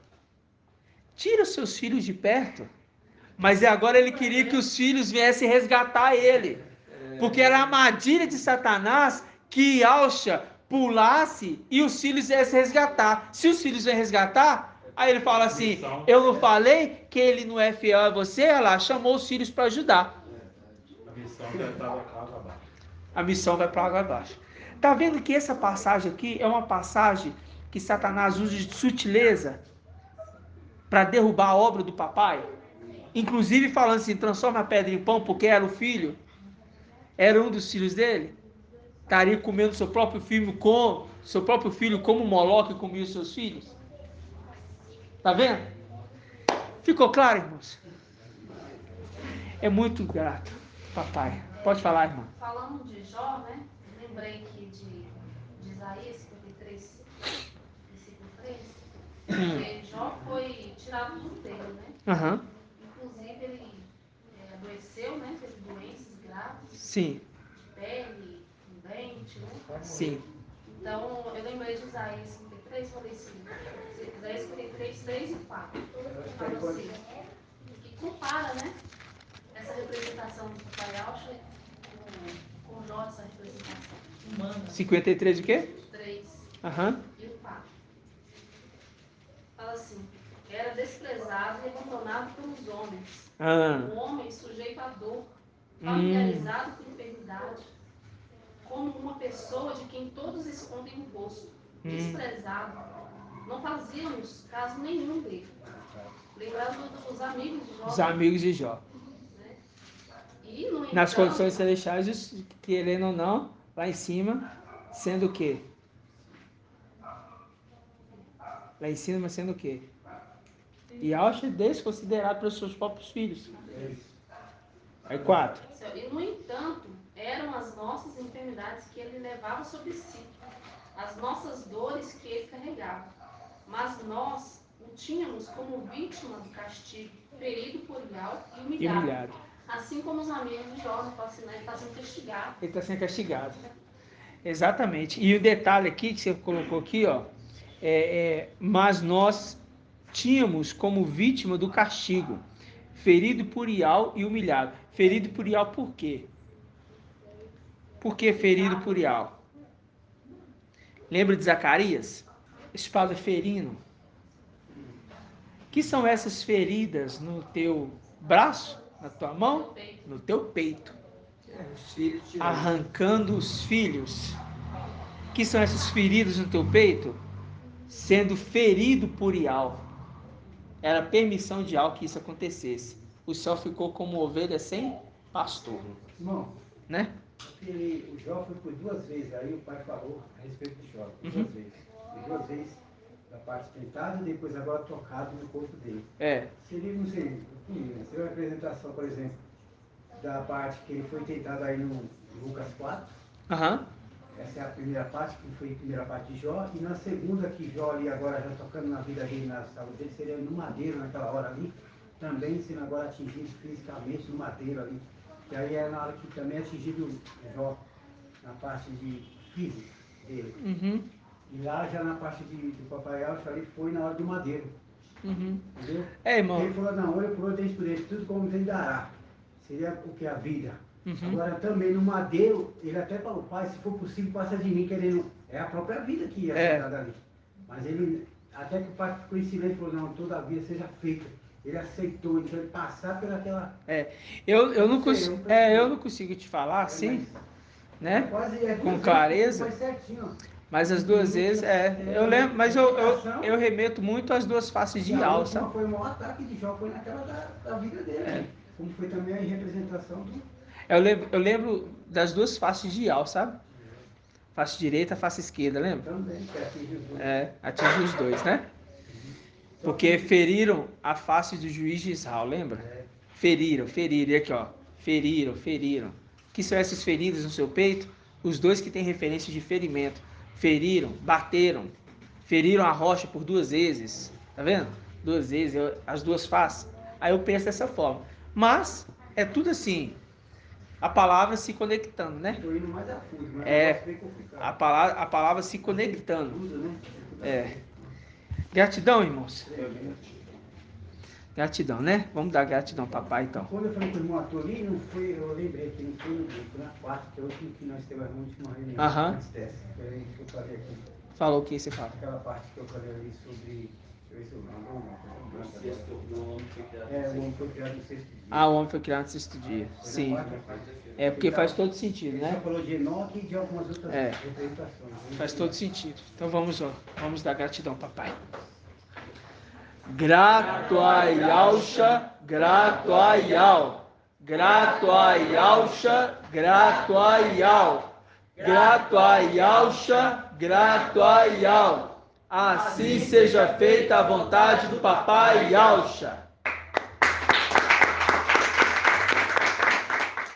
[SPEAKER 1] tira os seus filhos de perto. Mas agora ele queria que os filhos viessem resgatar ele. Porque era a armadilha de Satanás que Yaosha pulasse e os filhos viessem resgatar. Se os filhos vêm resgatar, aí ele fala assim, eu não falei que ele não é fiel a você? Olha lá, chamou os filhos para ajudar. A missão vai para água abaixo. Tá vendo que essa passagem aqui é uma passagem que Satanás usa de sutileza para derrubar a obra do papai? Inclusive falando assim, transforma a pedra em pão, porque era o filho, era um dos filhos dele, estaria comendo seu próprio filho como Moloque comia os seus filhos. Tá vendo? Ficou claro, irmãos? É muito grato, papai. Pode falar, irmão.
[SPEAKER 7] Falando de Jó, né? Lembrei aqui de Isaías 53, versículo 3. Porque Jó foi tirado do útero, né? Inclusive ele adoeceu, né? Teve doenças graves.
[SPEAKER 1] Sim.
[SPEAKER 7] De pele, dente, né?
[SPEAKER 1] Sim.
[SPEAKER 7] Então eu lembrei de Isaías 53, falei assim, Isaías 53, 3 e 4. Fala assim, que compara, né? Essa representação do Papai Alcha com Jó, essa representação humana.
[SPEAKER 1] 53 o quê?
[SPEAKER 7] 3 e o 4. Fala assim, era desprezado e abandonado pelos homens. Um homem sujeito à dor, familiarizado com enfermidade, como uma pessoa de quem todos escondem o rosto, desprezado. Não fazíamos caso nenhum dele. Lembrando dos amigos de Jó.
[SPEAKER 1] Os amigos de Jó.
[SPEAKER 7] Né? E, no
[SPEAKER 1] Nas
[SPEAKER 7] entanto,
[SPEAKER 1] condições celestiais, querendo ou não, lá em cima, sendo o quê? Lá em cima sendo o quê? E Yahshua desconsiderado pelos seus próprios filhos. Aí 4.
[SPEAKER 7] E, no entanto, eram as nossas enfermidades que ele levava sobre si, as nossas dores que ele carregava. Mas nós o tínhamos como vítima do castigo, ferido por Yahweh e humilhado. Assim como os amigos de Jó, ele está sendo castigado.
[SPEAKER 1] Ele está sendo castigado. Exatamente. E o detalhe aqui que você colocou aqui, ó, mas nós tínhamos como vítima do castigo, ferido por Yahweh e humilhado. Ferido por Yahweh por quê? Por que ferido por Yahweh? Lembra de Zacarias? Espada ferino. Que são essas feridas no teu braço, na tua mão? No teu peito. Arrancando os filhos. Que são essas feridas no teu peito? Sendo ferido por Yahweh. Era permissão de Yahweh que isso acontecesse. O céu ficou como ovelha sem pastor.
[SPEAKER 2] Irmão,
[SPEAKER 1] né?
[SPEAKER 2] O Jó foi por 2 vezes, aí o pai falou a respeito de Jó, 2 vezes. E 2 vezes da parte tentada e depois agora tocado no corpo dele. Seria, não sei, seria uma apresentação, por exemplo, da parte que ele foi tentado aí no Lucas 4. Essa é a primeira parte, que foi a primeira parte de Jó. E na segunda, que Jó ali agora já tocando na vida dele, na saúde dele, seria no madeiro naquela hora ali, também sendo agora atingido fisicamente no madeiro ali. Que aí é na hora que também é atingido Jó, na parte de física dele. E lá já na parte do Papai Alto, ali foi na hora do madeiro. Entendeu?
[SPEAKER 1] Irmão.
[SPEAKER 2] Ele falou, não, olha por outro por ele, tudo como ele dará. Seria o que? A vida. Agora também no madeiro, ele até falou, pai, se for possível, passa de mim, querendo. É a própria vida que ia ser dada ali. Mas ele, até que o pai ficou em silêncio, falou, não, todavia seja feita. Ele aceitou, então ele passar pelaquela.
[SPEAKER 1] Eu não consigo te falar assim, né? Com clareza. Mas as 2 vezes, eu lembro, mas eu remeto muito às 2 faces de Yahweh, sabe?
[SPEAKER 2] Foi o maior ataque de Jó, foi naquela da vida dele. Como foi também a representação do.
[SPEAKER 1] Eu lembro das 2 faces de Yahweh, sabe? Face direita, face esquerda, lembra?
[SPEAKER 2] Também, que atinge os 2.
[SPEAKER 1] Atinge os 2, né? Porque feriram a face do juiz de Israel, lembra? Feriram. E aqui, ó. Feriram. Que são essas feridas no seu peito? Os 2 que têm referência de ferimento. Feriram, bateram. Feriram a rocha por 2 vezes. Tá vendo? 2 vezes, as 2 faces. Aí eu penso dessa forma. Mas, é tudo assim. A palavra se conectando, né?
[SPEAKER 2] Estou indo mais a fundo, mas
[SPEAKER 1] a palavra se conectando. Gratidão, irmãos. Gratidão, né? Vamos dar gratidão, papai, então.
[SPEAKER 2] Quando eu falei com o irmão ator ali, não foi, eu lembrei que não foi no grupo, foi na quarta, que é o último que nós temos a última reunião. Antes dessa. Peraí, deixa eu fazer aqui.
[SPEAKER 1] Falou o que você fala?
[SPEAKER 2] Aquela parte que eu falei ali sobre. Deixa eu ver se eu lembro.
[SPEAKER 5] O homem foi criado
[SPEAKER 2] o homem foi criado no 6º dia.
[SPEAKER 1] O homem foi criado no 6º dia. Sim. Porque faz todo sentido, né?
[SPEAKER 2] Você falou de Enoque e de algumas outras representações.
[SPEAKER 1] Faz todo sentido. Então vamos dar gratidão, papai. Grato a Yahshua, grato a Yahweh. Grato a Yahshua, grato a Yahweh. Grato a Yahshua, grato a Yahweh. Assim seja feita a vontade do papai Yahshua.